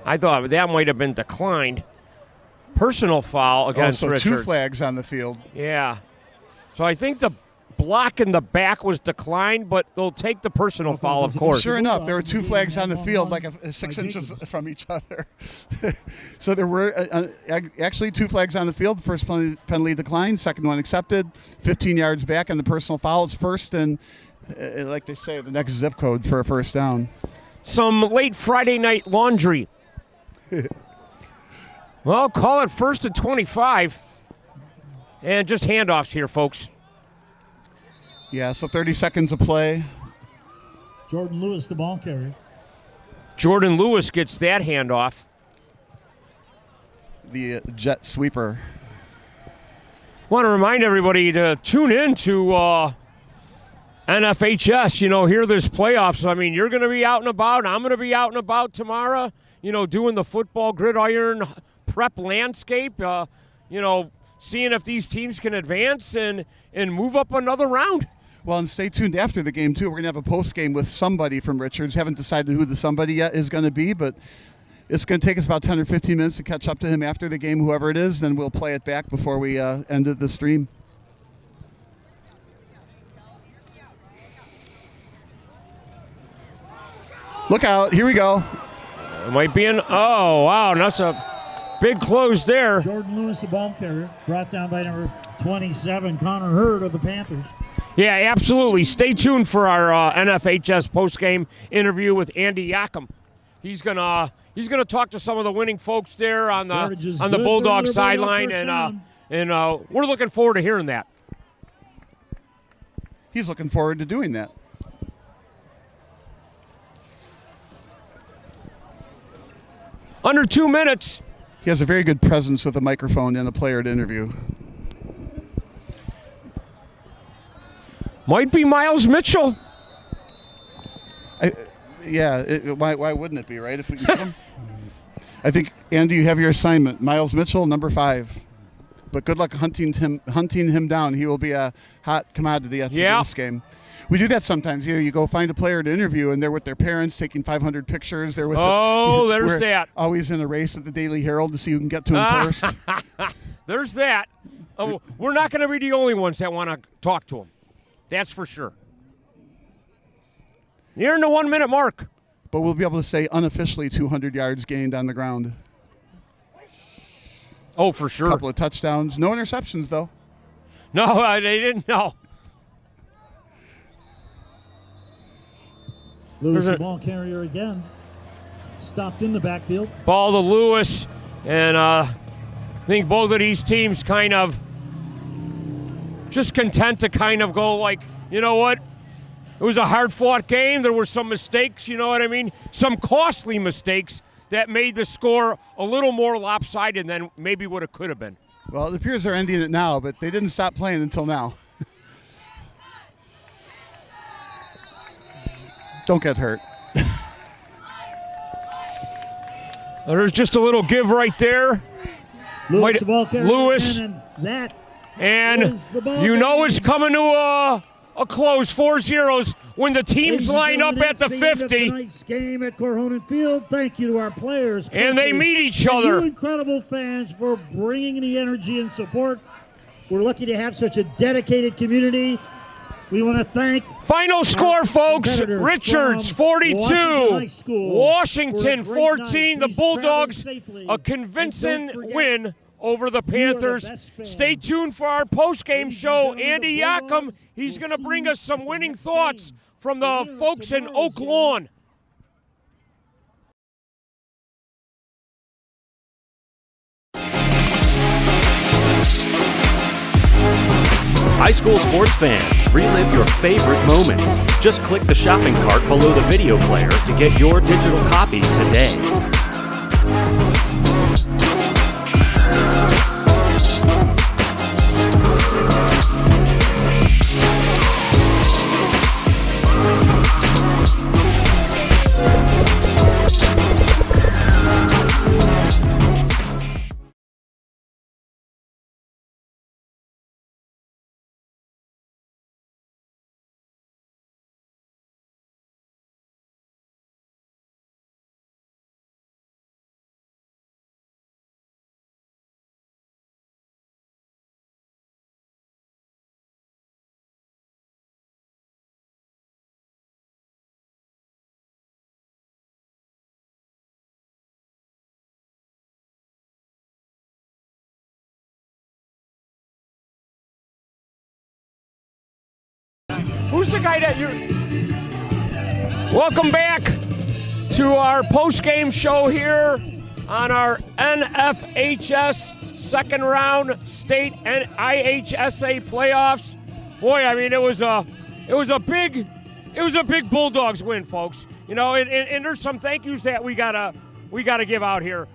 I thought that might have been declined. Personal foul against Richards. 2 flags on the field. Yeah. So I think the block in the back was declined, but they'll take the personal foul, of course. Sure enough, there were 2 flags on the field, like 6 inches from each other. So there were actually 2 flags on the field. The first penalty declined, second one accepted. 15 yards back on the personal foul. It's first and, like they say, the next zip code for a first down. Some late Friday night laundry. Well, call it 1st and 25. And just handoffs here, folks. Yeah, so 30 seconds of play. Jordan Lewis, the ball carrier. Jordan Lewis gets that handoff. The jet sweeper. Want to remind everybody to tune in to NFHS. Here there's playoffs. I mean, you're going to be out and about. I'm going to be out and about tomorrow, doing the football gridiron prep landscape, seeing if these teams can advance and move up another round. Well, and stay tuned after the game, too. We're going to have a post-game with somebody from Richards. Haven't decided who the somebody yet is going to be, but it's going to take us about 10 or 15 minutes to catch up to him after the game, whoever it is. Then we'll play it back before we end the stream. Look out. Here we go. It might be oh, wow. That's a big close there. Jordan Lewis, the ball carrier, brought down by number 27, Connor Hurd of the Panthers. Yeah, absolutely. Stay tuned for our NFHS postgame interview with Andy Yakum. He's gonna talk to some of the winning folks there on the Bulldog sideline, and we're looking forward to hearing that. He's looking forward to doing that. Under 2 minutes. He has a very good presence with a microphone and a player to interview. Might be Miles Mitchell. Why wouldn't it be, right? If we can get him. I think, Andy, you have your assignment. Miles Mitchell, number 5. But good luck hunting him down. He will be a hot commodity after this game. We do that sometimes. You go find a player to interview, and they're with their parents taking 500 pictures. They're with there's that. Always in a race at the Daily Herald to see who can get to him first. There's that. We're not going to be the only ones that want to talk to him. That's for sure. Nearing the 1 minute mark. But we'll be able to say unofficially 200 yards gained on the ground. Oh, for sure. A couple of touchdowns. No interceptions, though. No, they didn't. No. Lewis, the ball carrier again. Stopped in the backfield. Ball to Lewis. And I think both of these teams kind of just content to kind of go like, you know what? It was a hard-fought game. There were some mistakes, you know what I mean? Some costly mistakes that made the score a little more lopsided than maybe what it could have been. Well, it appears they're ending it now, but they didn't stop playing until now. Don't get hurt. There's just a little give right there. Lewis, the ball carrier, Lewis. And you know it's coming to a close, 4-0 when the teams line up at the 50. Tonight's game at Corhonen Field. Thank you to our players, coaches, and they meet each other. You incredible fans for bringing the energy and support. We're lucky to have such a dedicated community. We want to thank. Final score, folks. Richards 42, Washington 14. The Bulldogs a convincing win over the Panthers. Stay tuned for our post-game show. Andy Yakum, he's going to bring us some winning thoughts from the folks in Oak Lawn. High school sports fans, relive your favorite moments. Just click the shopping cart below the video player to get your digital copy today. Who's the guy that you're... Welcome back to our post-game show here on our NFHS second round state and IHSA playoffs. Boy, I mean, it was a big Bulldogs win, folks. You know, and there's some thank yous that we gotta give out here.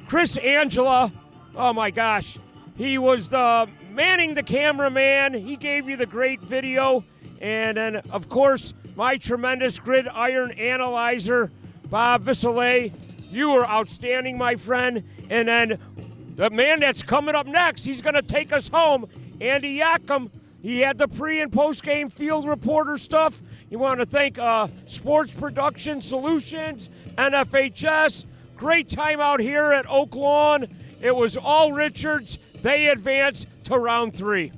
Chris Angela, oh my gosh, he was manning the cameraman. He gave you the great video. And then, of course, my tremendous gridiron analyzer, Bob Vissalay. You were outstanding, my friend. And then the man that's coming up next, he's going to take us home, Andy Yakum. He had the pre- and post-game field reporter stuff. You want to thank Sports Production Solutions, NFHS. Great time out here at Oak Lawn. It was all Richards. They advanced to round 3.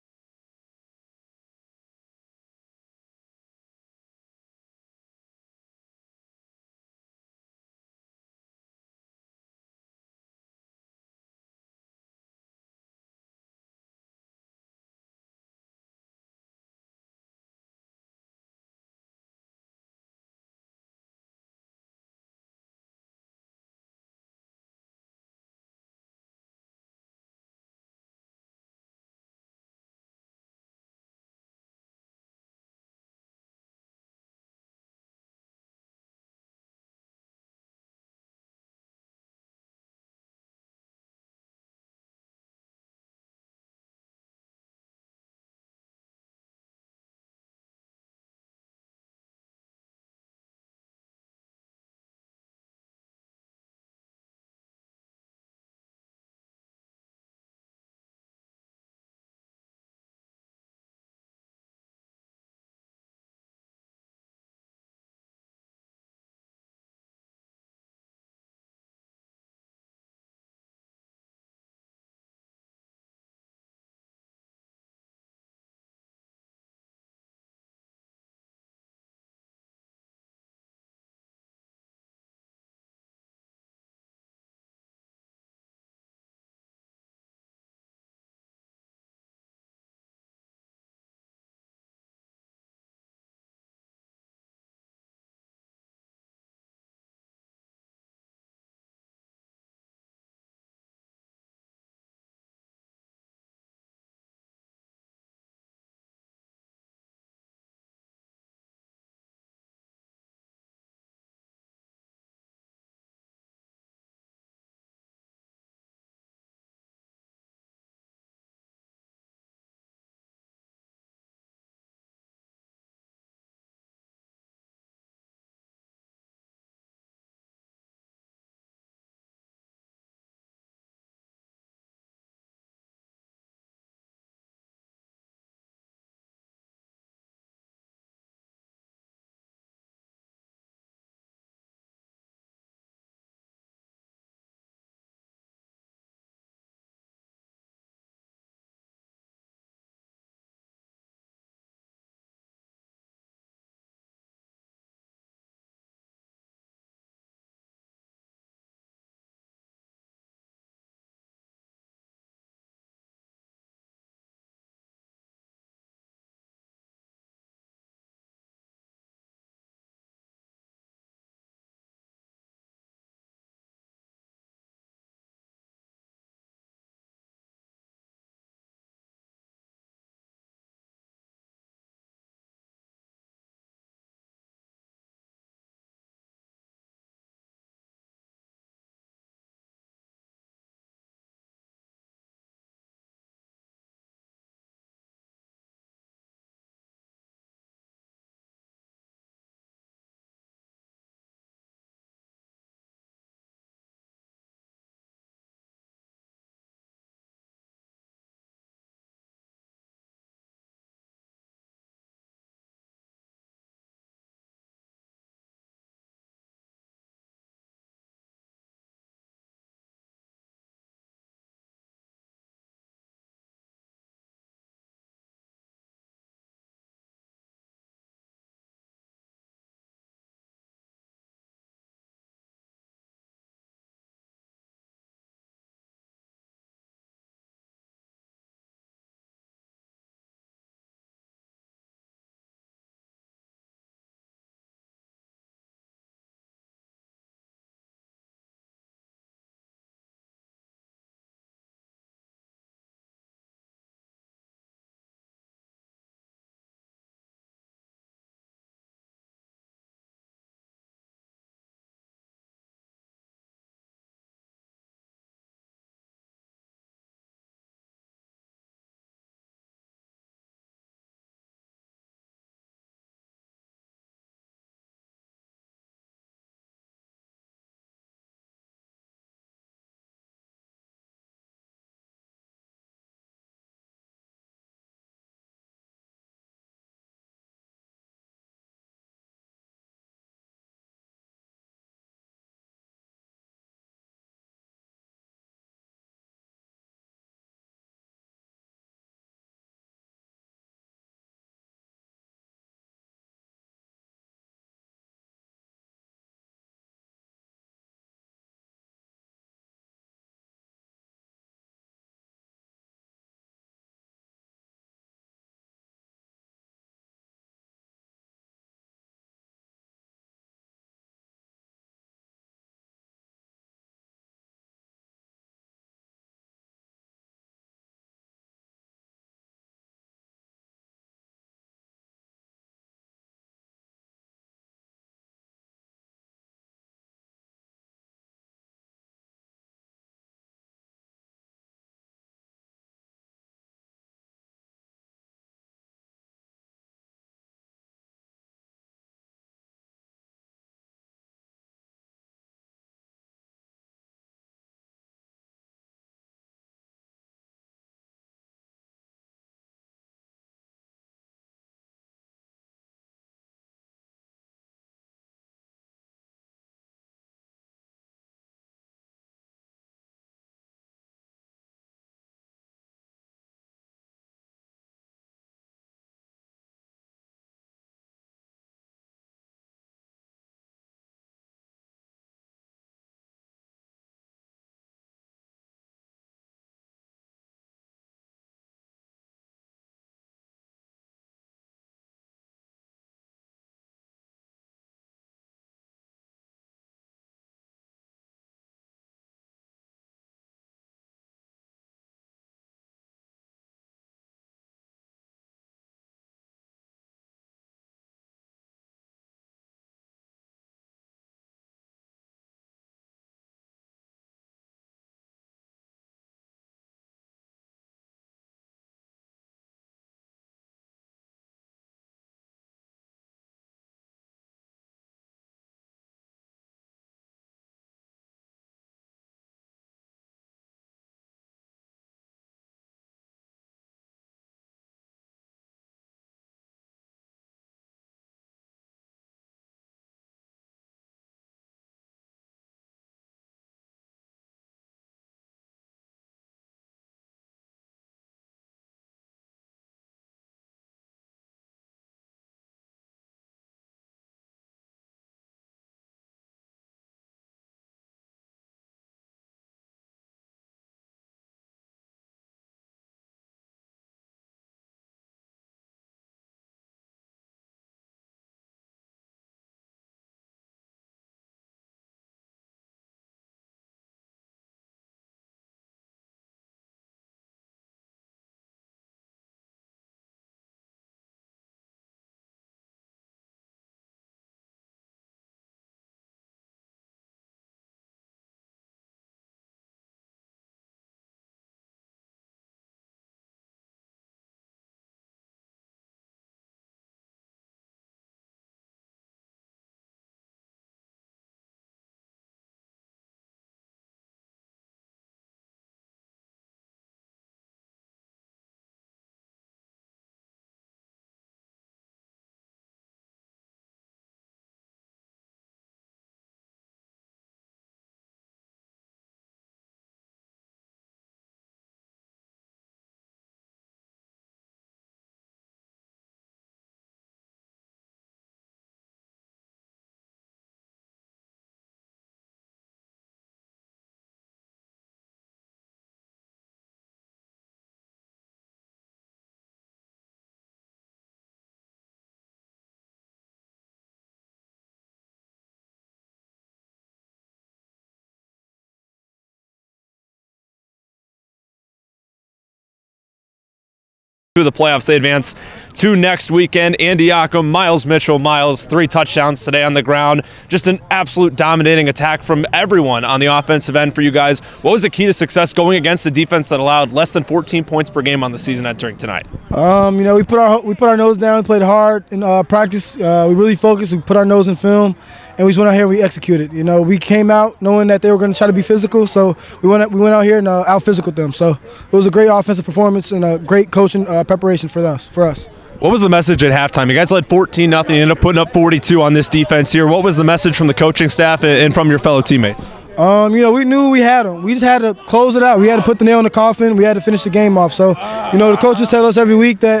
to the playoffs. They advance to next weekend. Andy Yackham, Miles Mitchell, Miles, 3 touchdowns today on the ground. Just an absolute dominating attack from everyone on the offensive end for you guys. What was the key to success going against a defense that allowed less than 14 points per game on the season entering tonight? We put our nose down, played hard in practice. We really focused. We put our nose in film, and we just went out here and we executed. We came out knowing that they were going to try to be physical, so we went out here and out-physicaled them. So it was a great offensive performance and a great coaching preparation for us. What was the message at halftime? You guys led 14-0. You ended up putting up 42 on this defense here. What was the message from the coaching staff and from your fellow teammates? We knew we had them. We just had to close it out. We had to put the nail in the coffin. We had to finish the game off. So, the coaches tell us every week that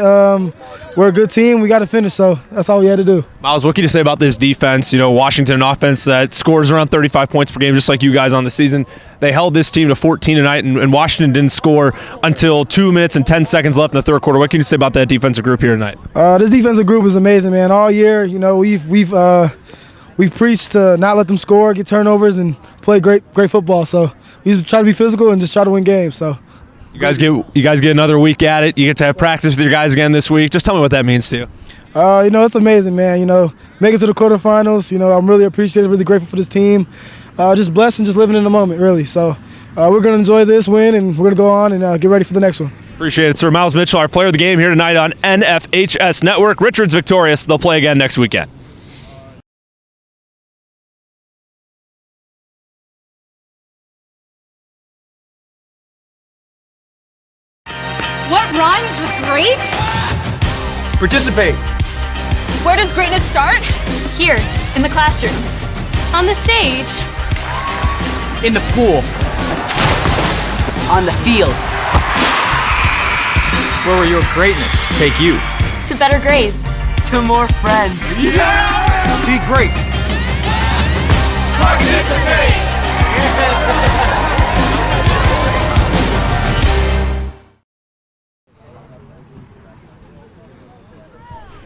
we're a good team. We got to finish. So that's all we had to do. Miles, what can you say about this defense? Washington, an offense that scores around 35 points per game, just like you guys on the season. They held this team to 14 tonight, and Washington didn't score until 2 minutes and 10 seconds left in the third quarter. What can you say about that defensive group here tonight? This defensive group is amazing, man. All year, we've preached to not let them score, get turnovers, and play great football. So we just try to be physical and just try to win games. So you guys get another week at it. You get to have practice with your guys again this week. Just tell me what that means to you. It's amazing, man. Make it to the quarterfinals. I'm really appreciative, really grateful for this team. Just blessed and just living in the moment, really. So we're going to enjoy this win, and we're going to go on and get ready for the next one. Appreciate it, sir. Miles Mitchell, our player of the game here tonight on NFHS Network. Richard's victorious. They'll play again next weekend. What rhymes with great? Participate. Where does greatness start? Here, in the classroom. On the stage. In the pool. On the field. Where will your greatness take you? To better grades. To more friends. Yeah! Be great. Participate!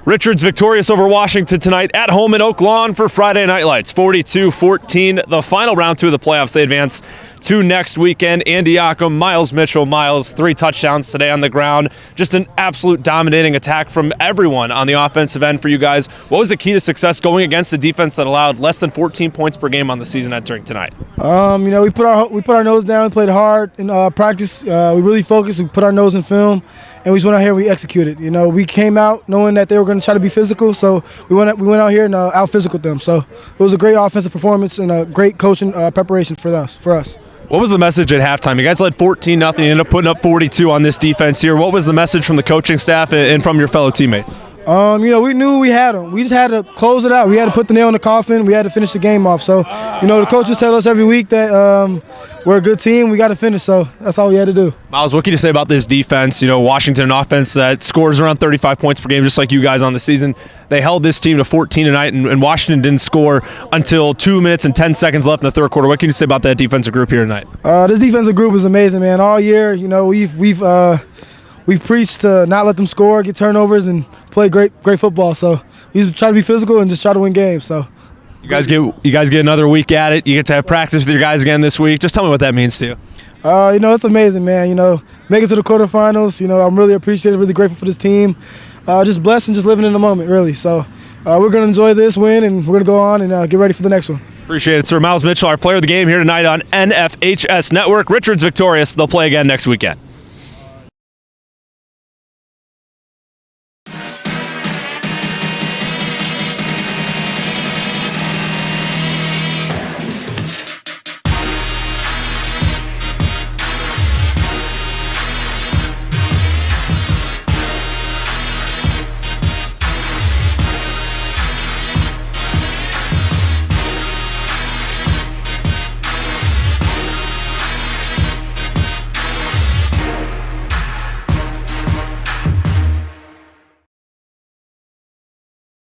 Richards victorious over Washington tonight at home in Oak Lawn for Friday Night Lights. 42-14, the final round 2 of the playoffs. They advance to next weekend. Andy Yackham, Miles Mitchell, Miles, 3 touchdowns today on the ground. Just an absolute dominating attack from everyone on the offensive end for you guys. What was the key to success going against a defense that allowed less than 14 points per game on the season entering tonight? We put our nose down, played hard in practice. We really focused. We put our nose in film, and we just went out here and we executed. We came out knowing that they were going to try to be physical, so we went out here and out-physicaled them. So it was a great offensive performance and a great coaching preparation for us. What was the message at halftime? You guys led 14-0. You ended up putting up 42 on this defense here. What was the message from the coaching staff and from your fellow teammates? We knew we had them. We just had to close it out. We had to put the nail in the coffin. We had to finish the game off. So, the coaches tell us every week that we're a good team. We got to finish. So that's all we had to do. Miles, what can you say about this defense? Washington, an offense that scores around 35 points per game, just like you guys on the season. They held this team to 14 tonight, and Washington didn't score until 2 minutes and 10 seconds left in the third quarter. What can you say about that defensive group here tonight? This defensive group is amazing, man. All year, we've preached to not let them score, get turnovers, and play great football. So we just try to be physical and just try to win games. So you guys get another week at it. You get to have practice with your guys again this week. Just tell me what that means to you. It's amazing, man. Make it to the quarterfinals. I'm really appreciative, really grateful for this team. Just blessed and just living in the moment, really. So we're going to enjoy this win, and we're going to go on and get ready for the next one. Appreciate it, sir. Miles Mitchell, our player of the game here tonight on NFHS Network. Richard's victorious. They'll play again next weekend.